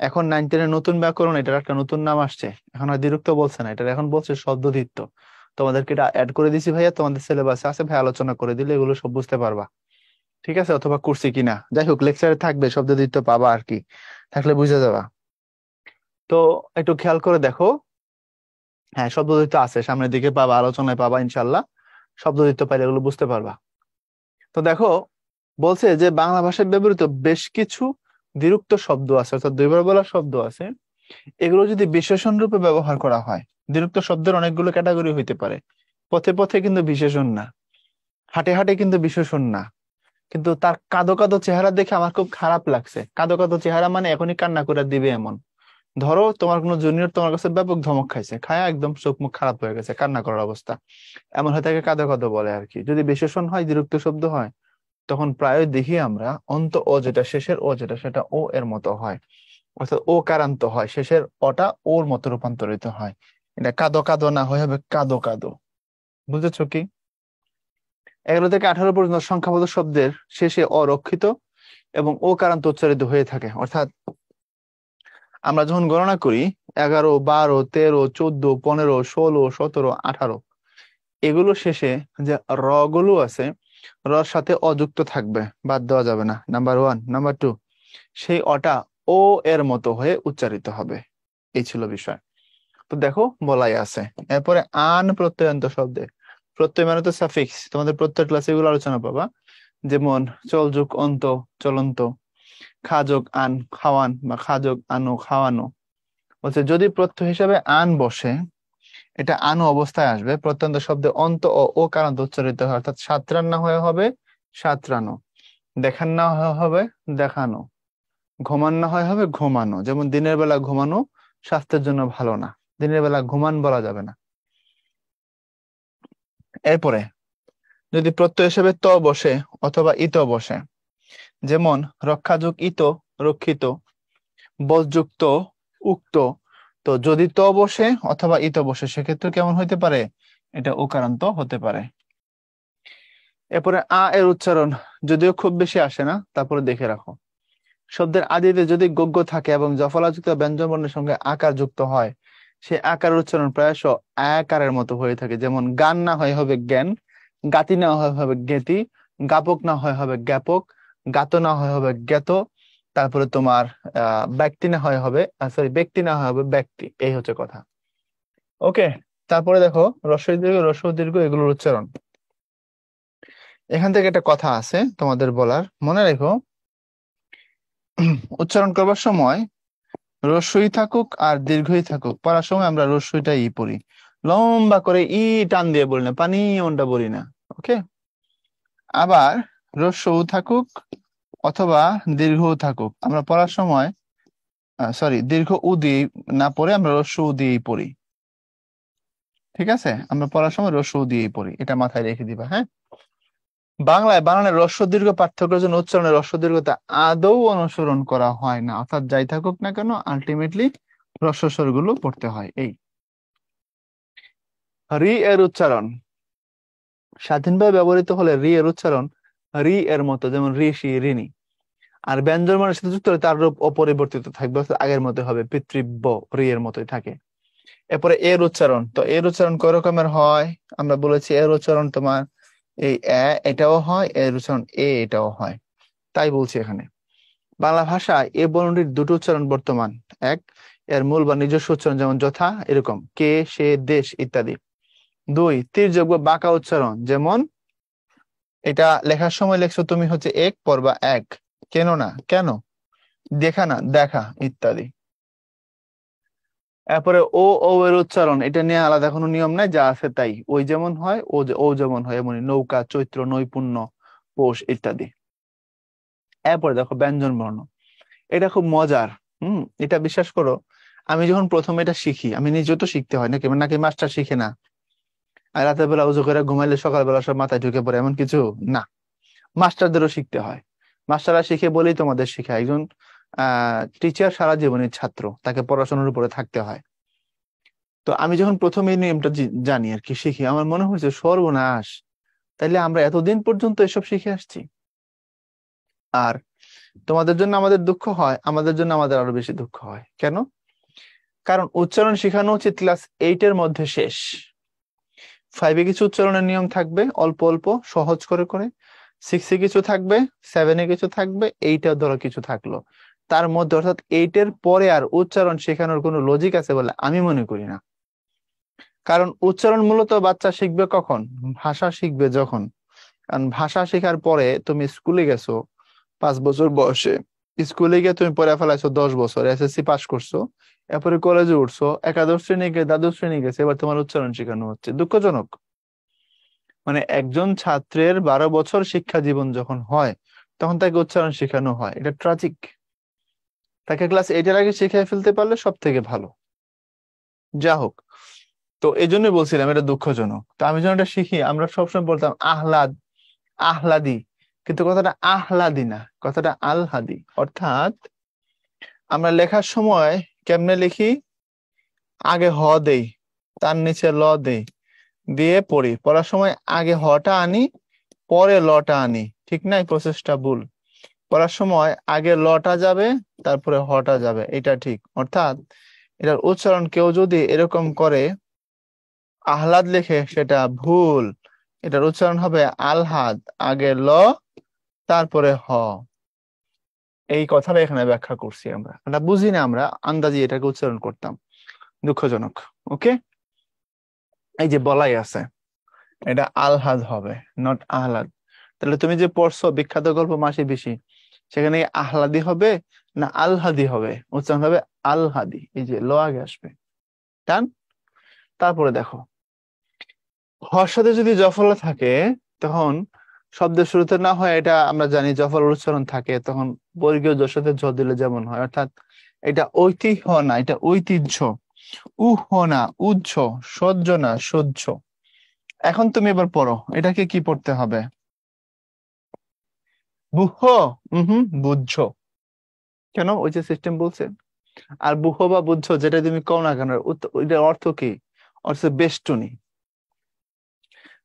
S1: এখন 9-10 নতুন ব্যাকরণ, এটার একটা নতুন নাম আসছে, এখন আর দ্বিরুক্ত বলছে না, এটা এখন বলছে শব্দদ্বিত্ব। তোমাদেরকে এটা অ্যাড করে দিছি ভাইয়া, তোমাদের সিলেবাসে আছে ভাই, আলোচনা করে দিলে এগুলো সব বুঝতে পারবা। ঠিক আছে? অথবা করছি কিনা, যাই হোক লেকচারে থাকবে, শব্দদ্বিত্ব পাবা আর কি, থাকলে বুঝে যাবা। তো একটু খেয়াল করে দেখো। হ্যাঁ, শব্দদ্বৈত আছে, সামনের দিকে পাবা, আলোচনায় পাবা ইনশাল্লাহ। শব্দদ্বৈত পাইলে এগুলো বুঝতে পারবা। তো দেখো, বলছে যে বাংলা ভাষায় ব্যবহৃত বেশ কিছু দ্বিরুক্ত শব্দ আছে, অর্থাৎ দুইবার বলা শব্দ আছে, এগুলো যদি বিশেষণ রূপে ব্যবহার করা হয়। দ্বিরুক্ত শব্দের অনেকগুলো ক্যাটাগরি হইতে পারে। পথে পথে কিন্তু বিশেষণ না, হাটে হাটে কিন্তু বিশেষণ না, কিন্তু তার কাঁদো কাঁদো চেহারা দেখে আমার খুব খারাপ লাগছে। কাঁদো কাঁদো চেহারা মানে এখনই কান্না করে দিবে এমন, ধরো তোমার কোনো জুনিয়র তোমার কাছে ব্যাপক ধমক খাইছে, খায় একদম চোখ মুখ খারাপ হয়ে গেছে, কান্না করার অবস্থা, এমন হয় তাকে কাঁদো কাঁদো বলে আর কি। যদি বিশেষণ হয়, বিরক্ত শব্দ হয়, তখন প্রায় দেখি আমরা অন্ত ও যেটা, শেষের ও যেটা, সেটা ও এর মতো হয়, অর্থাৎ ও কারান্ত হয়, শেষের অটা ওর মতো রূপান্তরিত হয়। এটা কাঁদো কাঁদো না হয়ে হবে কাঁদো কাঁদো। বুঝেছো কি? 11 থেকে 18 পর্যন্ত সংখ্যাবোধক শব্দের শেষে অরক্ষিত এবং ও কারান্ত উচ্চারিত হয়ে থাকে। অর্থাৎ আমরা যখন গণনা করি 11, 12, 13, 14, 15, 16, 17, 18, এগুলো শেষে যে র গুলো আছে, রর সাথে অযুক্ত থাকবে, বাদ দেওয়া যাবে না, নাম্বার 1। নাম্বার 2, সেই অটা ও এর মতো হয়ে উচ্চারিত হবে। এই ছিল বিষয়। তো দেখো বলাই আছে। এরপরে আন প্রত্যয়ান্ত শব্দে, প্রত্যয় মানে তো সাফিক্স, তোমাদের প্রত্যেক ক্লাসে এগুলো আলোচনা পাবা। যেমন চল যোগ অন্ত, চলন্ত, খা যোগ আন, খাওয়ান, বা খা যোগ আনো, খাওয়ানো। বলছে যদি প্রত্যয় হিসাবে আন বসে, এটা আনু অবস্থায় আসবে, প্রত্যন্ত শব্দে অন্ত ও ও কারান্ত উচ্চারিত হয়, অর্থাৎ সাতরান না হয়ে হবে সাতরানো, দেখান না হয়ে হবে দেখানো, ঘুমান না হয় হবে ঘুমানো। যেমন দিনের বেলা ঘুমানো স্বাস্থ্যের জন্য ভালো না, দিনের বেলা ঘুমান বলা যাবে না। এরপরে যদি প্রত্যয় হিসেবে ত বসে অথবা ইত বসে, যেমন রক্ষাযোগ ইত, রক্ষিত, বসযুক্ত উক্ত, তো যদি ত বসে অথবা ইত বসে সেক্ষেত্রে কেমন হইতে পারে? এটা ওকারান্ত হতে পারে। এরপরে আ এর উচ্চারণ যদিও খুব বেশি আসে না, তারপরে দেখে রাখো। শব্দের আদিতে যদি গদ্য থাকে এবং জফলাযুক্ত ব্যঞ্জন বর্ণের সঙ্গে আকার যুক্ত হয়, সেই আকারের উচ্চারণ প্রায়শ আকারের মতো হয়ে থাকে। যেমন গান না হয় হবে জ্ঞান, গাতি না হয় হবে জ্ঞাতি, গাপক না হয় হবে জ্ঞাপক, গাত না হয় হবে জ্ঞাত, তারপরে তোমার ব্যক্তি না হয় হবে, সরি, ব্যক্তি না হয় হবে ব্যক্তি। এই হচ্ছে কথা। ওকে, তারপরে দেখো রস্বই দীর্ঘ, রস্ব দীর্ঘ এগুলোর উচ্চারণ। এখান থেকে একটা কথা আছে তোমাদের বলার, মনে রেখো। উচ্চারণ করবার সময় রস্বই থাকুক আর দীর্ঘই থাকুক, পড়ার সময় আমরা রস্বইটা ই পড়ি, লম্বা করে ই টান দিয়ে বলি না, পানি এমনটা বলি না। ওকে, আবার রস্বও থাকুক অথবা দীর্ঘও থাকুক, আমরা পড়ার সময় সরি, দীর্ঘ উ দিয়ে না পড়ে আমরা রস্ব উ দিয়েই পড়ি। ঠিক আছে, আমরা পড়ার সময় রস্ব উ দিয়েই পড়ি, এটা মাথায় রেখে দিবা। হ্যাঁ, বাংলায় বানানের হ্রস্ব দীর্ঘ পার্থক্যের জন্য উচ্চারণের হ্রস্ব দীর্ঘতা আদৌ অনুসরণ করা হয় না, অর্থাৎ যাই থাকুক না কেন আলটিমেটলি হ্রস্ব স্বরগুলো পড়তে হয়। এই রি এর উচ্চারণ স্বাধীনভাবে ব্যবহৃত হলে রি এর উচ্চারণ রি এর মতো, যেমন ঋষি, ঋণী। আর ব্যঞ্জন বর্ণের সাথে যুক্ত হলে তার রূপ অপরিবর্তিত থাকবে, অর্থাৎ আগের মতো হবে, পিতৃব্য, রি এর মতোই থাকে। এরপরে এর উচ্চারণ, তো এর উচ্চারণ কয় রকমের হয়? আমরা বলেছি এর উচ্চারণ তোমার এই এটাও হয়, এর উচ্চারণ এটাও হয়। তাই বলছি এখানে বাংলা ভাষায় এ বর্ণটির দুটো উচ্চারণ বর্তমান। এক, এর মূল বা নিজস্ব উচ্চারণ, যেমন যথা, এরকম কে, সে, দেশ ইত্যাদি। দুই, তির্যক বা বাঁকা উচ্চারণ, যেমন এটা লেখার সময় লেখছো তুমি হচ্ছে এক, পড়বা এক, কেন না কেন, দেখা না দেখা ইত্যাদি। এরপরে ও ও এর উচ্চারণ, এটা নিয়ে আলাদা কোনো নিয়ম নাই, যা আছে তাই, ওই যেমন হয় ও যেমন হয়, এমনই নৌকা, চৈত্র, নৈপুণ্য, পৌষ ইত্যাদি। এরপরে দেখো ব্যঞ্জন বর্ণ, এটা খুব মজার। এটা বিশ্বাস করো, আমি যখন প্রথমে এটা শিখি, আমি নিজেও তো শিখতে হয় নাকি, নাকি মাস্টার শিখে না, আর রাতের বেলা উজু করে ঘুমাইলে সকালবেলা সব মাথায় ঢুকে পড়ে এমন কিছু না, মাস্টারদেরও শিখতে হয়। মাস্টাররা শিখে বলেই তোমাদের শিখায়। একজন টিচার সারা জীবনের ছাত্র, তাকে পড়াশোনার উপরে থাকতে হয়। তো আমি যখন প্রথম এই নিয়মটা জানি আর কি, শিখি, আমার মনে হয়েছে সর্বনাশ, তাইলে আমরা এতদিন পর্যন্ত এসব শিখে আসছি। আর তোমাদের জন্য আমাদের দুঃখ হয়, আমাদের জন্য আমাদের আরো বেশি দুঃখ হয়। কেন? কারণ উচ্চারণ শেখানো উচিত ক্লাস 8 এর মধ্যে শেষ। 5-এ কিছু উচ্চারণের নিয়ম থাকবে অল্প অল্প সহজ করে করে, 6-এ কিছু থাকবে, 7-এ কিছু থাকবে, 8-এ ধরো কিছু থাকলো, তার মধ্যে অর্থাৎ 8-এর পরে আর উচ্চারণ শেখানোর কোনো লজিক আছে বলে আমি মনে করি না। কারণ উচ্চারণ মূলত বাচ্চা শিখবে কখন? ভাষা শিখবে যখন। কারণ ভাষা শেখার পরে তুমি স্কুলে গেছো 5 বছর বয়সে, স্কুলে গিয়ে তুমি পড়ে ফেলাইছো 10 বছর, এসএসসি পাস করছো, এরপরে কলেজে উঠছো, একাদশ শ্রেণী গিয়ে দ্বাদশ শ্রেণী গেছে, এবার তোমার উচ্চারণ শেখানো হচ্ছে। দুঃখজনক। মানে একজন ছাত্রের 12 বছর শিক্ষা জীবন যখন হয়, তখন তাকে উচ্চারণ শেখানো হয়, এটা ট্রাজিক। তাকে ক্লাস 8-এর আগে শিখিয়ে ফেলতে পারলে সব থেকে ভালো। যা হোক, তো এই জন্যই বলছিলাম এটা দুঃখজনক। তো আমি যখন এটা শিখি আমরা সবসময় বলতাম আহ্লাদ, আহ্লাদি, কিন্তু কথাটা আহ্লাদি না, কথাটা আলহাদি। অর্থাৎ আমরা লেখার সময় কেমনে লিখি, আগে হ দেই, তার নিচে ল দেই, দিয়ে পড়ি। পড়ার সময় আগে হটা আনি, পরে লটা আনি, ঠিক নাই? প্রসেসটা ভুল। পড়ার সময় আগে লটা যাবে, তারপরে হটা যাবে, এটা ঠিক। অর্থাৎ এটার উচ্চারণ কেউ যদি এরকম করে আহ্লাদ লেখে, সেটা ভুল। এটার উচ্চারণ হবে আলহাদ, আগে ল তারপরে হ। এই কথাটা এখানে ব্যাখ্যা করছি। আমরা এটা বুঝি না, আমরা আন্দাজি এটাকে উচ্চারণ করতাম, দুঃখজনক। ওকে, এই যে বলাই আছে, এটা আলহাদ হবে, নট আহ্লাদ। তাহলে তুমি যে পড়ছো বিখ্যাত গল্প মাসি পিসি, সেখানে আহ্লাদি হবে না আলহাদি হবে? উচ্চারণ হবে আলহাদি, এই যে ল আগে আসবে, টান। তারপরে দেখো, হর সাথে যদি জফলা থাকে, তখন শব্দের শুরুতে না হয়, এটা আমরা জানি জফলার উচ্চারণ থাকে, তখন বর্গীয় জর সাথে ঝ দিলে যেমন হয়। অর্থাৎ এটা ঐতিহ্য না, এটা ঐতিহ্য। উহ না উজ্জ, সহ্য না সহ্য। এখন তুমি এবার পড়ো, এটাকে কি পড়তে হবে? বুহ, বুঝছো। কেন? ওই যে সিস্টেম বলছে। আর বুহ বা বুঝছো যেটা তুমি কও না কেন, ওইটার অর্থ কি? অর্থ বেষ্টনী।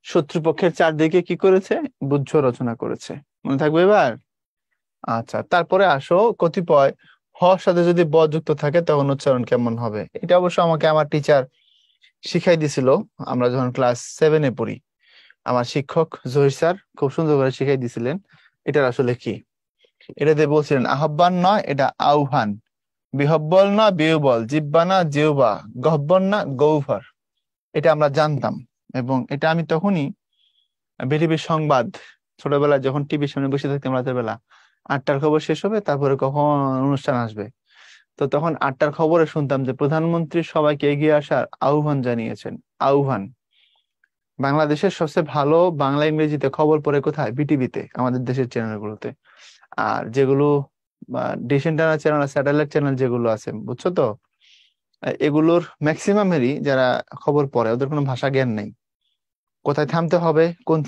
S1: শত্রুপক্ষের চারদিকে কি করেছে? বুঝছো রচনা করেছে। মনে থাকবে এবার? আচ্ছা, তারপরে আসো, কতিপয় হ সাথে যদি ব যুক্ত থাকে তখন উচ্চারণ কেমন হবে। এটা অবশ্য আমাকে আমার টিচার শিখাই দিছিল, আমরা যখন ক্লাস 7-এ পড়ি। আমার শিক্ষক জহির স্যার খুব সুন্দর করে শিখাই দিছিলেন এটার আসলে কি। এটাতে বলছিলেন আহ্বান নয়, এটা আহ্বান। বিহব্বল না বিহবল, জিব্বা না জিহ্বা, গহ্বর না গৌভর। এটা আমরা জানতাম। এবং এটা আমি তখনই বিটিভির সংবাদ, ছোটবেলায় যখন টিভির সামনে বসে থাকতাম রাতের বেলা, 8টার খবর শেষ হবে, তারপরে কখন অনুষ্ঠান আসবে, তো তখন 8টার খবরে শুনতাম যে প্রধানমন্ত্রী সবাইকে এগিয়ে আসার আহ্বান জানিয়েছেন। আহ্বান। বাংলাদেশের সবচেয়ে ভালো বাংলা ইংরেজিতে খবর পড়ে কোথায়? বিটিভিতে, আমাদের দেশের চ্যানেলগুলোতে। আর যেগুলো dish antenna channel, satellite channel যেগুলো আছে, বুঝছো তো, এগুলোর ম্যাক্সিমামেরই যারা খবর পড়ে ওদের কোনো ভাষা জ্ঞান নেই। কোথায় থামতে হবে, কোন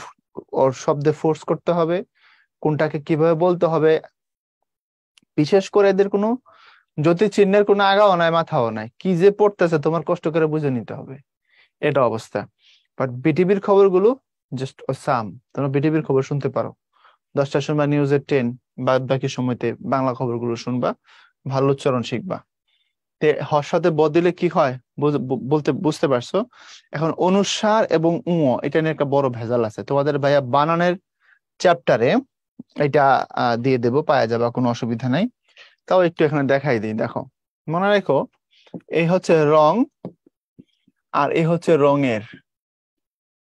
S1: ওর শব্দে ফোর্স করতে হবে, কোনটাকে কিভাবে বলতে হবে, বিশেষ করে এদের কোনো জ্যোতি চিহ্নের কোনো আগাও নাই মাথাও নাই, কি যে পড়তেছে তোমার কষ্ট করে বুঝে নিতে হবে, এটা অবস্থা। বাট বিটিভির খবরগুলো জাস্ট সাম, তোমরা বিটিভির খবর শুনতে পারো, 10টার সময় নিউজের 10, বাদ বাকি সময়তে বাংলা খবরগুলো শুনবা, ভালো উচ্চারণ শিখবা। তে হর সাথে ব দিলে কি হয় বলতে বুঝতে পারছো? এখন অনুস্বার এবং এটা নিয়ে একটা বড় ভেজাল আছে তোমাদের ভাইয়া বানানের চ্যাপ্টারে, এটা দিয়ে দেবো, পাওয়া যাবে, কোনো অসুবিধা নাই। তাও একটু এখানে দেখাই দিই, দেখো। মনে রেখো, এই হচ্ছে রং আর এই হচ্ছে রঙের।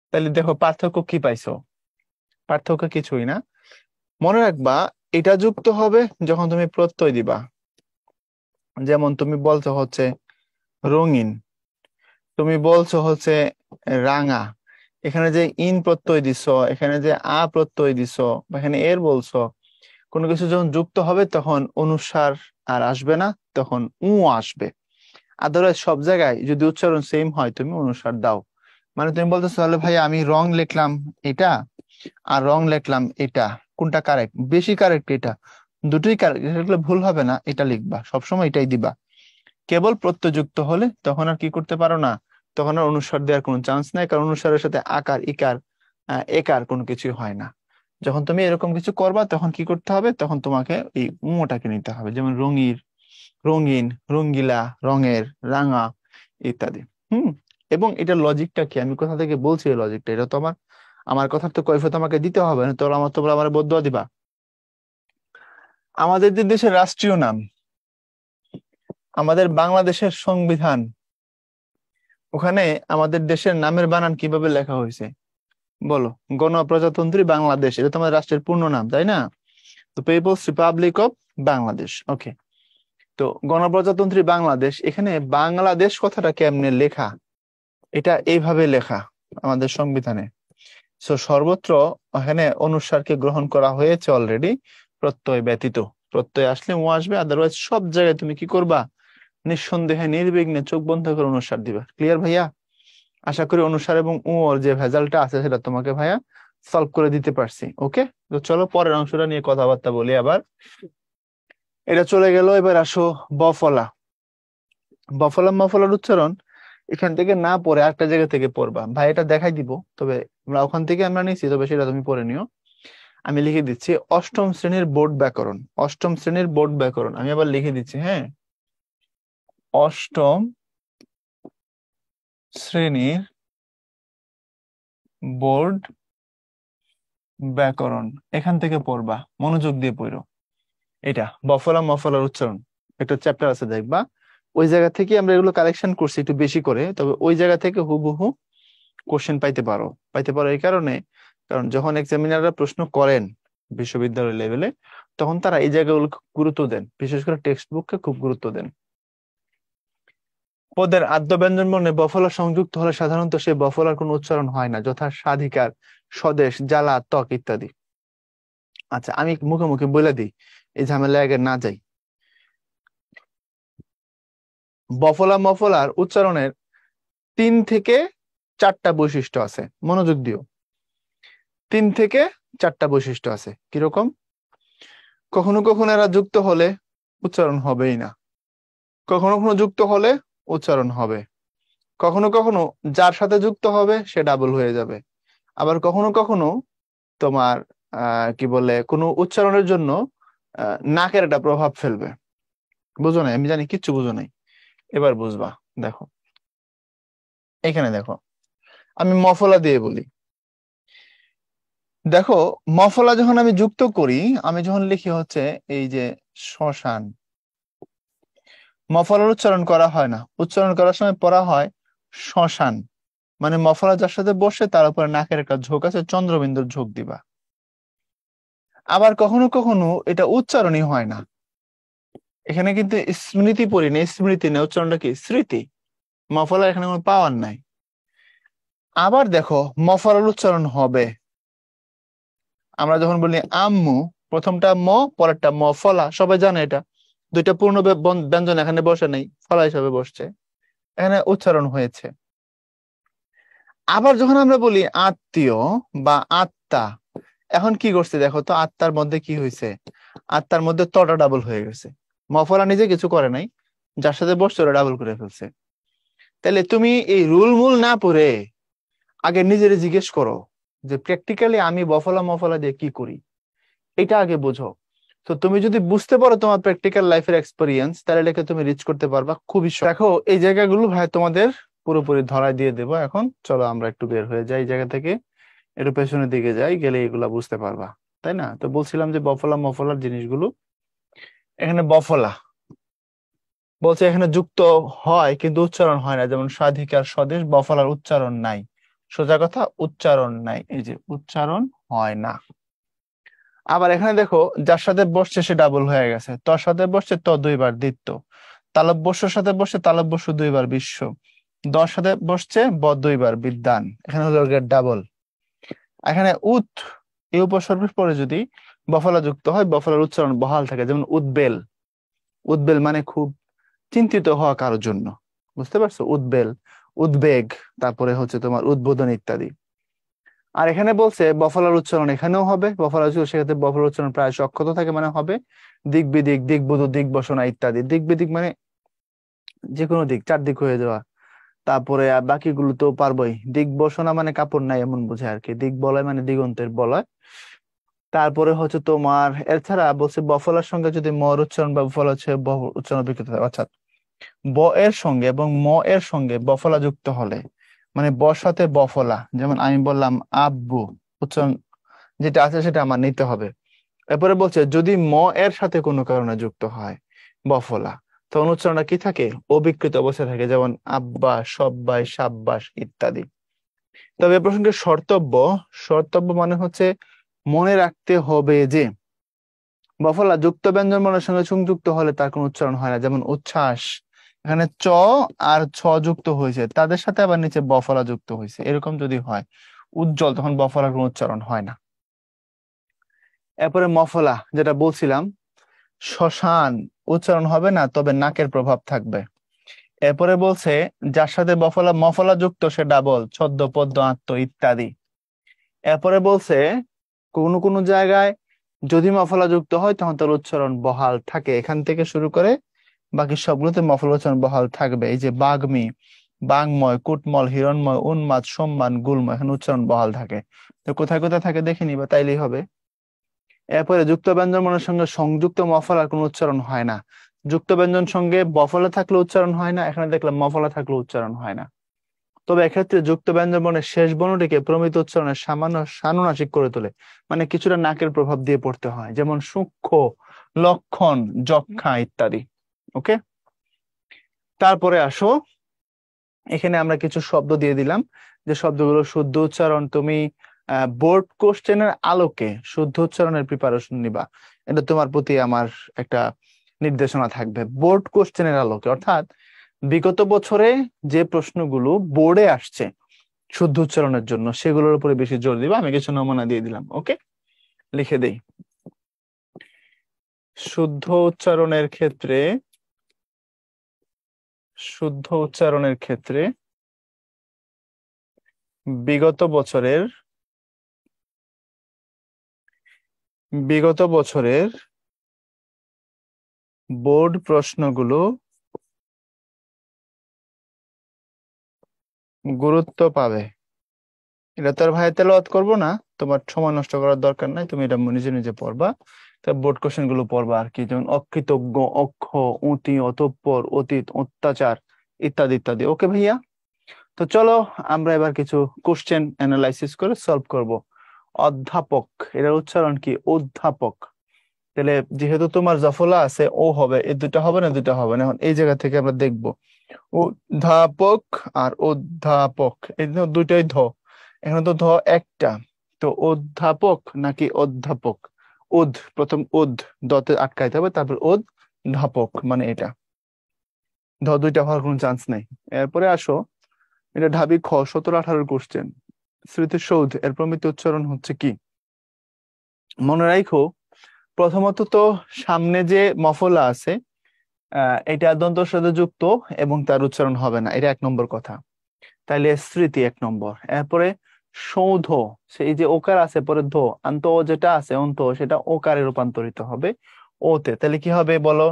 S1: তাহলে দেখো পার্থক্য কি পাইছো? পার্থক্য কিছুই না। মনে রাখবা, এটা যুক্ত হবে যখন তুমি প্রত্যয় দিবা। যেমন তুমি বলছো হচ্ছে রঙিন, তুমি বলছো হচ্ছে রাঙা, এখানে যে ইন প্রত্যয় দিছো, এখানে যে আ প্রত্যয় দিছো, বা এখানে এর বলছো, কোনো কিছু যখন যুক্ত হবে তখন অনুস্বার আর আসবে না, তখন আসবে। আদারওয়াইজ সব জায়গায় যদি উচ্চারণ সেম হয় তুমি অনুস্বার দাও। মানে তুমি বলতেছো তাহলে ভাই আমি রং লিখলাম এটা আর রং লিখলাম এটা, কোনটা কারেক্ট? বেশি কারেক্ট এটা, দুটোই কারেক্ট, এটা লিখলে ভুল হবে না, এটা লিখবা, সবসময় এটাই দিবা। কেবল প্রত্যয়যুক্ত হলে তখন আর কি করতে পারো না, তখন আর অনুস্বার দেওয়ার কোনো চান্স নাই, কারণ অনুস্বারের সাথে আকার ইকার একার কোনো কিছুই হয় না। যখন তুমি এরকম কিছু করবা তখন কি করতে হবে, তখন তোমাকে এই উমটাকে নিতে হবে, যেমন রঙির, রঙিন, রঙ্গিলা, রঙের, রাঙা ইত্যাদি। হুম। এবং এটার লজিকটা কি, আমি কোথা থেকে বলছি এই লজিকটা, এটা তো আমার আমার কথা তো কৈফিয়ত আমাকে দিতে হবে না, তোমরা আমার বদুয়া দিবা। আমাদের যে দেশের রাষ্ট্রীয় নাম, আমাদের বাংলাদেশের সংবিধান, ওখানে আমাদের দেশের নামের বানান কিভাবে লেখা হয়েছে বলো? গণপ্রজাতন্ত্রী বাংলাদেশ, এটা তো আমাদের রাষ্ট্রের পূর্ণ নাম, তাই না? তো পিপলস রিপাবলিক অফ বাংলাদেশ। ওকে, তো গণপ্রজাতন্ত্রী বাংলাদেশ, এখানে বাংলাদেশ কথাটা কেমনে লেখা? এটা এইভাবে লেখা আমাদের সংবিধানে। সো সর্বত্র এখানে অনুস্বারকে গ্রহণ করা হয়েছে অলরেডি, প্রত্যয় ব্যতীত। প্রত্যয় আসলে ও আসবে, আদারওয়াইজ সব জায়গায় তুমি কি করবা, নিঃসন্দেহে নির্বিঘ্নে চোখ বন্ধ করে অনুসার দিবা। ক্লিয়ার ভাইয়া? আশা করি অনুসার এবং ও ওর যে ভেজালটা আছে সেটা তোমাকে ভাইয়া সলভ করে দিতে পারছি। ওকে, তো চলো পরের অংশটা নিয়ে কথাবার্তা বলি আবার। এটা চলে গেল, এবার আসো বফলা। বফলা মফলার উচ্চারণ এখান থেকে না পড়ে একটা জায়গা থেকে পড়বা। ভাই এটা দেখাই দিব, তবে আমরা ওখান থেকে আমরা নিচ্ছি, তবে সেটা তুমি পড়ে নিও। আমি লিখে দিচ্ছি অষ্টম শ্রেণীর বোর্ড ব্যাকরণ। অষ্টম শ্রেণীর বোর্ড ব্যাকরণ আমি আবার লিখে দিচ্ছি, হ্যাঁ, অষ্টম শ্রেণীর বোর্ড ব্যাকরণ এখান থেকে পড়বা, মনোযোগ দিয়ে পড়ো। এটা বফলা মফলার উচ্চারণ একটা চ্যাপ্টার আছে দেখবা, ওই জায়গা থেকে আমরা এগুলো কালেকশন করছি একটু বেশি করে, তবে ওই জায়গা থেকে হুবহু কোশ্চেন পাইতে পারো এই কারণে, কারণ যখন এক্সামিনাররা প্রশ্ন করেন বিশ্ববিদ্যালয় লেভেলে, তখন তারা এই জায়গাগুলো গুরুত্ব দেন, বিশেষ করে টেক্সট বুককে খুব গুরুত্ব দেন। পদের আদ্য ব্যঞ্জন বর্ণে বফলা সংযুক্ত হলে সাধারণত সেই বফলার কোনো উচ্চারণ হয় না, যথা স্বাধিকার, স্বদেশ, জ্বালা, ত্বক ইত্যাদি। আচ্ছা, আমি মুখে মুখে বলে দিই, এই ঝামেলা আগে না যাই। বফলা মফলার উচ্চারণের 3 থেকে 4টা বৈশিষ্ট্য আছে, মনোযোগ দিও। 3 থেকে 4টা বৈশিষ্ট্য আছে। কিরকম? কখনো কখনো এরা যুক্ত হলে উচ্চারণ হবেই না, কখনো কখনো যুক্ত হলে উচ্চারণ হবে, কখনো কখনো যার সাথে যুক্ত হবে সে ডাবল হয়ে যাবে, আবার কখনো কখনো তোমার কি বলে কোনো উচ্চারণের জন্য নাকের একটা প্রভাব ফেলবে। বুঝো নাই? আমি জানি কিচ্ছু বুঝো নাই, এবার বুঝবা। দেখো এখানে দেখো, আমি মফলা দিয়ে বলি। দেখো, মফলা যখন আমি যুক্ত করি, আমি যখন লিখি হচ্ছে এই যে শ্মশান, মফলার উচ্চারণ করা হয় না, উচ্চারণ করার সময় পড়া হয় শ্মশান। মানে মফলা যার সাথে বসে তার উপরে নাকের একটা ঝোঁক আছে, চন্দ্রবিন্দুর ঝোঁক দিবা। আবার কখনো কখনো এটা উচ্চারণই হয় না, এখানে কিন্তু স্মৃতি পড়ি না, স্মৃতি না, উচ্চারণটা কি স্মৃতি, মফলা এখানে কোনো পাওয়ার নাই। আবার দেখো মফলার উচ্চারণ হবে, আমরা যখন বলি আম্মু, প্রথমটা ম, পরেরটা ম, ফলা, সবাই জানে এটা, দুইটা পূর্ণ ব্যঞ্জন এখানে বসে নেই, ফলা হিসাবে বসছে, এখানে উচ্চারণ হয়েছে। আবার যখন আমরা বলি আত্মীয় বা আত্মা, এখন কি করছে দেখো তো, আত্মার মধ্যে কি হয়েছে, আত্মার মধ্যে তটা ডাবল হয়ে গেছে, মফলা নিজে কিছু করে নাই, যার সাথে বসছে ওরা ডাবল করে ফেলছে। তাহলে তুমি এই রুল মুল না পড়ে আগে নিজের জিজ্ঞেস করো যে প্র্যাকটিক্যালি আমি বফলা মফলা দিয়ে কি করি, এটা আগে বুঝো। তো তুমি যদি বুঝতে পারো তোমার প্র্যাকটিক্যাল লাইফের এক্সপেরিয়েন্স, তাহলে এটাকে তুমি রিচ করতে পারবা খুবই দেখো এই জায়গাগুলো ভাই তোমাদের পুরোপুরি ধরায় দিয়ে দেবো। এখন চলো আমরা একটু বের হয়ে যাই এই জায়গা থেকে, একটু পেছনের দিকে যাই, গেলে এগুলা বুঝতে পারবা। তাই না? তো বলছিলাম যে বফলা মফলার জিনিসগুলো, এখানে বফলা বলছে এখানে যুক্ত হয় কিন্তু উচ্চারণ হয় না, যেমন স্বাধিকার, স্বদেশ, বফলার উচ্চারণ নাই, সোজা কথা উচ্চারণ নাই, এই যে উচ্চারণ হয় না। আবার এখানে দেখো যার সাথে বসছে সে ডাবল হয়ে গেছে, তর সাথে বসছে ত 2বার দ্বিত্ব, তালব বস্যর সাথে বসছে তালব বস্য 2বার বিশ্ব, দর সাথে বসছে ব 2বার বিদ্যান, এখানে হলো ডাবল। এখানে উত, এই উপসর্গের পরে যদি বফলা যুক্ত হয়, বফলার উচ্চারণ বহাল থাকে, যেমন উদ্বেল। উদ্বেল মানে খুব চিন্তিত হওয়া কারোর জন্য, বুঝতে পারছো? উদ্বেল, উদ্বেগ, তারপরে হচ্ছে তোমার উদ্বোধন ইত্যাদি। আর এখানে বলছে বফলার উচ্চারণ এখানেও হবে, বফলার উচ্চারণ সেক্ষেত্রে বফলার উচ্চারণ প্রায় অক্ষত থাকে, মানে হবে দিক বিদিক, দিক বুধ, দিক বসনা ইত্যাদি। দিক বিদিক মানে যে কোনো দিক, চারদিক হয়ে যাওয়া। তারপরে আর বাকিগুলো তো পারবোই। দিক বসনা মানে কাপড় নাই এমন বোঝায় আর কি, দিক বলয় মানে দিগন্তের বলয়। তারপরে হচ্ছে তোমার এছাড়া বলছে বফলার সঙ্গে যদি মর উচ্চারণ বা বফলা হচ্ছে উচ্চারণ বিকৃত হয়, অর্থাৎ ব এর সঙ্গে এবং ম এর সঙ্গে বফলা যুক্ত হলে, মানে ব সাথে বফলা, যেমন আমি বললাম আব্বু, উচ্চারণ যেটা আছে সেটা আমার নিতে হবে। এরপরে বলছে যদি ম এর সাথে কোনো কারণে যুক্ত হয় বফলা, তখন উচ্চারণটা কি থাকে, অবিকৃত অবস্থায় থাকে, যেমন আব্বা, সব্বাই, সাব্বাস ইত্যাদি। তবে এ প্রসঙ্গে শর্তব্য, শর্তব্য মানে হচ্ছে মনে রাখতে হবে যে বফলা যুক্ত ব্যঞ্জন বর্ণের সঙ্গে সংযুক্ত হলে তার কোনো উচ্চারণ হয় না, যেমন উচ্ছ্বাস, এখানে চ আর ছ যুক্ত হয়েছে, তাদের সাথে আবার নিচে বফলা যুক্ত হয়েছে, এরকম যদি হয় উজ্জ্বল, তখন বফলার কোনো উচ্চারণ হয় না। এরপরে মফলা যেটা বলছিলাম, শ্মশান উচ্চারণ হবে না, তবে নাকের প্রভাব থাকবে। এরপরে বলছে যার সাথে মফলা যুক্ত সে ডাবল, ছদ্ম পদ্য আত্ম ইত্যাদি। এরপরে বলছে কোন কোন জায়গায় যদি মফলা যুক্ত হয় তখন তার উচ্চারণ বহাল থাকে। এখান থেকে শুরু করে বাকি সবগুলোতে মফলা উচ্চারণ বহাল থাকবে। এই যে বাগ্মী, বাংময়, কুটমল, হিরণময়, উন্মাদ, সম্মান, গুলময়, এখানে উচ্চারণ বহাল থাকে। তো কোথায় কোথায় থাকে দেখে নিবা, তাইলেই হবে। এরপরে যুক্ত ব্যঞ্জন বর্ণের সঙ্গে সংযুক্ত মফলার কোনো উচ্চারণ হয় না। যুক্ত ব্যঞ্জন সঙ্গে বফলা থাকলে উচ্চারণ হয় না, এখানে দেখলাম মফলা থাকলে উচ্চারণ হয় না। তবে এক্ষেত্রে যুক্ত ব্যঞ্জন বর্ণের শেষ বর্ণটিকে প্রমিত উচ্চারণের সামান্য সানুনাসিক করে তোলে, মানে কিছুটা নাকের প্রভাব দিয়ে পড়তে হয়, যেমন সূক্ষ্ম, লক্ষণ, যক্ষা ইত্যাদি। ওকে, তারপরে আসো, এখানে আমরা কিছু শব্দ দিয়ে দিলাম, যে শব্দগুলো শুদ্ধ উচ্চারণ তুমি বোর্ড কোশ্চেনের আলোকে শুদ্ধ উচ্চারণের প্রিপারেশন নিবা। এটা তোমার প্রতি আমার একটা নির্দেশনা থাকবে। বোর্ড কোশ্চেনের আলোকে অর্থাৎ বিগত বছরে যে প্রশ্নগুলো বোর্ডে আসছে শুদ্ধ উচ্চারণের জন্য, সেগুলোর উপরে বেশি জোর দিবা। আমি কিছু নমুনা দিয়ে দিলাম। ওকে, লিখে দেই। শুদ্ধ উচ্চারণের ক্ষেত্রে, শুদ্ধ উচ্চারণের ক্ষেত্রে বিগত বছরের, বিগত বছরের বোর্ড প্রশ্নগুলো গুরুত্ব পাবে। এটা তো আর ভাই তেলাওয়াত করবো না, তোমার সময় নষ্ট করার দরকার নাই, তুমি এটা নিজে নিজে পড়বা। তা বোর্ড কোশ্চেন গুলো পড়বা আর কি, যেমন অকৃতজ্ঞ, অক্ষ, অতি, অতঃপর, অতীত, অত্যাচার ইত্যাদি ইত্যাদি। ওকে ভাইয়া, তো চলো আমরা এবার কিছু কোশ্চেন অ্যানালাইসিস করে সলভ করব। অধ্যাপক, এটার উচ্চারণ কি? অধ্যাপক। তাহলে যেহেতু তোমার জফলা আছে, ও হবে, এই দুটা হবে না, দুটা হবে না। এখন এই জায়গা থেকে আমরা দেখব অধ্যাপক আর অধ্যাপক, এই দুইটাই ধ, এখানে তো ধ একটা। তো অধ্যাপক নাকি অধ্যাপক? উদ, প্রথম উদ, দতে আটকাইতে হবে, তারপর অধ্যাপক, মানে এটা ধ দুইটা হওয়ার কোনো চান্স নেই। এরপরে আসো, এটা ঢাবি খ 17-18 কোশ্চেন। স্মৃতিসৌধ এর প্রমিত উচ্চারণ হচ্ছে কি? মনে রাখো, প্রথমত তো সামনে যে মফলা আছে এটা দন্তের সাথে যুক্ত এবং তার উচ্চারণ হবে না, এটা এক নম্বর কথা। তাইলে স্মৃতি এক নম্বর। এরপরে সৌধ, সেই যে ওকার আছে পরে ধ, আন্ত যেটা আছে অন্ত, সেটা ওকারে রূপান্তরিত হবে ওতে, তাহলে কি হবে বলো?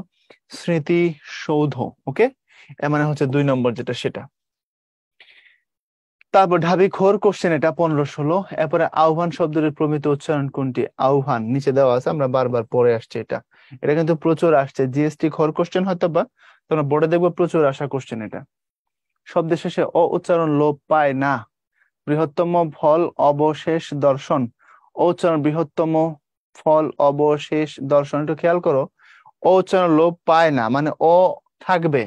S1: স্মৃতি সৌধ। ওকে, এর মানে হচ্ছে 2 নম্বর যেটা সেটা। তারপর ঢাবি খোর কোশ্চেন, এটা 15-16। এরপরে আহ্বান শব্দের প্রমিত উচ্চারণ কোনটি? আহ্বান নিচে দেওয়া আছে, আমরা বারবার পড়ে আসছি এটা। এটা কিন্তু প্রচুর আসছে, জিএসটি খোর কোশ্চেন হয়তো বা তোমরা বোর্ডে দেখবো প্রচুর আসা কোশ্চেন এটা। শব্দের শেষে অ উচ্চারণ লোপ পায় না। বৃহত্তম ফল অবশেষ দর্শন, ও উচ্চারণ বৃহত্তম ফল অবশেষ দর্শন, একটু খেয়াল করো। ও উচ্চারণ লোপ পায় না মানে ও থাকবে।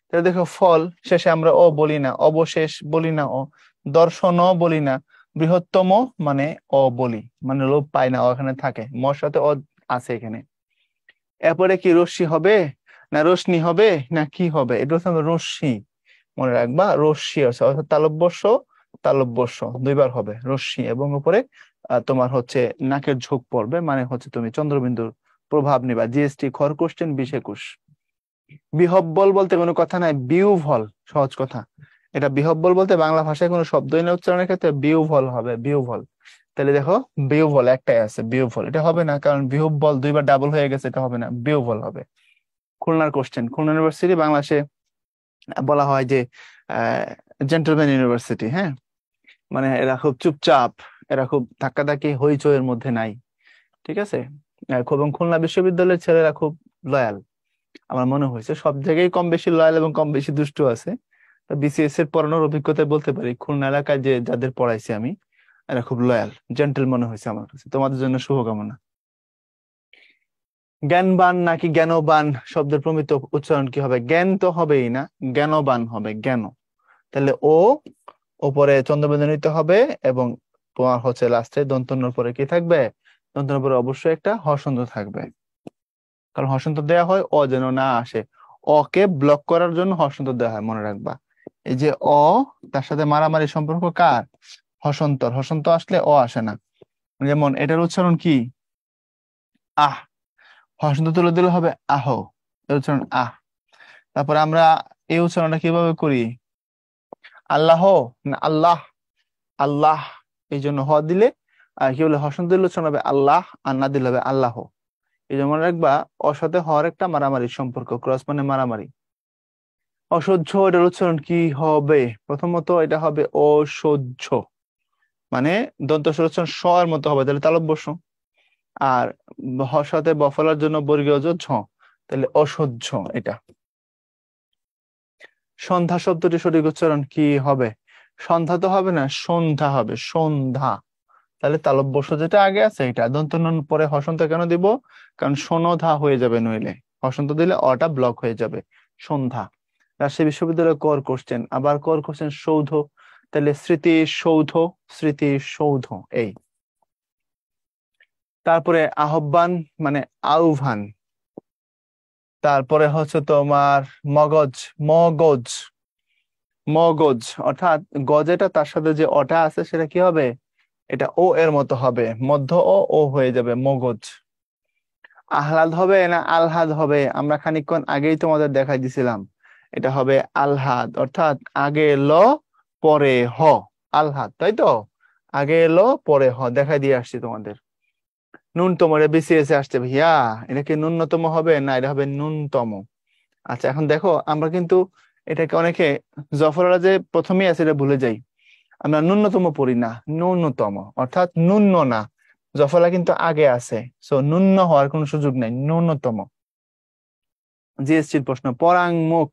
S1: তাহলে দেখো, ফল শেষে আমরা ও বলি না, অবশেষ বলি না, ও দর্শনও বলি না, বৃহত্তম মানে ও বলি, মানে লোপ পায় না, ও এখানে থাকে, মোর সাথে ও আছে এখানে। এরপরে কি রশ্মি হবে না রশ্মি হবে না কি হবে? এটা হচ্ছে আমরা রশ্মি, মনে রাখবা, রশ্মি আছে, অর্থাৎ তালব্যস্য, তালব্যস্য দুইবার হবে রশ্মি, এবং উপরে তোমার হচ্ছে নাকের ঝোঁক পড়বে, মানে হচ্ছে তুমি চন্দ্রবিন্দুর প্রভাব নিবা। জিএসটি খর কোশ্চেন 20-21। বিহব্বল বলতে কোনো কথা নাই, বিউভল, সহজ কথা। এটা বিহব্বল বলতে বাংলা ভাষায় কোনো শব্দই না, উচ্চারণের ক্ষেত্রে বিউভল হবে, বিউভল। তাহলে দেখো, বিউভল একটাই আছে, বিউভল এটা হবে না, কারণ বিহব্বল দুইবার ডাবল হয়ে গেছে, এটা হবে না, বিউভল হবে। খুলনার কোশ্চেন, খুলনা ইউনিভার্সিটি বাংলাদেশে বলা হয় যে জেন্টলম্যান ইউনিভার্সিটি। হ্যাঁ, মানে এরা খুব চুপচাপ, এরা খুব ধাক্কাধাক্কি হইচইয়ের মধ্যে নাই, ঠিক আছে। এবং খুলনা বিশ্ববিদ্যালয়ের ছেলেরা খুব লয়াল, আমার মনে হয়েছে সব জায়গায় কম বেশি লয়াল এবং কম বেশি দুষ্টু আছে। বিসিএস এর পড়ানোর অভিজ্ঞতায় বলতে পারি, খুলনা এলাকায় যে যাদের পড়াইছি আমি, এরা খুব লয়াল, জেন্টল মনে হয়েছে আমার কাছে। তোমাদের জন্য শুভকামনা। জ্ঞানবান নাকি জ্ঞানবান শব্দের প্রমিত উচ্চারণ কি হবে? জ্ঞান তো হবেই না, জ্ঞানবান হবে, জ্ঞান। তাহলে ও উপরে চন্দ্রবিন্দু নিতে হবে, এবং তোমার হচ্ছে লাস্টে দন্তন্যর পরে কি থাকবে? দন্তন্যর পরে অবশ্যই একটা হর্ষন্ত থাকবে, কারণ হর্ষন্ত দেওয়া হয় অ যেন না আসে, অকে ব্লক করার জন্য হর্ষন্ত দেওয়া হয়, মনে রাখবা। এই যে অ, তার সাথে মারামারি সম্পর্ক কার? হসন্তর, হসন্ত আসলে অ আসে না। যেমন এটার উচ্চারণ কি? আহ, হর্ষন্ত তুলে দিলে হবে আহ, এই উচ্চারণ আহ। তারপরে আমরা এই উচ্চারণটা কিভাবে করি? আল্লাহ না আল্লাহ, আল্লাহ, এই জন্য হ দিলে আর কি বলে হর্ষণ দিলে উচ্চারণ হবে আল্লাহ, আর না দিলে হবে আল্লাহ। এই জন্য মনে রাখবা, অসাথে হওয়ার একটা মারামারি সম্পর্ক, ক্রস মানে মারামারি। অসহ্য, এটার উচ্চারণ কি হবে? প্রথমত এটা হবে অসহ্য, মানে দন্ত স্বর উচ্চারণ স এর মতো হবে, তাহলে তালব্য স। আর সাথে বফলার জন্য বর্গীয় জ ঝ, তাহলে অসহ্য এটা। সন্ধ্যা শব্দটি সঠিক উচ্চারণ কি হবে? সন্ধ্যা তো হবে না, সন্ধ্যা হবে, সন্ধ্যা। তাহলে তালব্য স যেটা আগে আছে এটা, দন্ত নুন পরে হসন্ত কেন দিব? কারণ সনধা হয়ে যাবে, নইলে হসন্ত দিলে অটা ব্লক হয়ে যাবে। সন্ধ্যা। রাজশাহী বিশ্ববিদ্যালয় কর কোশ্চেন, আবার কর কোশ্চেন সৌধ, তাহলে স্মৃতি সৌধ, স্মৃতি সৌধ এই। তারপরে আহ্বান মানে আহ্বান। তারপরে হচ্ছে তোমার মগজ, মগজ, মগজ, অর্থাৎ গজেটা তার সাথে যে অটা আছে সেটা কি হবে? এটা ও এর মতো হবে, মধ্য ও ও হয়ে যাবে, মগজ। আহ্লাদ হবে না আলহাদ হবে? আমরা খানিকক্ষণ আগেই তোমাদের দেখাই দিছিলাম, এটা হবে আলহাদ, অর্থাৎ আগে ল পরে হ, আলহাদ, তাই তো? আগে ল পরে হ, দেখাই দিয়ে আসছি তোমাদের। ন্যূনতম, এটা বিসিএস এ আসছে ভাইয়া, এটা কি ন্যূনতম হবে? না, এটা হবে ন্যূনতম। আচ্ছা, এখন দেখো আমরা কিন্তু এটাকে অনেকে জফররা যে প্রথমেই আছে এটা ভুলে যাই। আমরা ন্যূনতম পড়ি না, ন্যূনতম, অর্থাৎ ন্যূন না, জফলা কিন্তু আগে আছে, সো ন্যূন হওয়ার কোনো সুযোগ নেই, ন্যূনতম। জিএসটির প্রশ্ন পরাংমুখ,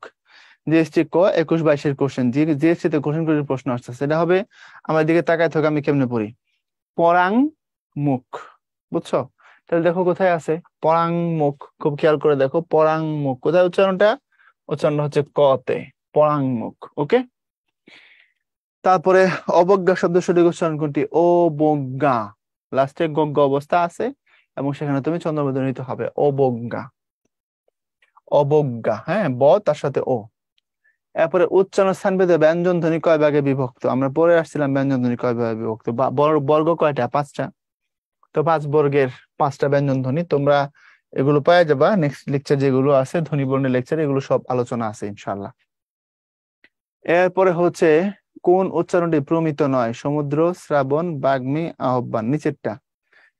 S1: জিএসটি ক 21-22-এর কোশ্চেন, জিএসটি তে কোশ্চেন করে প্রশ্ন আসছে, সেটা হবে, আমার দিকে তাকায় থাকো আমি কেমনে পড়ি, পরাংমুখ, বুঝছো? তাহলে দেখো কোথায় আছে পরাংমুখ, খুব খেয়াল করে দেখো পরাংমুখ কোথায়, উচ্চারণটা উচ্চারণ হচ্ছে ক তে, পরাংমুখ। ওকে। তারপরে অবজ্ঞা শব্দ সঠিক উচ্চারণ কোনটি? অবজ্ঞা, লাস্টে গজ্ঞ অবস্থা আছে এবং সেখানে তুমি চন্দ্রবোধ নিতে হবে, অবজ্ঞা, অবজ্ঞা, হ্যাঁ, ব তার সাথে ও। এরপরে উচ্চারণ স্থান ভেদে ব্যঞ্জন ধ্বনি কয় ভাগে বিভক্ত? আমরা পড়ে আসছিলাম ব্যঞ্জন ধ্বনি কয় ভাগে বিভক্ত, বর্গ কয়টা? 5টা। তো 5 বর্গের 5টা ব্যঞ্জন ধ্বনি, তোমরা এগুলো পাওয়া যাবা নেক্সট লেকচার, যেগুলো আছে ধ্বনি বর্ণের লেকচার, এগুলো সব আলোচনা আছে ইনশাল্লাহ। এরপরে হচ্ছে কোন উচ্চারণটি প্রমিত নয়? সমুদ্র, শ্রাবণ, বাগ্মী, আহ্বান, নিচেরটা।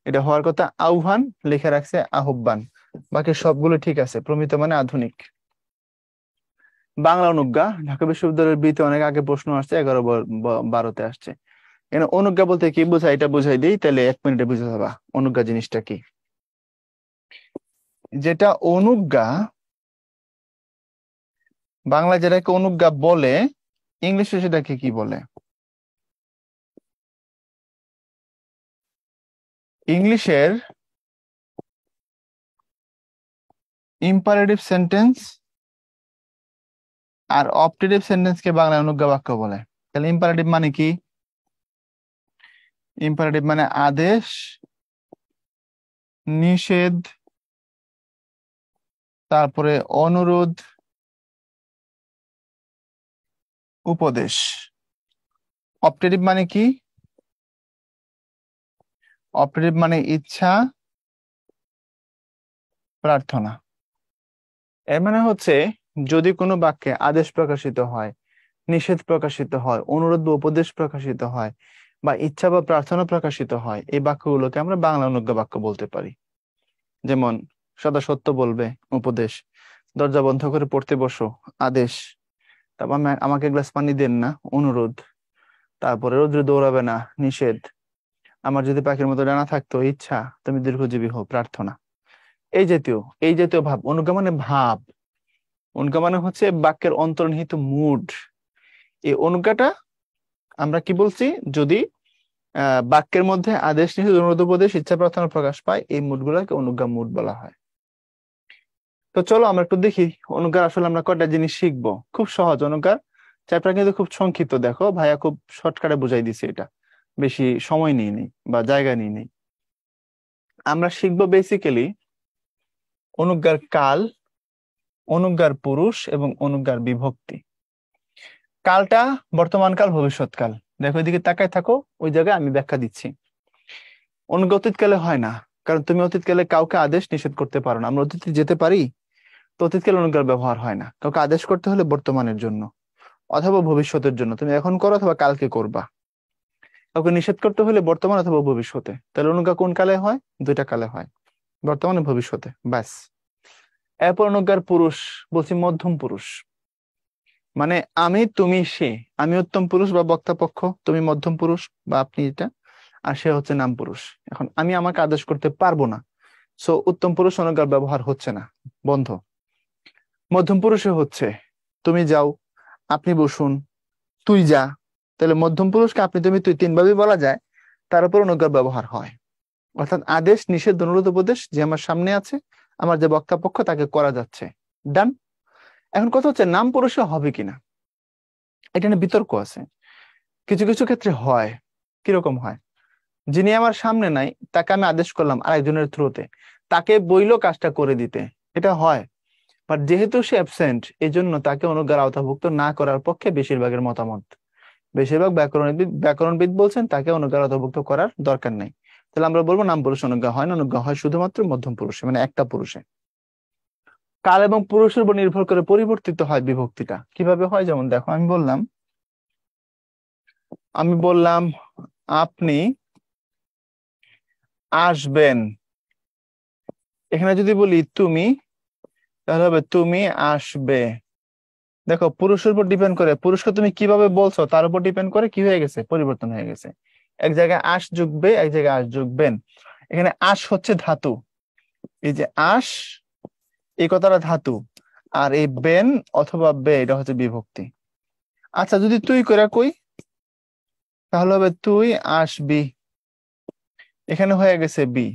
S1: এটা হওয়ার কথা আহ্বান, লিখে রাখছে আহ্বান, বাকি সবগুলো ঠিক আছে। প্রমিত মানে আধুনিক। বাংলা অনুজ্ঞা, ঢাকা বিশ্ববিদ্যালয়ের বিতে অনেক আগে প্রশ্ন আসছে, 11-12-তে আসছে। এখানে অনুজ্ঞা বলতে কি বোঝায় এটা বুঝাই দিই, তাহলে 1 মিনিটে বুঝে যাবা অনুজ্ঞা জিনিসটা কি। যেটা অনুজ্ঞা, বাংলা যেটাকে অনুজ্ঞা বলে, ইংলিশে সেটাকে কি বলে? ইংলিশের ইম্পারেটিভ সেন্টেন্স আর অপটেটিভ সেন্টেন্স কে বাংলায় অনুজ্ঞা বাক্য বলে। তাহলে ইম্পারেটিভ মানে কি? ইম্পারেটিভ মানে আদেশ, নিষেধ, তারপরে অনুরোধ, উপদেশ। অপটেটিভ মানে কি? অপটেটিভ মানে ইচ্ছা, প্রার্থনা। এর মানে হচ্ছে যদি কোনো বাক্যে আদেশ প্রকাশিত হয়, নিষেধ প্রকাশিত হয়, অনুরোধ বা উপদেশ প্রকাশিত হয়, বা ইচ্ছা বা প্রার্থনা প্রকাশিত হয়, এই বাক্যগুলোকে আমরা বাংলা অনুজ্ঞা বাক্য বলতে পারি। যেমন সদা সত্য বলবে, উপদেশ। দরজা বন্ধ করে পড়তে বসো, আদেশ। তারপর আমাকে এক গ্লাস পানি দেন না, অনুরোধ। তারপরে রোদ্রে দৌড়াবে না, নিষেধ। আমার যদি পাখির মতো ডানা থাকতো, ইচ্ছা। তুমি দীর্ঘজীবী হও, প্রার্থনা। এই জাতীয় ভাব, অনুজ্ঞা মানে ভাব। অনুজ্ঞা মানে হচ্ছে বাক্যের অন্তর্নিহিত মুড। এই অনুজ্ঞাটা আমরা কি বলছি, যদি বাক্যের মধ্যে আদেশ, নিষেধ, অনুরোধ, উপদেশ, ইচ্ছা, প্রার্থনা প্রকাশ পায়, এই মুড গুলাকে অনুজ্ঞা মুড বলা হয়। তো চলো আমরা একটু দেখি অনুজ্ঞার আসলে আমরা কয়টা জিনিস শিখবো। খুব সহজ অনুজ্ঞার চ্যাপ্টার, কিন্তু খুব সংক্ষিপ্ত। দেখো ভাইয়া খুব শর্টকাটে বুঝাই দিছে, এটা বেশি সময় নিয়ে নেই বা জায়গা নিয়ে নেই। আমরা শিখবো বেসিক্যালি অনুজ্ঞার কাল, অনুজ্ঞার পুরুষ এবং অনুজ্ঞার বিভক্তি। কালটা বর্তমান কাল, ভবিষ্যৎ কাল। দেখো এদিকে তাকায় থাকো, ওই জায়গায় আমি ব্যাখ্যা দিচ্ছি। অনুজ্ঞা অতীতকালে হয় না, কারণ তুমি অতীতকালে কাউকে আদেশ নিষেধ করতে পারো না। আমরা অতীতে যেতে পারি, তো অতীতকালে অনুজ্ঞার ব্যবহার হয় না। কাউকে আদেশ করতে হলে বর্তমানের জন্য অথবা ভবিষ্যতের জন্য, তুমি এখন করো অথবা কালকে করবা। কাউকে নিষেধ করতে হলে বর্তমান অথবা ভবিষ্যতে। তাহলে অনুজ্ঞা কোন কালে হয়? দুইটা কালে হয়, বর্তমানে ভবিষ্যতে, ব্যাস। এরপর অনুজ্ঞার পুরুষ, বলছি মধ্যম পুরুষ। মানে আমি, তুমি, সে। আমি উত্তম পুরুষ বা বক্তা পক্ষ, তুমি মধ্যম পুরুষ বা আপনি এটা, আর সে হচ্ছে নাম পুরুষ। এখন আমি আমাকে আদেশ করতে পারবো না, সো উত্তম পুরুষ অনুজ্ঞার ব্যবহার হচ্ছে না, বন্ধ। মধ্যম পুরুষে হচ্ছে তুমি যাও, আপনি বসুন, তুই যা। তাহলে মধ্যম পুরুষকে আপনি, তুমি, তুই তিনভাবেই বলা যায়, তার উপর অনুজ্ঞার ব্যবহার হয়। অর্থাৎ আদেশ, নিষেধ, অনুরোধ, উপদেশ যে আমার সামনে আছে, আমার যে বক্তা পক্ষ, তাকে করা যাচ্ছে। ডান। এখন কথা হচ্ছে নাম পুরুষে হবে কিনা, এটা নিয়ে বিতর্ক আছে। কিছু কিছু ক্ষেত্রে হয়। কিরকম হয়? যিনি আমার সামনে নাই, তাকে আমি আদেশ করলাম আরেকজনের থ্রুতে, তাকে বইলো কাজটা করে দিতে, এটা হয়। বাট যেহেতু সে অ্যাবসেন্ট, এই জন্য তাকে অনুজ্ঞার আওতাভুক্ত না করার পক্ষে বেশিরভাগের মতামত। বেশিরভাগ ব্যাকরণবিদ বলছেন তাকে অনুজ্ঞার আওতাভুক্ত করার দরকার নেই। তাহলে আমরা বলবো নাম পুরুষ অনুজ্ঞা হয় না, অনুজ্ঞা হয় শুধুমাত্র মধ্যম পুরুষে, মানে একটা পুরুষে। কাল এবং পুরুষের উপর নির্ভর করে পরিবর্তিত হয় বিভক্তিটা। কিভাবে হয়? যেমন দেখো, আমি বললাম আপনি আসবেন। এখানে যদি বলি তুমি, তাহলে হবে তুমি আসবে। দেখো, পুরুষের উপর ডিপেন্ড করে, পুরুষকে তুমি কিভাবে বলছো তার উপর ডিপেন্ড করে কি হয়ে গেছে, পরিবর্তন হয়ে গেছে। এক জায়গায় আস যোগ বে, এক জায়গায় আস যোগ বেন। এখানে আস হচ্ছে ধাতু, এই যে আস, এই কথাটা ধাতু। আর এই বেন অথবা বে, এটা হচ্ছে বিভক্তি। আচ্ছা, যদি তুই করে কই, তাহলে হবে তুই আসবি। এখানে হয়ে গেছে বি।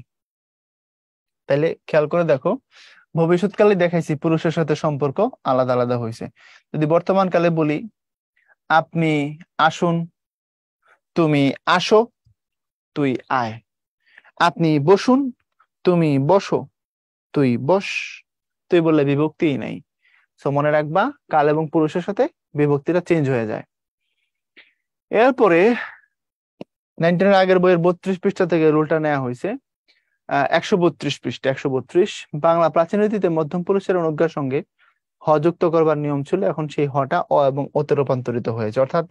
S1: তাহলে খেয়াল করে দেখো, ভবিষ্যৎকালে দেখাইছি পুরুষের সাথে সম্পর্ক আলাদা আলাদা হয়েছে। যদি বর্তমান কালে বলি আপনি আসুন, তুমি আসো, তুই আয়। আপনি বসুন, তুমি বসো, তুই বস। তুই বললে বিভক্তিই নাই। সো মনে রাখবা, কাল এবং পুরুষের সাথে বিভক্তিটা চেঞ্জ হয়ে যায়। এরপরে 19 আগের বইয়ের 32 পৃষ্ঠা থেকে রুলটা নেওয়া হয়েছে। 132 পৃষ্ঠা, 132। বাংলা প্রাচীন রীতিতে মধ্যম পুরুষের অনুজ্ঞার সঙ্গে হ যুক্ত করবার নিয়ম ছিল, এখন সেই হটা অ এবং ওতে রূপান্তরিত হয়েছে। অর্থাৎ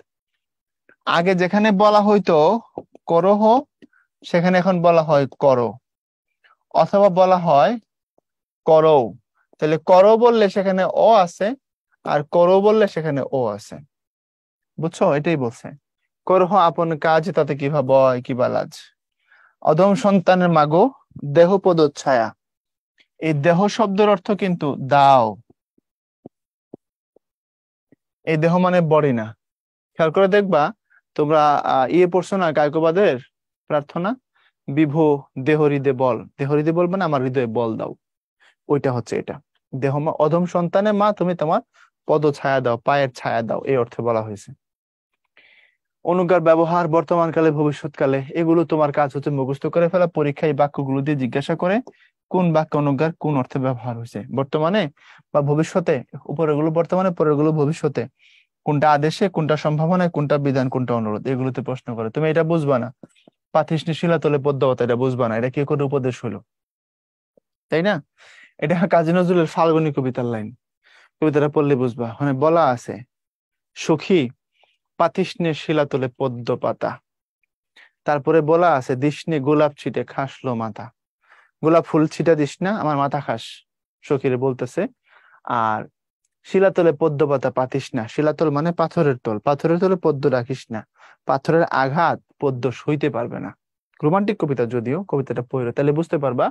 S1: আগে যেখানে বলা হইতো করহ, সেখানে এখন বলা হয় করো, অথবা বলা হয় করো। তাহলে করো বললে সেখানে অ আছে, আর করো বললে সেখানে ও আছে। বুঝছো? এটাই বলছে, করহ আপন কাজ, তাতে কিবা বয় কিবা লাজ। অধম সন্তানের মাগো দেহ পদচ্ছায়া। এই দেহ শব্দের অর্থ কিন্তু দাও। এই দেহ মানে বডি না। খেয়াল করে দেখবা, তোমরা পড়ছো না কায়কোবাদের প্রার্থনা, বিভো দেহ হৃদে বল। দেহ হৃদে বল মানে আমার হৃদয়ে বল দাও, ওইটা হচ্ছে এটা। দেহ অধম সন্তানের মা, তুমি তোমার পদ ছায়া দাও, পায়ের ছায়া দাও, এই অর্থে বলা হয়েছে। অনুজ্ঞার ব্যবহার বর্তমানকালে, ভবিষ্যৎকালে, এগুলো তোমার কাজ হচ্ছে মুখস্থ করে ফেলা। পরীক্ষায় বাক্যগুলো দিয়ে জিজ্ঞাসা করে কোন বাক্য অনুজ্ঞার কোন অর্থে ব্যবহার হয়েছে, বর্তমানে বা ভবিষ্যতে। উপরের গুলো বর্তমানে, পরের গুলো ভবিষ্যতে। কোনটা আদেশে, কোনটা সম্ভাবনায়, কোনটা বিধান, কোনটা অনুরোধ, এগুলোতে প্রশ্ন করে। তুমি এটা বুঝবা না, পাথিষ্ণি শিলাতলে পদ্মাবতা, এটা বুঝবা না, এটা কি করে উপদেশ হলো, তাই না? এটা কাজী নজরুলের ফাল্গুনী কবিতার লাইন। কবিতাটা পড়লে বুঝবা। মানে বলা আছে, সখী পাথিষ্ণে শিলাতলে পদ্ম পাতা। তারপরে বলা আছে, দিসনে গোলাপ ছিটে খাসলো মাথা। গোলাপ ফুল ছিটা দিস না, আমার মাথা খাস, সখীরে বলতেছে। আর শিলাতলে পদ্ম পাতা পাতিস না। শিলাতল মানে পাথরের তল, পাথরের তলে পদ্ম রাখিস না, পাথরের আঘাত পদ্ম সইতে পারবে না। রোমান্টিক কবিতা, যদিও কবিতাটা পড়ে তাহলে বুঝতে পারবা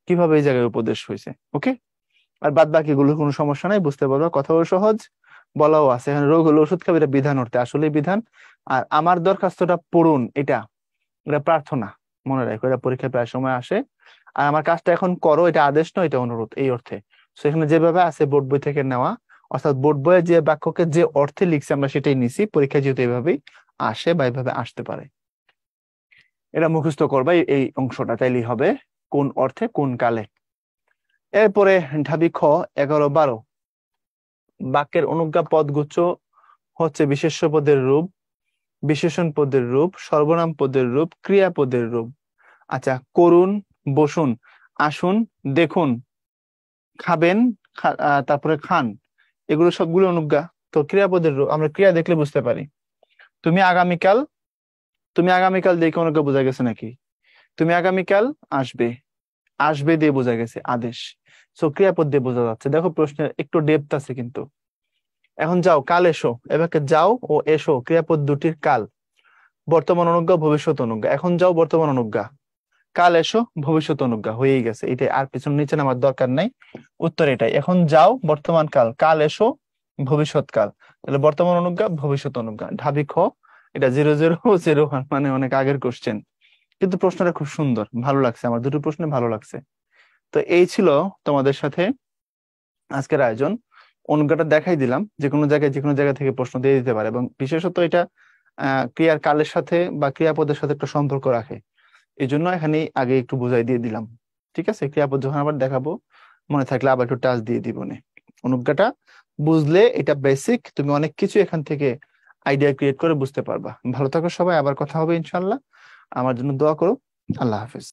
S1: কিভাবে এই জায়গায় উপদেশ হয়েছে। ওকে? আর বাদ বাকি গুলোর কোনো সমস্যা নাই, বুঝতে পারবা, কথাও সহজ, বলাও আছে। এখানে রোগ হলে ওষুধ খাবে, এটা বিধান অর্থে আসলে বিধান। আর আমার দরখাস্তটা পড়ুন, এটা এটা প্রার্থনা, মনে রাখো, এটা পরীক্ষায় প্রায় সময় আসে। আর আমার কাজটা এখন করো, এটা আদেশ নয়, এটা অনুরোধ, এই অর্থে। সেখানে যেভাবে আছে বোর্ড বই থেকে নেওয়া, অর্থাৎ বোর্ড বইয়ে যে বাক্যকে যে অর্থে লিখছে আমরা সেটাই নিছি। পরীক্ষায় যেহেতু এইভাবেই আসে বা এইভাবে আসতে পারে, এটা মুখস্থ করবা এই অংশটা, তাইলেই হবে কোন অর্থে কোন কালে। এরপরে ঢাবি খ 11-12। বাক্যের অনুজ্ঞা পদগুচ্ছ হচ্ছে বিশেষ্য পদের রূপ, বিশেষণ পদের রূপ, সর্বনাম পদের রূপ, ক্রিয়াপদের রূপ। আচ্ছা, করুন, বসুন, আসুন, দেখুন, খাবেন, তারপরে খান, এগুলো সবগুলো অনুজ্ঞা। তো ক্রিয়াপদের আমরা ক্রিয়া দেখলে বুঝতে পারি। তুমি আগামীকাল, তুমি আগামীকাল দেখে অনুজ্ঞা বোঝা গেছে নাকি? তুমি আগামীকাল আসবে, আসবে দিয়ে বোঝা গেছে আদেশ। সো ক্রিয়াপদ দিয়ে বোঝা যাচ্ছে। দেখো প্রশ্নের একটু ডেপথ আছে কিন্তু। এখন যাও, কাল এসো, এবারে যাও ও এসো ক্রিয়াপদ দুটির কাল বর্তমান অনুজ্ঞা ভবিষ্যৎ অনুজ্ঞা। এখন যাও বর্তমান অনুজ্ঞা, কাল এসো ভবিষ্যৎ অনুজ্ঞা, হয়েই গেছে এটাই, আর পিছন নিচে নামার দরকার নাই। উত্তর এটাই। এখন যাও বর্তমান কাল, কাল এসো ভবিষ্যৎ কাল, তাহলে বর্তমান অনুজ্ঞা ভবিষ্যৎ অনুজ্ঞা, ঢাবি খ। এটা 0001, মানে অনেক আগের কোশ্চেন, কিন্তু প্রশ্নটা খুব সুন্দর, ভালো লাগছে আমার, দুটো প্রশ্ন ভালো লাগছে। তো এই ছিল তোমাদের সাথে আজকের আয়োজন। অনুজ্ঞাটা দেখাই দিলাম, যে কোনো জায়গা থেকে প্রশ্ন দিয়ে দিতে পারে, এবং বিশেষত এটা ক্রিয়ার কালের সাথে বা ক্রিয়াপদের সাথে একটা সম্পর্ক রাখে, এই জন্য এখানে আগে একটু বুঝাই দিয়ে দিলাম। ঠিক আছে, ক্রিয়াপদ যখন আবার দেখাবো মনে থাকলে আবার একটু টাচ দিয়ে দিব নে। অনুজ্ঞাটা বুঝলে, এটা বেসিক, তুমি অনেক কিছু এখান থেকে আইডিয়া ক্রিয়েট করে বুঝতে পারবা। ভালো থাকো সবাই, আবার কথা হবে ইনশাল্লাহ। আমার জন্য দোয়া করো। আল্লাহ হাফেজ।